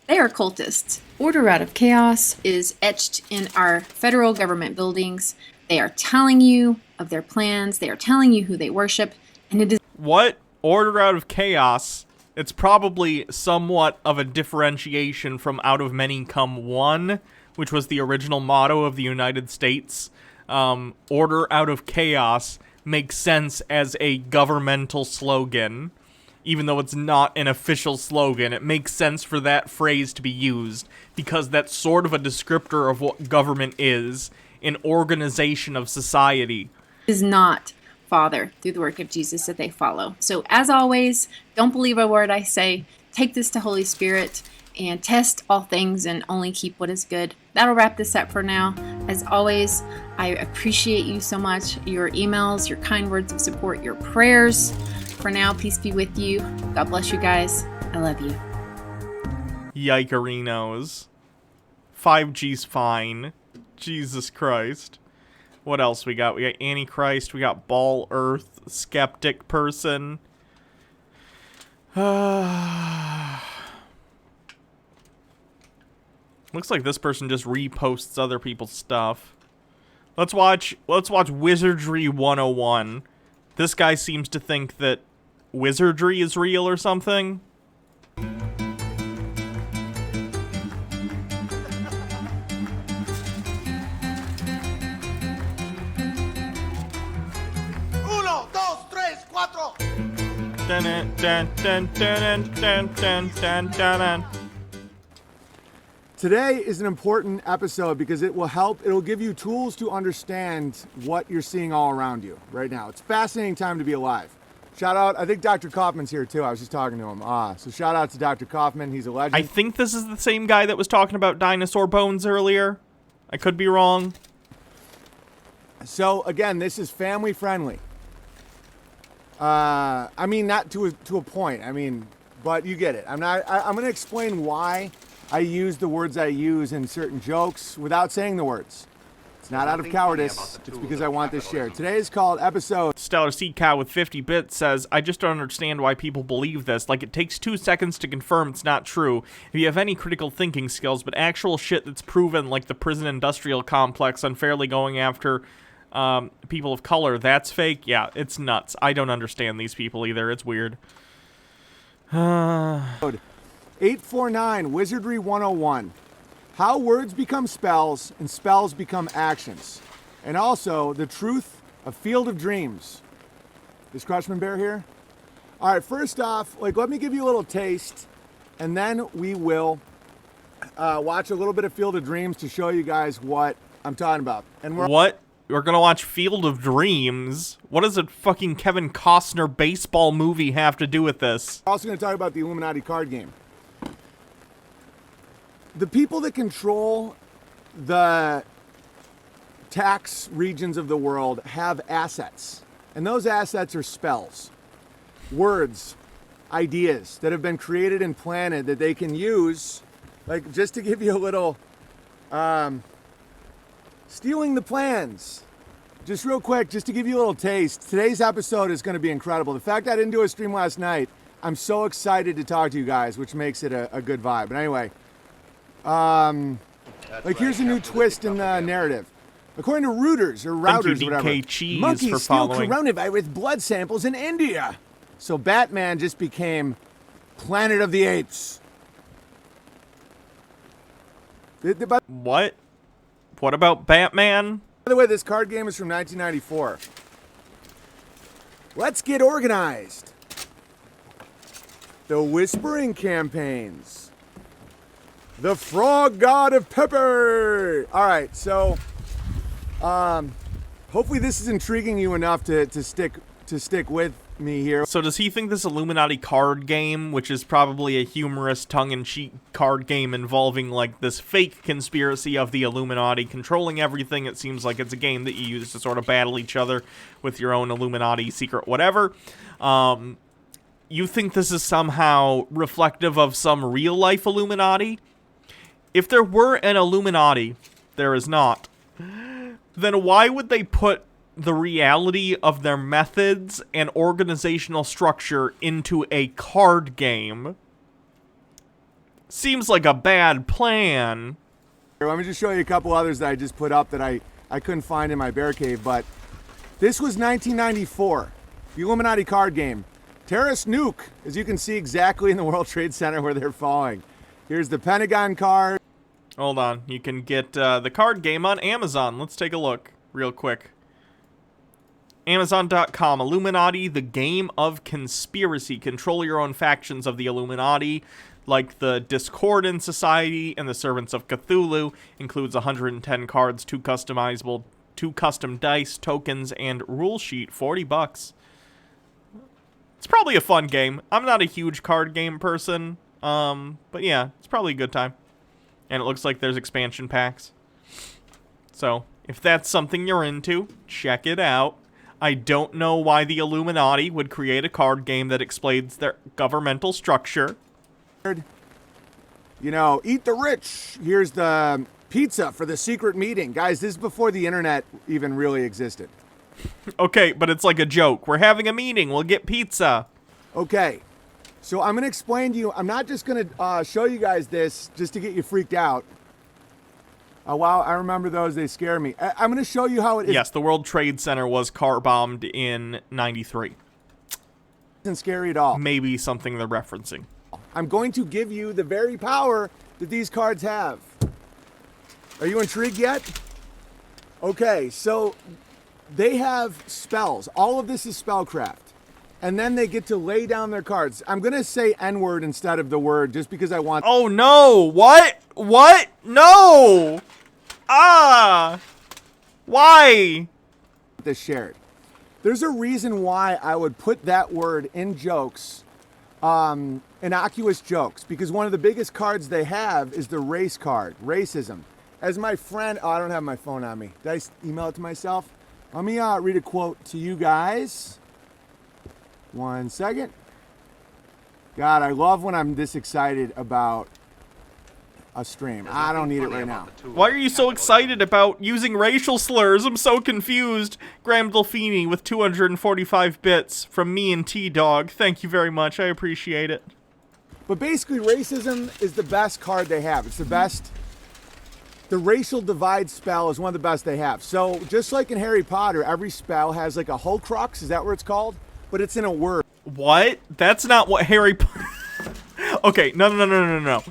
I: they are cultists. Order out of chaos is etched in our federal government buildings. They are telling you of their plans. They are telling you who they worship. And it is...
A: What? Order out of chaos? It's probably somewhat of a differentiation from out of many come one, which was the original motto of the United States. Order out of chaos makes sense as a governmental slogan. Even though it's not an official slogan, it makes sense for that phrase to be used, because that's sort of a descriptor of what government is, an organization of society.
I: Is not Father through the work of Jesus that they follow. So as always, don't believe a word I say. Take this to Holy Spirit and test all things and only keep what is good. That'll wrap this up for now. As always, I appreciate you so much. Your emails, your kind words of support, your prayers. For now, peace be with you. God bless you guys. I love you.
A: Yikerinos. 5G's fine. Jesus Christ. What else we got? We got Antichrist. We got Ball Earth. Skeptic person. Looks like this person just reposts other people's stuff. Let's watch Wizardry 101. This guy seems to think that wizardry is real or something.
J: Uno, dos, tres, cuatro.
A: Dun, dun, dun, dun, dun, dun, dun, dun, dun.
G: Today is an important episode because it'll give you tools to understand what you're seeing all around you right now. It's a fascinating time to be alive. Shout out, I think Dr. Kaufman's here too. I was just talking to him. So shout out to Dr. Kaufman. He's a legend.
A: I think this is the same guy that was talking about dinosaur bones earlier. I could be wrong.
G: So again, this is family friendly. I mean, not to a point. I mean, but you get it. I'm going to explain why I use the words I use in certain jokes without saying the words. It's not out of cowardice. It's because I want this shared. Today is called episode...
A: Stellar Sea Cow with 50 bits says, I just don't understand why people believe this. Like, it takes 2 seconds to confirm it's not true. If you have any critical thinking skills, but actual shit that's proven, like the prison industrial complex unfairly going after people of color, that's fake? Yeah, it's nuts. I don't understand these people either. It's weird.
G: 849, Wizardry 101. How words become spells and spells become actions. And also, the truth of Field of Dreams. Is Crushman Bear here? All right, first off, let me give you a little taste, and then we will watch a little bit of Field of Dreams to show you guys what I'm talking about. And
A: What? We're gonna watch Field of Dreams? What does a fucking Kevin Costner baseball movie have to do with this?
G: We're also gonna talk about the Illuminati card game. The people that control the tax regions of the world have assets. And those assets are spells, words, ideas that have been created and planted that they can use. Like, just to give you a little, stealing the plans. Just real quick, just to give you a little taste. Today's episode is going to be incredible. The fact I didn't do a stream last night, I'm so excited to talk to you guys, which makes it a good vibe. But anyway, here's a new twist in the narrative. According to routers, whatever,
A: Cheese
G: monkeys
A: for
G: steal
A: following.
G: coronavirus blood samples in India. So Batman just became Planet of the Apes.
A: What? What about Batman?
G: By the way, this card game is from 1994. Let's get organized. The Whispering Campaigns. The Frog God of Pepper. All right, so hopefully this is intriguing you enough to stick with me here.
A: So does he think this Illuminati card game, which is probably a humorous tongue-in-cheek card game involving like this fake conspiracy of the Illuminati controlling everything? It seems like it's a game that you use to sort of battle each other with your own Illuminati secret whatever. You think this is somehow reflective of some real-life Illuminati? If there were an Illuminati, there is not, then why would they put the reality of their methods and organizational structure into a card game? Seems like a bad plan.
G: Let me just show you a couple others that I just put up that I couldn't find in my bear cave, but this was 1994, the Illuminati card game. Terrorist nuke, as you can see exactly in the World Trade Center where they're falling. Here's the Pentagon card.
A: Hold on, you can get the card game on Amazon. Let's take a look real quick. Amazon.com, Illuminati, the Game of Conspiracy. Control your own factions of the Illuminati, like the Discordant Society and the Servants of Cthulhu. Includes 110 cards, 2 customizable, 2 custom dice, tokens, and rule sheet. $40. It's probably a fun game. I'm not a huge card game person, but yeah, it's probably a good time. And it looks like there's expansion packs. So, if that's something you're into, check it out. I don't know why the Illuminati would create a card game that explains their governmental structure.
G: You know, eat the rich. Here's the pizza for the secret meeting. Guys, this is before the internet even really existed.
A: Okay, but it's like a joke. We're having a meeting. We'll get pizza.
G: Okay. So I'm going to explain to you. I'm not just going to show you guys this just to get you freaked out. Wow, I remember those. They scare me. I'm going to show you how it is.
A: Yes, the World Trade Center was car bombed in '93.
G: Isn't scary at all.
A: Maybe something they're referencing.
G: I'm going to give you the very power that these cards have. Are you intrigued yet? Okay, so they have spells. All of this is spellcraft. And then they get to lay down their cards. I'm going to say N-word instead of the word just because I want...
A: Oh, no! What? What? No! Ah! Why?
G: This shared. There's a reason why I would put that word in jokes, innocuous jokes, because one of the biggest cards they have is the race card, racism. As my friend, I don't have my phone on me. Did I email it to myself? Let me read a quote to you guys. 1 second. God, I love when I'm this excited about a stream. I don't need it right now.
A: Why are you so excited about using racial slurs? I'm so confused. Graham Delfini with 245 bits from me and T-Dog. Thank you very much. I appreciate it.
G: But basically, racism is the best card they have. It's the best. The racial divide spell is one of the best they have. So just like in Harry Potter, every spell has like a Horcrux. Is that what it's called? But it's in a word.
A: What? That's not what Harry Potter... Okay, no.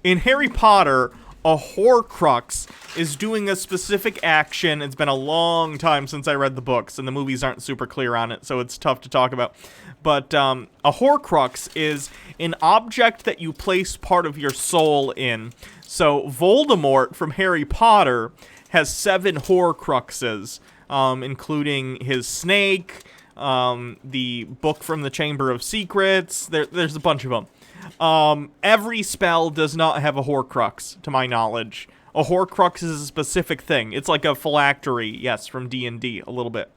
A: In Harry Potter, a Horcrux is doing a specific action. It's been a long time since I read the books, and the movies aren't super clear on it, so it's tough to talk about. But a Horcrux is an object that you place part of your soul in. So Voldemort from Harry Potter has 7 Horcruxes, including his snake, the book from the Chamber of Secrets. There's a bunch of them. Every spell does not have a Horcrux, to my knowledge. A Horcrux is a specific thing. It's like a phylactery, yes, from D&D, a little bit.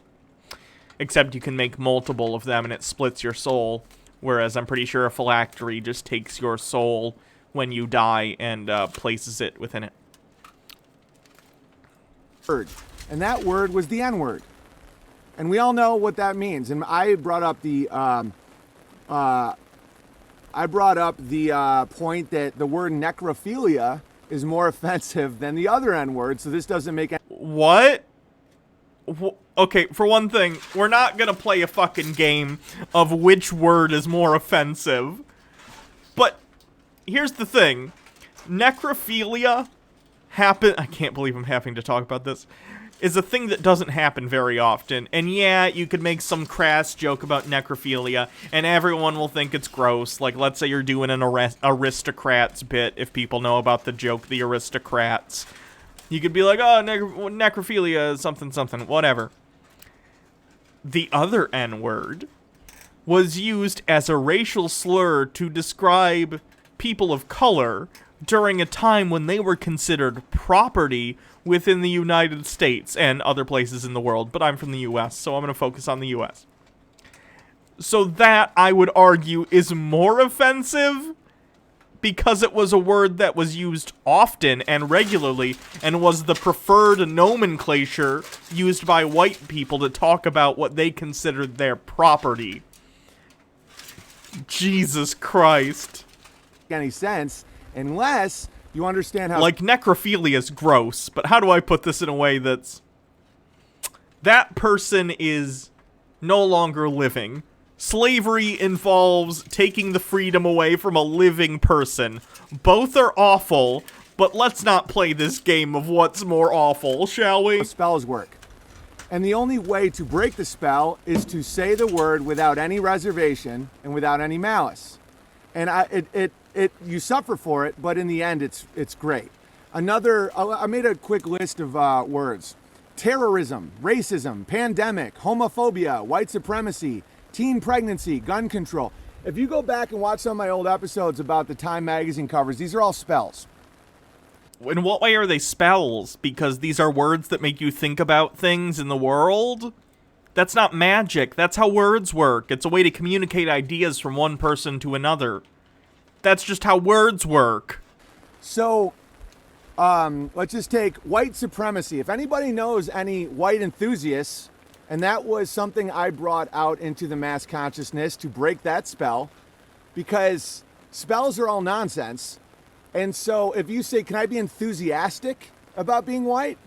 A: Except you can make multiple of them and it splits your soul. Whereas I'm pretty sure a phylactery just takes your soul when you die and places it within it.
G: And that word was the N-word. And we all know what that means. And I brought up the point that the word necrophilia is more offensive than the other N-word, so this doesn't make any...
A: What? Okay, for one thing, we're not gonna play a fucking game of which word is more offensive. But here's the thing. Necrophilia I can't believe I'm having to talk about this. Is a thing that doesn't happen very often. And yeah, you could make some crass joke about necrophilia, and everyone will think it's gross. Like, let's say you're doing an aristocrats bit, if people know about the joke, the aristocrats. You could be like, oh, necrophilia is something, whatever. The other N-word was used as a racial slur to describe people of color during a time when they were considered property within the United States and other places in the world, but I'm from the US, so I'm going to focus on the US. So that, I would argue, is more offensive because it was a word that was used often and regularly and was the preferred nomenclature used by white people to talk about what they considered their property. Jesus Christ.
G: Any sense unless you understand how...
A: Like, necrophilia is gross, but how do I put this in a way that's... That person is no longer living. Slavery involves taking the freedom away from a living person. Both are awful, but let's not play this game of what's more awful, shall we?
G: Spells work. And the only way to break the spell is to say the word without any reservation and without any malice. And you suffer for it, but in the end, it's great. I made a quick list of words. Terrorism, racism, pandemic, homophobia, white supremacy, teen pregnancy, gun control. If you go back and watch some of my old episodes about the Time magazine covers, these are all spells.
A: In what way are they spells? Because these are words that make you think about things in the world? That's not magic. That's how words work. It's a way to communicate ideas from one person to another. That's just how words work.
G: So, let's just take white supremacy. If anybody knows any white enthusiasts, and that was something I brought out into the mass consciousness to break that spell, because spells are all nonsense. And so if you say, can I be enthusiastic about being white?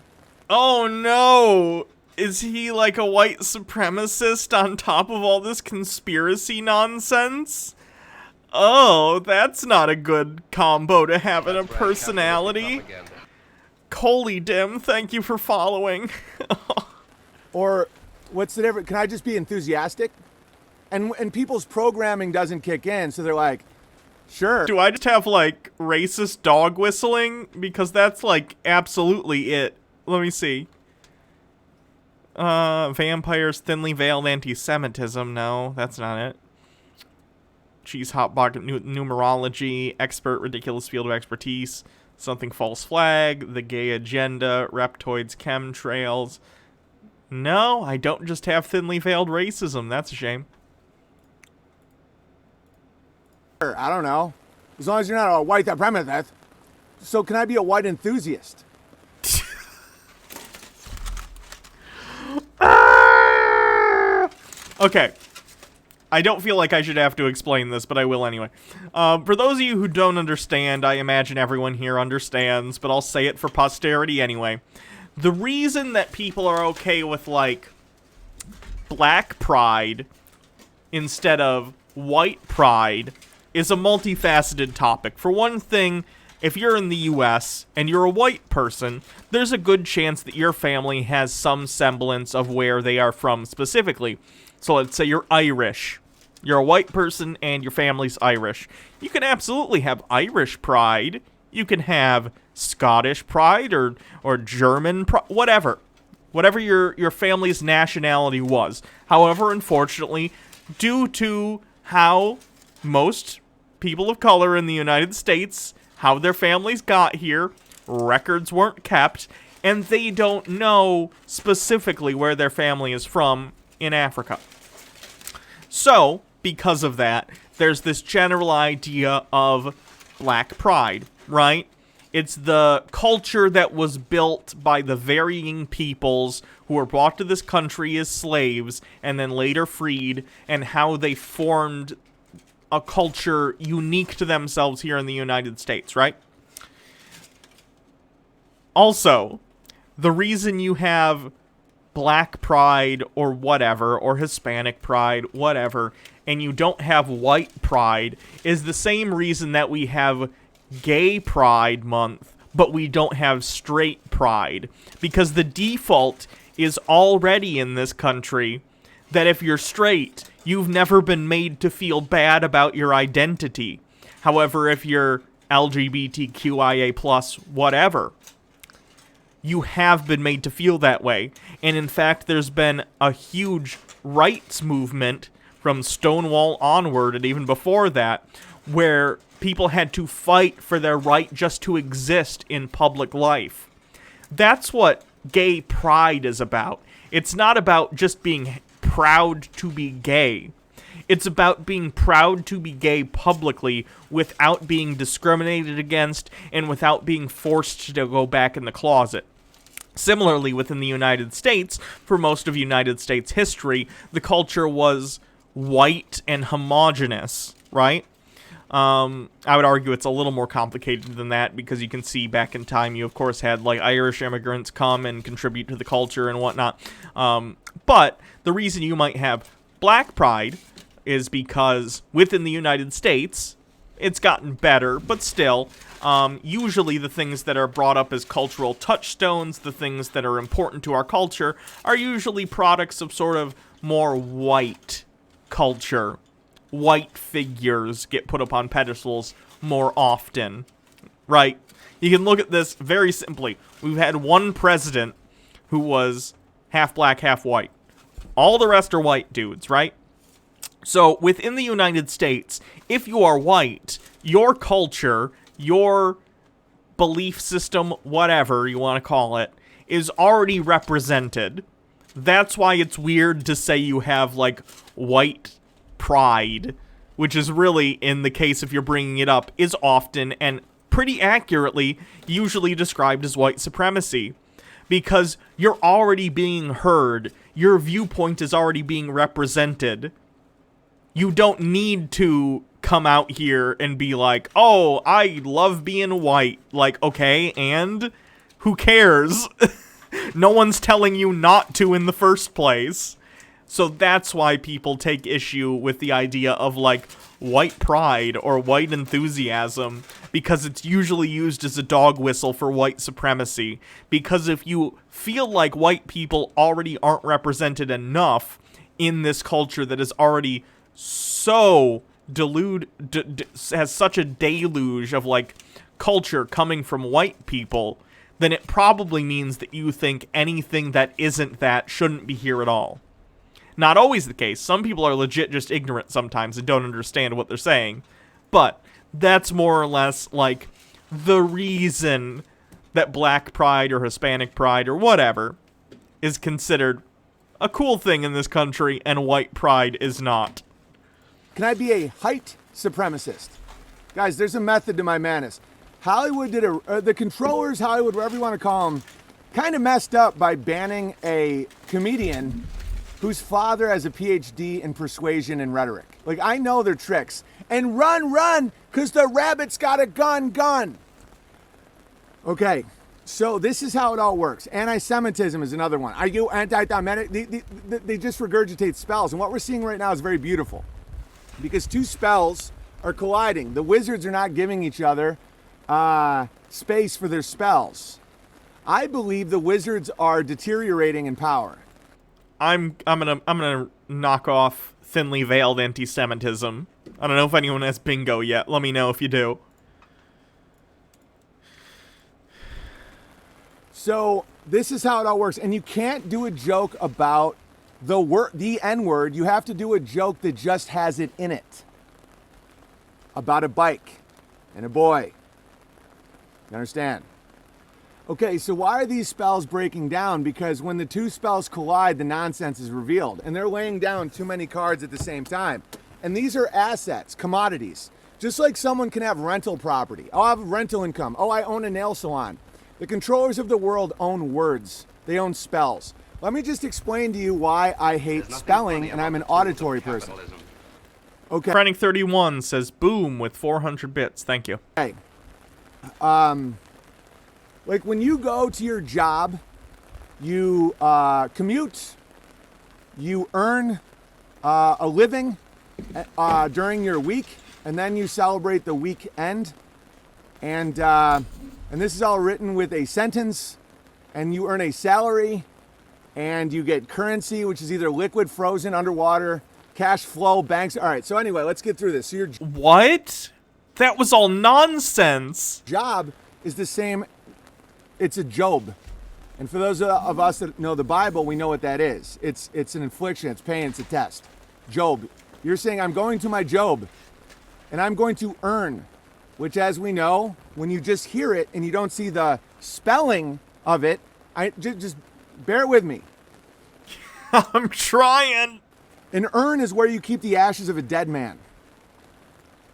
A: Oh no! Is he like a white supremacist on top of all this conspiracy nonsense? Oh, that's not a good combo to have in a personality. Coley Dim, thank you for following.
G: Or what's the difference? Can I just be enthusiastic? And people's programming doesn't kick in, so they're like,
K: Sure.
A: Do I just have, like, racist dog whistling? Because that's, like, absolutely it. Let me see. Vampires, thinly veiled anti-Semitism. No, that's not it. Cheese hot pocket numerology, expert, ridiculous field of expertise, something false flag, the gay agenda, reptoids, chemtrails. No, I don't just have thinly veiled racism. That's a shame.
K: I don't know. As long as you're not a white supremacist. So can I be a white enthusiast?
A: Okay. I don't feel like I should have to explain this, but I will anyway. For those of you who don't understand, I imagine everyone here understands, but I'll say it for posterity anyway. The reason that people are okay with, like, black pride instead of white pride is a multifaceted topic. For one thing, if you're in the US and you're a white person, there's a good chance that your family has some semblance of where they are from specifically. So let's say you're Irish. You're a white person and your family's Irish. You can absolutely have Irish pride. You can have Scottish pride or German pride, whatever. Whatever your family's nationality was. However, unfortunately, due to how most people of color in the United States, how their families got here, records weren't kept, and they don't know specifically where their family is from in Africa. So, because of that, there's this general idea of black pride, right? It's the culture that was built by the varying peoples who were brought to this country as slaves and then later freed, and how they formed a culture unique to themselves here in the United States, right? Also, the reason you have black pride or whatever, or Hispanic pride, whatever, and you don't have white pride is the same reason that we have gay pride month, but we don't have straight pride. Because the default is already in this country that if you're straight, you've never been made to feel bad about your identity. However, if you're LGBTQIA+, whatever, you have been made to feel that way. And in fact, there's been a huge rights movement from Stonewall onward, and even before that, where people had to fight for their right just to exist in public life. That's what gay pride is about. It's not about just being proud to be gay. It's about being proud to be gay publicly without being discriminated against and without being forced to go back in the closet. Similarly, within the United States, for most of United States history, the culture was white and homogenous, right? I would argue it's a little more complicated than that, because you can see back in time you, of course, had, like, Irish immigrants come and contribute to the culture and whatnot. But the reason you might have black pride is because within the United States, it's gotten better, but still, usually the things that are brought up as cultural touchstones, the things that are important to our culture, are usually products of sort of more white culture. White figures get put up on pedestals more often, right? You can look at this very simply. We've had one president who was half black, half white. All the rest are white dudes, right? So within the United States, if you are white, your culture, your belief system, whatever you want to call it, is already represented. That's why it's weird to say you have, like, white pride, which is really, in the case if you're bringing it up, is often and pretty accurately usually described as white supremacy, because you're already being heard, your viewpoint is already being represented. You don't need to come out here and be like, oh, I love being white. Like, okay, and who cares? No one's telling you not to in the first place. So that's why people take issue with the idea of, like, white pride or white enthusiasm, because it's usually used as a dog whistle for white supremacy. Because if you feel like white people already aren't represented enough in this culture that is already so has such a deluge of, like, culture coming from white people, then it probably means that you think anything that isn't that shouldn't be here at all. Not always the case. Some people are legit just ignorant sometimes and don't understand what they're saying. But that's more or less, like, the reason that black pride or Hispanic pride or whatever is considered a cool thing in this country and white pride is not.
K: Can I be a height supremacist? Guys, there's a method to my madness. Hollywood did the controllers, Hollywood, whatever you want to call them, kind of messed up by banning a comedian whose father has a PhD in persuasion and rhetoric. Like, I know their tricks. And run, because the rabbit's got a gun. Okay, so this is how it all works. Anti-Semitism is another one. Are you anti-Semitic? They just regurgitate spells. And what we're seeing right now is very beautiful. Because two spells are colliding. The wizards are not giving each other space for their spells. I believe the wizards are deteriorating in power.
A: I'm gonna knock off thinly veiled anti-Semitism. I don't know if anyone has bingo yet. Let me know if you do.
K: So this is how it all works, and you can't do a joke about the N-word. You have to do a joke that just has it in it. About a bike and a boy. You understand? Okay, so why are these spells breaking down? Because when the two spells collide, the nonsense is revealed. And they're laying down too many cards at the same time. And these are assets, commodities. Just like someone can have rental property. Oh, I have rental income. Oh, I own a nail salon. The controllers of the world own words. They own spells. Let me just explain to you why I hate spelling and I'm an auditory person. Okay.
A: Frantic31 says boom with 400 bits. Thank you.
K: Okay. Like when you go to your job, you commute, you earn a living during your week, and then you celebrate the weekend. And this is all written with a sentence, and you earn a salary, and you get currency, which is either liquid, frozen, underwater, cash flow, banks. All right, so anyway, let's get through this. So your
A: what? That was all nonsense.
K: Job is the same. It's a job. And for those of us that know the Bible, we know what that is. It's an infliction, it's pain, it's a test. Job. You're saying, I'm going to my job, and I'm going to earn, which, as we know, when you just hear it and you don't see the spelling of it, just bear with me.
A: I'm trying.
K: An urn is where you keep the ashes of a dead man.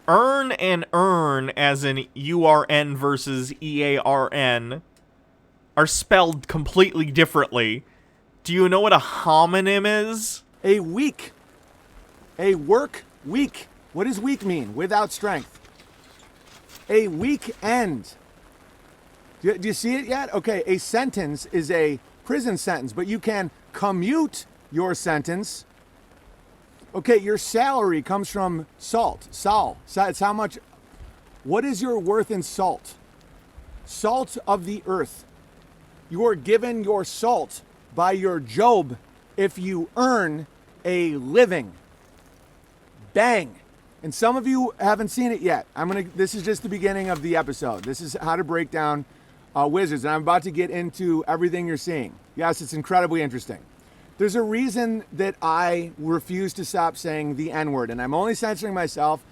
A: Earn and earn, as in URN versus EARN, are spelled completely differently. Do you know what a homonym is?
K: A week. A work week. What does week mean? Without strength. A weekend. Do you see it yet? Okay, a sentence is a prison sentence, but you can commute your sentence. Okay, your salary comes from salt. Sal. It's how much. What is your worth in salt? Salt of the earth. You are given your salt by your job if you earn a living. Bang. And some of you haven't seen it yet. This is just the beginning of the episode. This is how to break down wizards. And I'm about to get into everything you're seeing. Yes, it's incredibly interesting. There's a reason that I refuse to stop saying the N-word, and I'm only censoring myself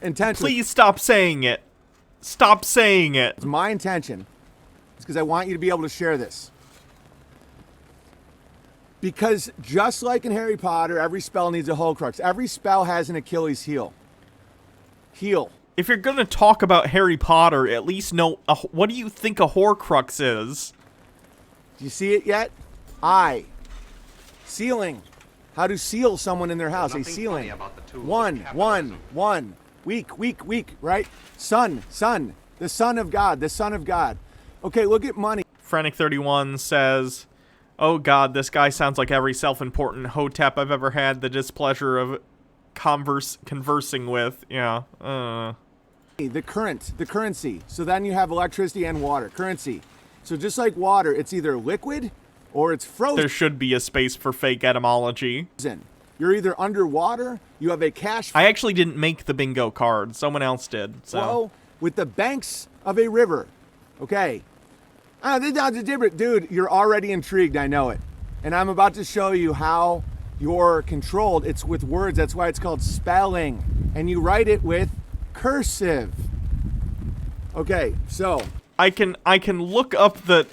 K: intentionally.
A: Please stop saying it. Stop saying it.
K: It's my intention. It's because I want you to be able to share this. Because just like in Harry Potter, every spell needs a Horcrux. Every spell has an Achilles heel.
A: If you're going to talk about Harry Potter, at least know what do you think a Horcrux is?
K: Do you see it yet? Sealing. How to seal someone in their house. A sealing. One. Week, right? Son. The Son of God. Okay, look at money.
A: Frantic31 says, oh god, this guy sounds like every self-important hotep I've ever had the displeasure of conversing with. Yeah.
K: The currency. So then you have electricity and water. Currency. So just like water, it's either liquid or it's frozen.
A: There should be a space for fake etymology.
K: You're either underwater You have a cash.
A: I actually didn't make the bingo card. Someone else did. So
K: flow with the banks of a river. Okay. Dude, you're already intrigued. I know it. And I'm about to show you how you're controlled. It's with words. That's why it's called spelling. And you write it with cursive. Okay, so
A: I can look up the.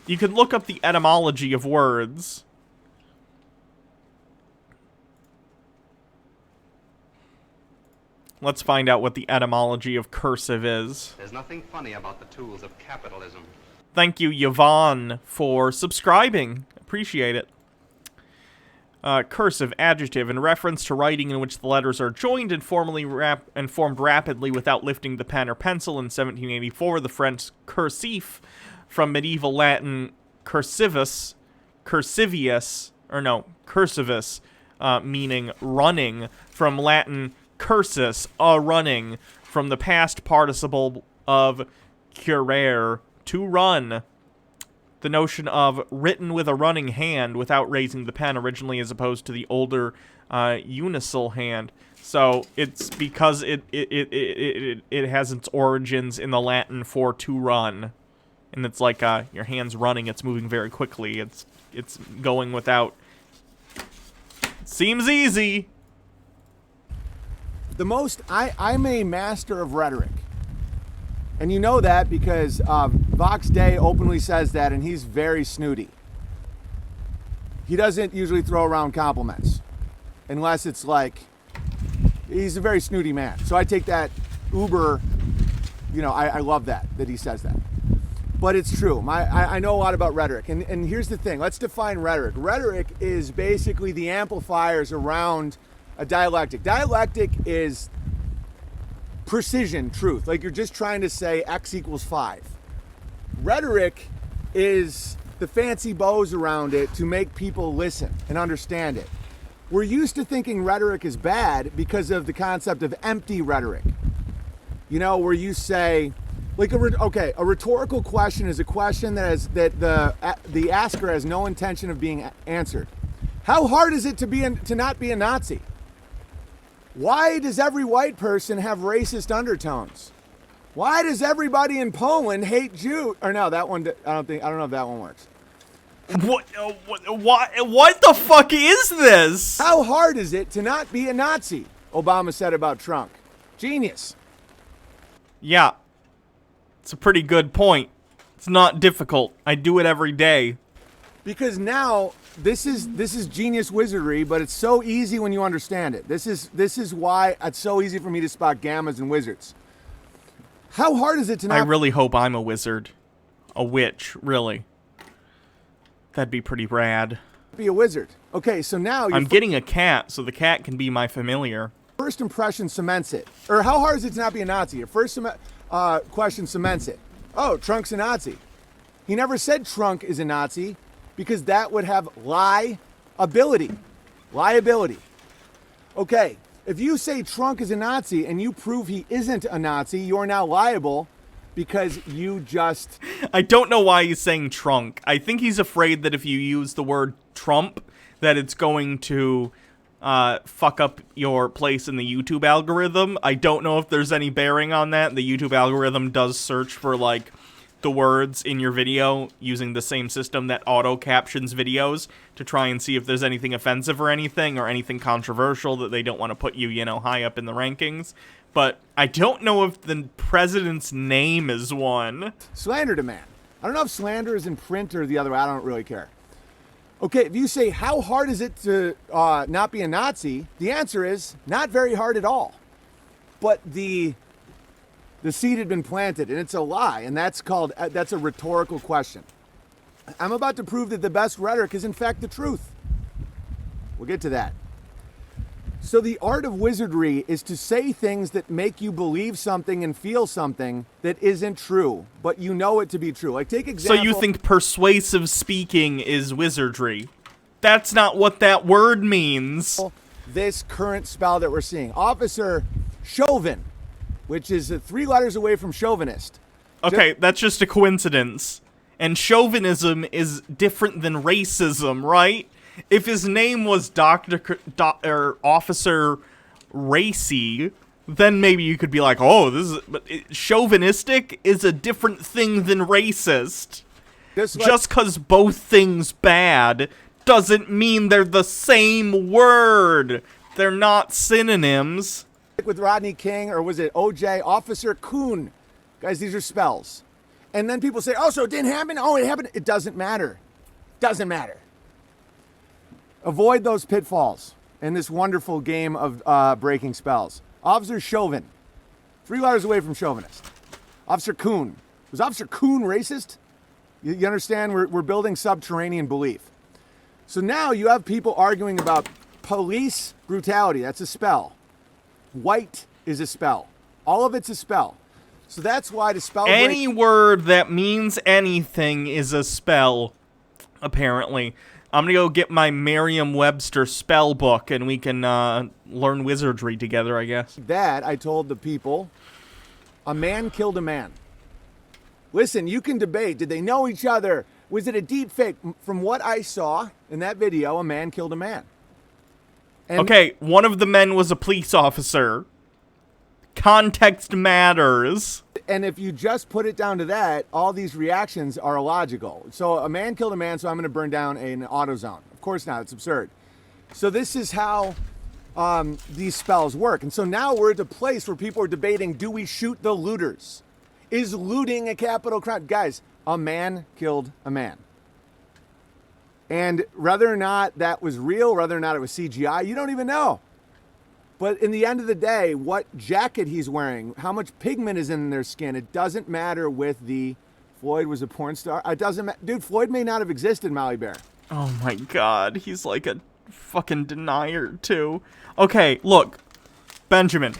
A: You can look up the etymology of words. Let's find out what the etymology of cursive is.
B: There's nothing funny about the tools of capitalism.
A: Thank you, Yvonne, for subscribing. Appreciate it. Cursive, adjective, in reference to writing in which the letters are joined and formed rapidly without lifting the pen or pencil. In 1784, the French cursive, from medieval Latin cursivus, meaning running, from Latin cursus, a running, from the past participle of currere, to run. The notion of written with a running hand without raising the pen originally, as opposed to the older uncial hand. So it's because it has its origins in the Latin for to run, and it's like your hand's running. It's moving very quickly. It's going without. Seems easy.
K: I'm a master of rhetoric. And you know that because Vox Day openly says that, and he's very snooty. He doesn't usually throw around compliments. Unless it's like, he's a very snooty man. So I take that uber, I love that he says that. But it's true. I know a lot about rhetoric. And here's the thing. Let's define rhetoric. Rhetoric is basically the amplifiers around a dialectic. Dialectic is precision, truth. Like you're just trying to say X equals 5. Rhetoric is the fancy bows around it to make people listen and understand it. We're used to thinking rhetoric is bad because of the concept of empty rhetoric. Where you say, like a rhetorical question is a question that the asker has no intention of being answered. How hard is it to not be a Nazi? Why does every white person have racist undertones? Why does everybody in Poland hate Jews? Or no, that one, I don't know if that one works.
A: What the fuck is this?
K: How hard is it to not be a Nazi? Obama said about Trump. Genius.
A: Yeah. It's a pretty good point. It's not difficult. I do it every day.
K: Because now this is genius wizardry, but it's so easy when you understand it. This is why it's so easy for me to spot gammas and wizards. How hard is it to not...
A: I really hope I'm a wizard. A witch, really. That'd be pretty rad.
K: Be a wizard. Okay, so now
A: I'm getting a cat, so the cat can be my familiar.
K: First impression cements it. Or how hard is it to not be a Nazi? Your first question cements it. Oh, Trunk's a Nazi. He never said Trunk is a Nazi, because that would have liability. Okay, if you say Trunk is a Nazi and you prove he isn't a Nazi, you're now liable because you just...
A: I don't know why he's saying trunk. I think he's afraid that if you use the word Trump, that it's going to fuck up your place in the YouTube algorithm. I don't know if there's any bearing on that. The YouTube algorithm does search for, like, the words in your video using the same system that auto captions videos to try and see if there's anything offensive or anything controversial that they don't want to put you, high up in the rankings. But I don't know if the president's name is one.
K: Slander to man. I don't know if slander is in print or the other way. I don't really care. Okay, if you say, how hard is it to not be a Nazi? The answer is not very hard at all. But the seed had been planted, and it's a lie, and that's a rhetorical question. I'm about to prove that the best rhetoric is in fact the truth. We'll get to that. So the art of wizardry is to say things that make you believe something and feel something that isn't true, but you know it to be true. Like, take example...
A: So you think persuasive speaking is wizardry? That's not what that word means.
K: This current spell that we're seeing. Officer Chauvin, which is 3 letters away from chauvinist.
A: Okay, that's just a coincidence. And chauvinism is different than racism, right? If his name was or Officer Racy, then maybe you could be like, oh, this is... But chauvinistic is a different thing than racist. Just because both things bad doesn't mean they're the same word. They're not synonyms.
K: With Rodney King, or was it OJ, Officer Coon. Guys, these are spells. And then people say, oh, so it didn't happen? Oh, it happened. It doesn't matter. Doesn't matter. Avoid those pitfalls in this wonderful game of breaking spells. Officer Chauvin. 3 letters away from chauvinist. Officer Coon. Was Officer Coon racist? You understand? We're building subterranean belief. So now you have people arguing about police brutality. That's a spell. White is a spell. All of it's a spell. So that's why the spell...
A: Any word that means anything is a spell, apparently. I'm going to go get my Merriam-Webster spell book, and we can learn wizardry together, I guess.
K: That, I told the people, a man killed a man. Listen, you can debate. Did they know each other? Was it a deep fake? From what I saw in that video, a man killed a man. And
A: okay, one of the men was a police officer. Context matters.
K: And if you just put it down to that, all these reactions are illogical. So a man killed a man, so I'm going to burn down an AutoZone. Of course not. It's absurd. So this is how these spells work. And so now we're at a place where people are debating, do we shoot the looters? Is looting a capital crime? Guys, a man killed a man. And whether or not that was real, whether or not it was CGI, you don't even know. But in the end of the day, what jacket he's wearing, how much pigment is in their skin, it doesn't matter with the Floyd was a porn star. It doesn't matter. Dude, Floyd may not have existed, Molly Bear.
A: Oh my god, he's like a fucking denier, too. Okay, look, Benjamin.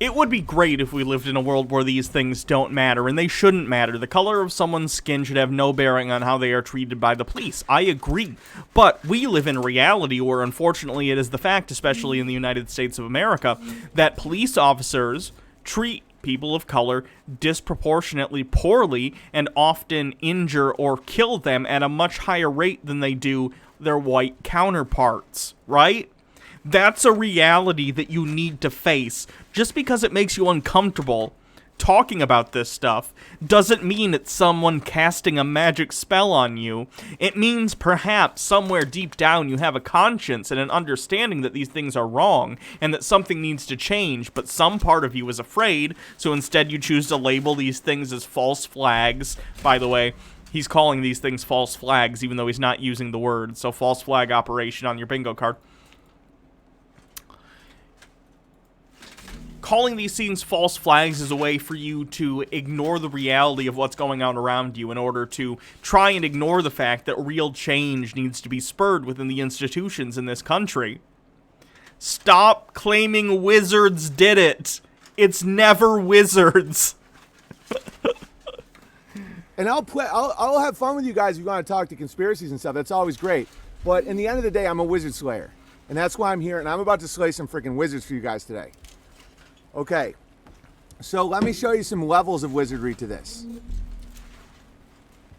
A: It would be great if we lived in a world where these things don't matter, and they shouldn't matter. The color of someone's skin should have no bearing on how they are treated by the police. I agree. But we live in reality where, unfortunately, it is the fact, especially in the United States of America, that police officers treat people of color disproportionately poorly and often injure or kill them at a much higher rate than they do their white counterparts, right? That's a reality that you need to face. Just because it makes you uncomfortable talking about this stuff doesn't mean it's someone casting a magic spell on you. It means perhaps somewhere deep down you have a conscience and an understanding that these things are wrong and that something needs to change, but some part of you is afraid, so instead you choose to label these things as false flags. By the way, he's calling these things false flags even though he's not using the word, so false flag operation on your bingo card. Calling these things false flags is a way for you to ignore the reality of what's going on around you in order to try and ignore the fact that real change needs to be spurred within the institutions in this country. Stop claiming wizards did it. It's never wizards.
K: And I'll have fun with you guys if you want to talk to conspiracies and stuff. That's always great. But in the end of the day, I'm a wizard slayer. And that's why I'm here, and I'm about to slay some freaking wizards for you guys today. Okay, so let me show you some levels of wizardry to this.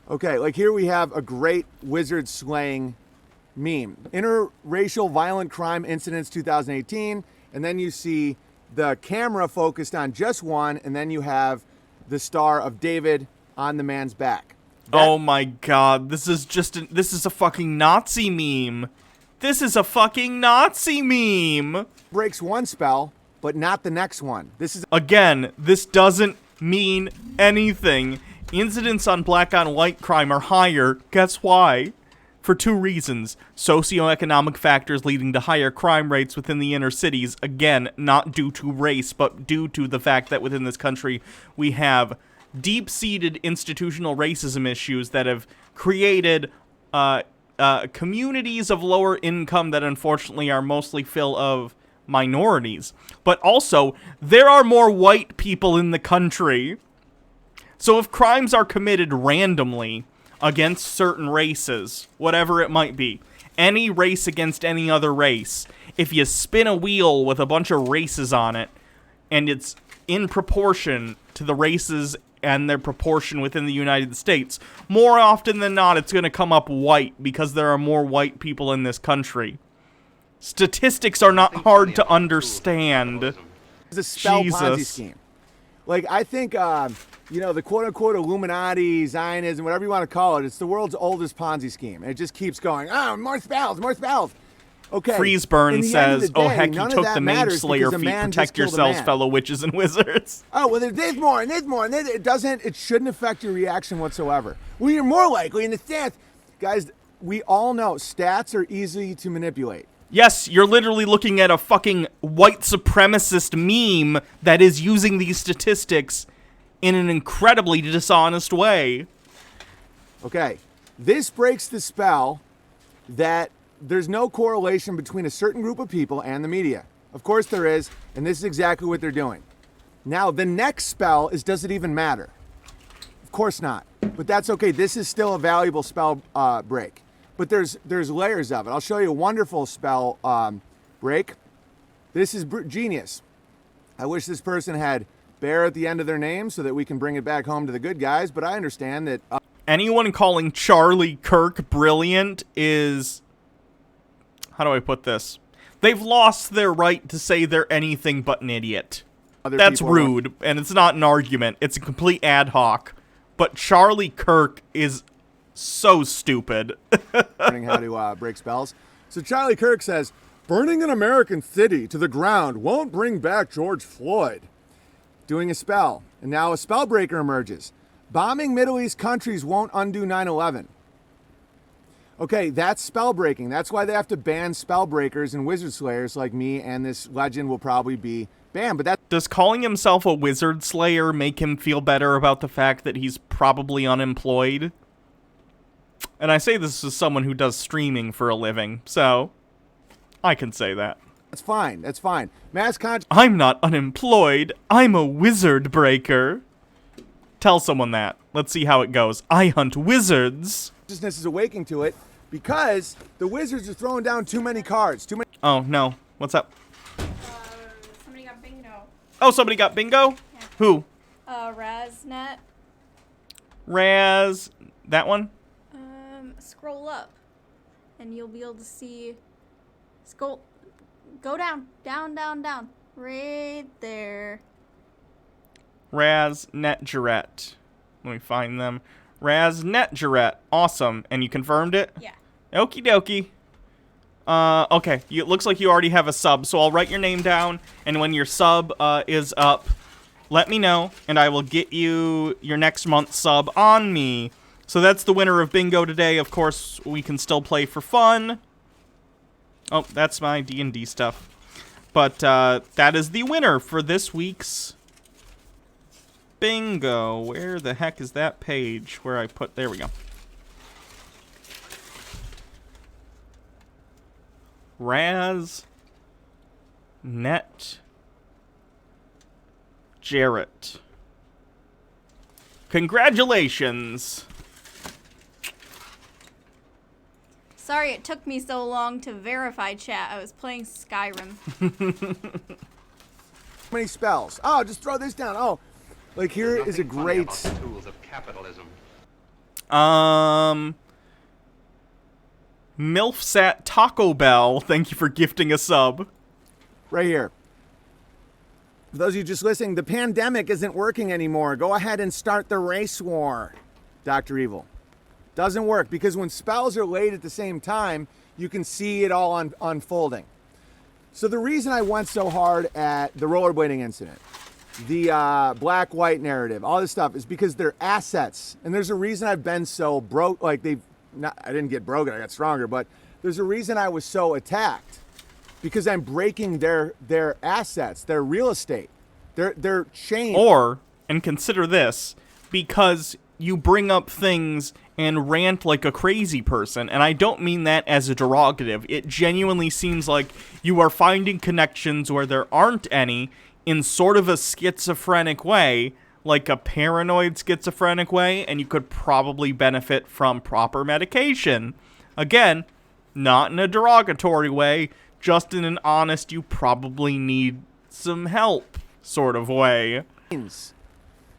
K: Okay, like here we have a great wizard slaying meme. Interracial violent crime incidents 2018, and then you see the camera focused on just one, and then you have the Star of David on the man's back.
A: Oh my god, this is a fucking Nazi meme. This is a fucking Nazi meme.
K: Breaks one spell, but not the next one.
A: Again, this doesn't mean anything. Incidents on black on white crime are higher. Guess why? For 2 reasons. Socioeconomic factors leading to higher crime rates within the inner cities. Again, not due to race, but due to the fact that within this country we have deep-seated institutional racism issues that have created communities of lower income that unfortunately are mostly full of minorities. But also, there are more white people in the country. So if crimes are committed randomly against certain races, whatever it might be, any race against any other race, if you spin a wheel with a bunch of races on it, and it's in proportion to the races and their proportion within the United States. More often than not, it's going to come up white because there are more white people in this country. Statistics are not hard to understand.
K: It's a spell
A: Jesus.
K: Ponzi scheme. Like, I think, you know, the quote-unquote Illuminati, Zionism, whatever you want to call it, it's the world's oldest Ponzi scheme. And it just keeps going, oh, more spells, more spells. Okay.
A: Freezeburn says,
K: day,
A: oh heck, you took the Mage
K: matters
A: Slayer
K: because a
A: feat.
K: man
A: Protect
K: just killed a
A: yourselves,
K: man.
A: fellow witches and wizards.
K: Oh, well, there's more, and there's more, and it shouldn't affect your reaction whatsoever. Well, you're more likely in the stats. Guys, we all know stats are easy to manipulate.
A: Yes, you're literally looking at a fucking white supremacist meme that is using these statistics in an incredibly dishonest way.
K: Okay, this breaks the spell that there's no correlation between a certain group of people and the media. Of course there is, and this is exactly what they're doing. Now, the next spell is, does it even matter? Of course not, but that's okay. This is still a valuable spell break. But there's layers of it. I'll show you a wonderful spell break. This is genius. I wish this person had bear at the end of their name so that we can bring it back home to the good guys, but I understand that...
A: Anyone calling Charlie Kirk brilliant is... How do I put this? They've lost their right to say they're anything but an idiot. That's rude, and it's not an argument. It's a complete ad hoc. But Charlie Kirk is... so stupid.
K: Learning how to break spells. So Charlie Kirk says, burning an American city to the ground won't bring back George Floyd. Doing a spell. And now a spell breaker emerges. Bombing Middle East countries won't undo 9/11. Okay, that's spell breaking. That's why they have to ban spell breakers and wizard slayers like me, and this legend will probably be banned. But that
A: does calling himself a wizard slayer make him feel better about the fact that he's probably unemployed? And I say this as someone who does streaming for a living, so I can say that.
K: That's fine. That's fine. Mass consciousness.
A: I'm not unemployed. I'm a wizard breaker. Tell someone that. Let's see how it goes. I hunt wizards.
K: Consciousness is awaking to it because the wizards are throwing down too many cards. Too many.
A: Oh, no. What's up?
C: Somebody got bingo.
A: Oh, somebody got bingo?
C: Yeah.
A: Who?
C: Raznet.
A: Raz... That one?
C: Scroll up, and you'll be able to see. Scroll. Go down, down, down, down. Right there.
A: Raz Netjaret. Let me find them. Raz Netjaret. Awesome. And you confirmed it?
C: Yeah.
A: Okie dokie. Okay. It looks like you already have a sub, so I'll write your name down, and when your sub is up, let me know, and I will get you your next month's sub on me. So that's the winner of bingo today. Of course, we can still play for fun. Oh, that's my D&D stuff. But that is the winner for this week's bingo. Where the heck is that page where I put... There we go. Raz Net Jarrett. Congratulations.
C: Sorry it took me so long to verify chat. I was playing Skyrim.
K: Many spells. Oh, just throw this down. Oh, like here is a great
B: tools of capitalism.
A: Milfsat Taco Bell, thank you for gifting a sub.
K: Right here. For those of you just listening, the pandemic isn't working anymore. Go ahead and start the race war, Dr. Evil. Doesn't work because when spells are laid at the same time, you can see it all unfolding. So the reason I went so hard at the rollerblading incident, the black-white narrative, all this stuff, is because they're assets. And there's a reason I've been so broke, like I didn't get broken, I got stronger, but there's a reason I was so attacked. Because I'm breaking their assets, their real estate, their chain.
A: Or, and consider this, because you bring up things and rant like a crazy person, and I don't mean that as a derogative. It genuinely seems like you are finding connections where there aren't any in sort of a schizophrenic way, like a paranoid schizophrenic way, and you could probably benefit from proper medication. Again, not in a derogatory way, just in an honest, you probably need some help sort of way.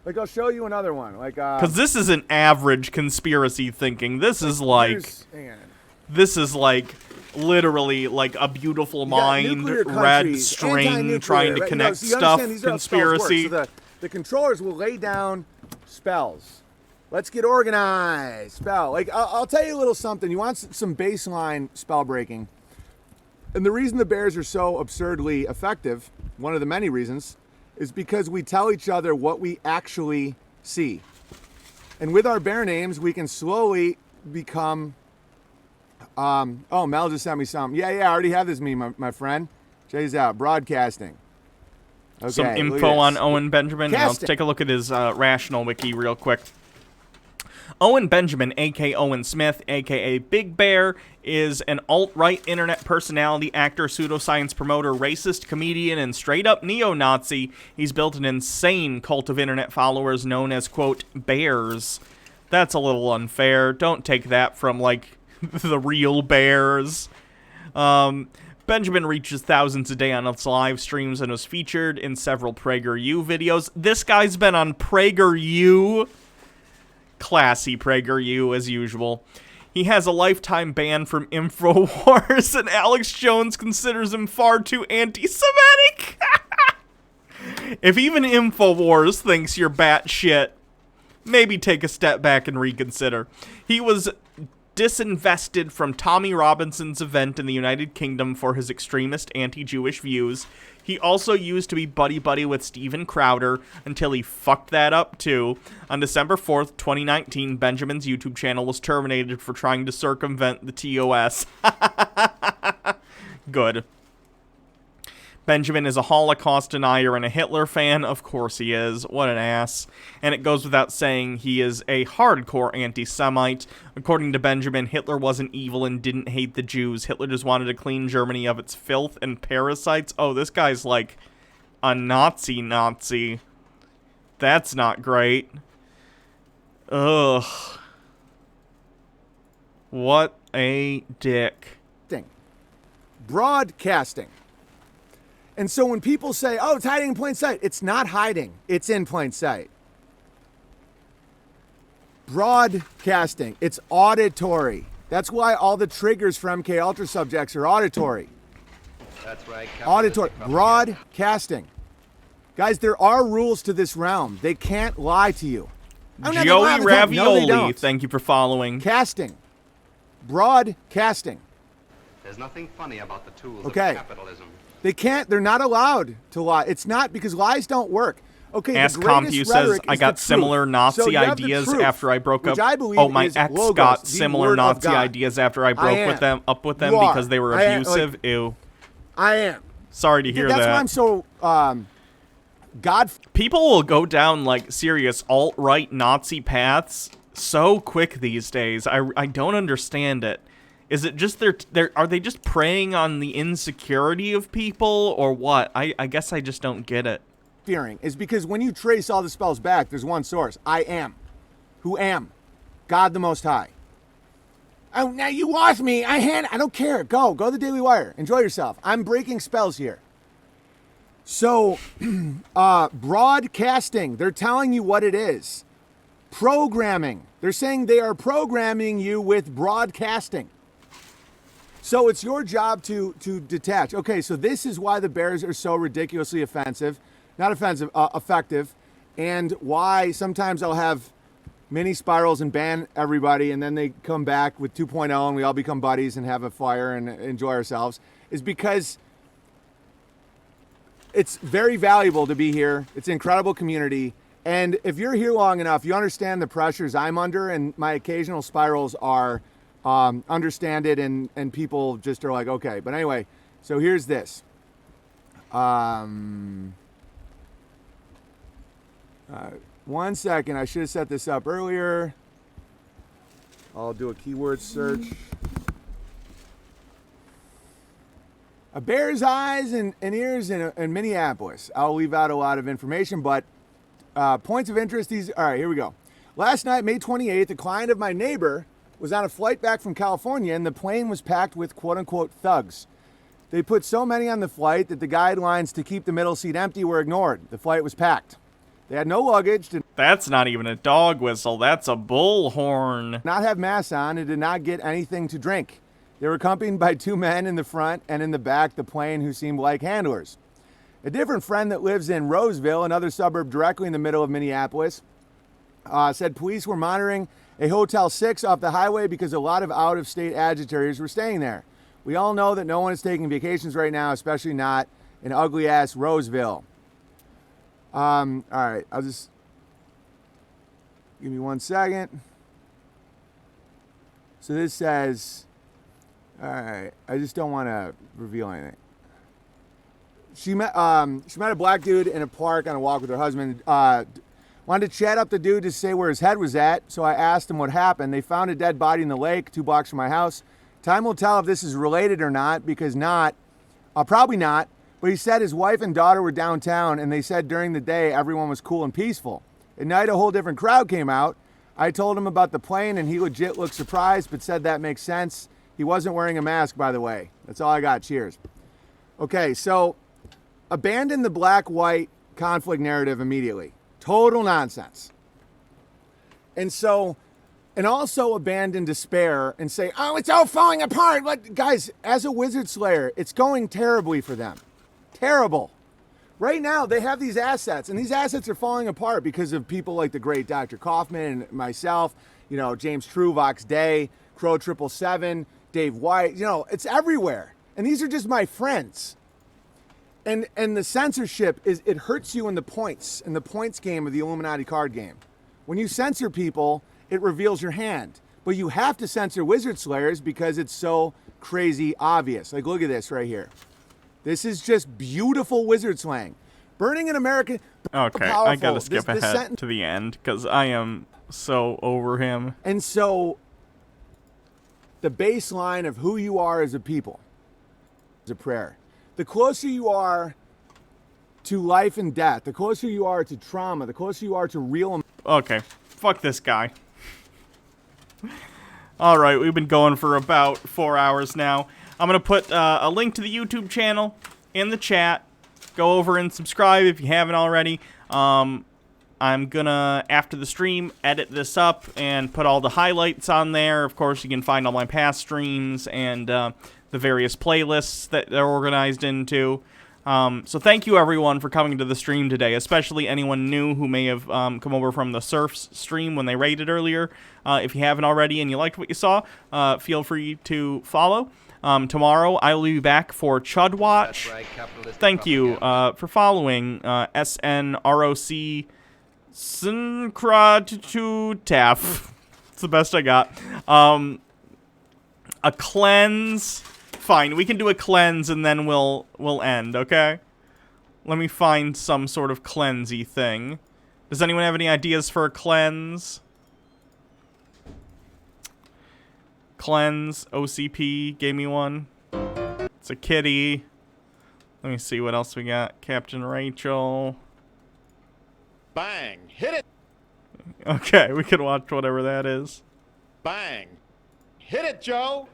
K: Like, I'll show you another one. Like,
A: because this isn't average conspiracy thinking. This is like, literally like a beautiful mind, red string trying to connect stuff. Conspiracy.
K: So the controllers will lay down spells. Let's get organized. Spell. Like, I'll tell you a little something. You want some baseline spell breaking. And the reason the bears are so absurdly effective, one of the many reasons, is because we tell each other what we actually see. And with our bear names, we can slowly become... oh, Mel just sent me something. Yeah, I already have this meme, my friend. Check this out. Broadcasting. Okay,
A: some info on Owen Benjamin. Let's take a look at his Rational Wiki real quick. Owen Benjamin, a.k.a. Owen Smith, a.k.a. Big Bear, is an alt-right internet personality, actor, pseudoscience promoter, racist, comedian, and straight-up neo-Nazi. He's built an insane cult of internet followers known as, quote, bears. That's a little unfair. Don't take that from, like, the real bears. Benjamin reaches thousands a day on its live streams and was featured in several PragerU videos. This guy's been on PragerU. Classy PragerU, as usual. He has a lifetime ban from InfoWars, and Alex Jones considers him far too anti-Semitic. If even InfoWars thinks you're batshit, maybe take a step back and reconsider. He was disinvested from Tommy Robinson's event in the United Kingdom for his extremist anti-Jewish views. He also used to be buddy-buddy with Steven Crowder until he fucked that up, too. On December 4th, 2019, Benjamin's YouTube channel was terminated for trying to circumvent the TOS. Good. Benjamin is a Holocaust denier and a Hitler fan. Of course he is. What an ass. And it goes without saying he is a hardcore anti-Semite. According to Benjamin, Hitler wasn't evil and didn't hate the Jews. Hitler just wanted to clean Germany of its filth and parasites. Oh, this guy's like a Nazi. That's not great. Ugh. What a dick.
K: Broadcasting. And so when people say, oh, it's hiding in plain sight, it's not hiding. It's in plain sight. Broadcasting. It's auditory. That's why all the triggers for MK Ultra subjects are auditory.
B: That's right.
K: Auditory. Broadcasting. Guys, there are rules to this realm. They can't lie to you.
A: Joey Ravioli, no, thank you for following.
K: Casting. Broadcasting.
B: There's nothing funny about the tools of capitalism.
K: They can't, they're not allowed to lie. It's not, because lies don't work. Okay,
A: Ask Compu says, I got similar Nazi ideas after I broke up. Oh, my ex got similar Nazi ideas after I broke up with them because they were abusive. Ew.
K: I am.
A: Sorry to hear that.
K: That's why I'm so,
A: People will go down, like, serious alt-right Nazi paths so quick these days. I don't understand it. Is it just are they just preying on the insecurity of people, or what? I guess I just don't get it.
K: Fearing is because when you trace all the spells back, there's one source. I am. Who am? God the Most High. Oh, now you lost me. I don't care. Go the Daily Wire. Enjoy yourself. I'm breaking spells here. So, broadcasting. They're telling you what it is. Programming. They're saying they are programming you with broadcasting. So it's your job to detach. Okay, so this is why the bears are so ridiculously effective, and why sometimes I'll have mini spirals and ban everybody, and then they come back with 2.0 and we all become buddies and have a fire and enjoy ourselves, is because it's very valuable to be here. It's an incredible community. And if you're here long enough, you understand the pressures I'm under, and my occasional spirals are understand it, and people just are like, okay. But anyway, so here's this. 1 second, I should have set this up earlier. I'll do a keyword search. A bear's eyes and ears in Minneapolis. I'll leave out a lot of information, but points of interest. All right, here we go. Last night, May 28th, a client of my neighbor was on a flight back from California, and the plane was packed with quote-unquote thugs. They put so many on the flight that the guidelines to keep the middle seat empty were ignored. The flight was packed. They had no luggage, did
A: That's not even a dog whistle. That's a bullhorn.
K: not have masks on, and did not get anything to drink. They were accompanied by 2 men in the front and in the back the plane who seemed like handlers. A different friend that lives in Roseville, another suburb directly in the middle of Minneapolis, said police were monitoring a Hotel 6 off the highway because a lot of out-of-state agitators were staying there. We all know that no one is taking vacations right now, especially not in ugly-ass Roseville. All right, I'll just... Give me 1 second. So this says... All right, I just don't want to reveal anything. She met a black dude in a park on a walk with her husband. Wanted to chat up the dude to say where his head was at, so I asked him what happened. They found a dead body in the lake 2 blocks from my house. Time will tell if this is related or not, because probably not. But he said his wife and daughter were downtown, and they said during the day everyone was cool and peaceful. At night, a whole different crowd came out. I told him about the plane, and he legit looked surprised, but said that makes sense. He wasn't wearing a mask, by the way. That's all I got. Cheers. Okay, so abandon the black-white conflict narrative immediately. Total nonsense. And also abandon despair and say, oh, it's all falling apart. But guys, as a wizard slayer, it's going terribly for them. Terrible. Right now, they have these assets, and these assets are falling apart because of people like the great Dr. Kaufman and myself, James True, Vox Day, Crow 777, Dave White, it's everywhere. And these are just my friends. And the censorship it hurts you in the points game of the Illuminati card game. When you censor people, it reveals your hand. But you have to censor wizard slayers because it's so crazy obvious. Like, look at this right here. This is just beautiful wizard slang. Burning an American...
A: Okay,
K: powerful.
A: I gotta skip ahead to the end because I am so over him.
K: And so, the baseline of who you are as a people is a prayer. The closer you are to life and death, the closer you are to trauma, the closer you are to real...
A: Okay, fuck this guy. Alright, we've been going for about 4 hours now. I'm going to put a link to the YouTube channel in the chat. Go over and subscribe if you haven't already. I'm going to, after the stream, edit this up and put all the highlights on there. Of course, you can find all my past streams and the various playlists that they're organized into. So thank you, everyone, for coming to the stream today, especially anyone new who may have come over from the Surfs stream when they raided earlier. If you haven't already and you liked what you saw, feel free to follow. Tomorrow, I will be back for Chud Watch. Thank you for following SNROC Syncratutaf. It's the best I got. A cleanse. Fine, we can do a cleanse and then we'll end, okay? Let me find some sort of cleansey thing. Does anyone have any ideas for a cleanse? Cleanse, OCP gave me one. It's a kitty. Let me see what else we got. Captain Rachel.
L: Bang! Hit it!
A: Okay, we can watch whatever that is.
L: Bang! Hit it, Joe!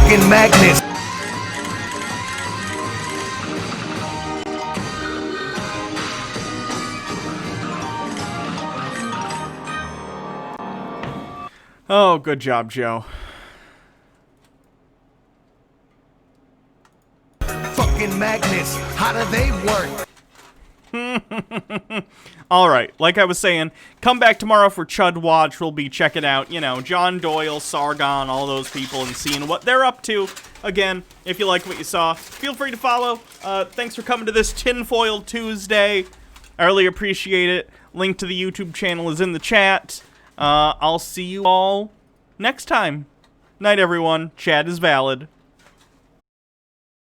J: Fucking magnets.
A: Oh, good job, Joe.
J: fucking magnets, how do they work?
A: All right, like I was saying, come back tomorrow for Chud Watch. We'll be checking out, you know, John Doyle, Sargon, all those people, and seeing what they're up to. Again, if you like what you saw, feel free to follow. Thanks for coming to this Tinfoil Tuesday. I really appreciate it. Link to the YouTube channel is in the chat. I'll see you all next time. Night, everyone. Chat is valid.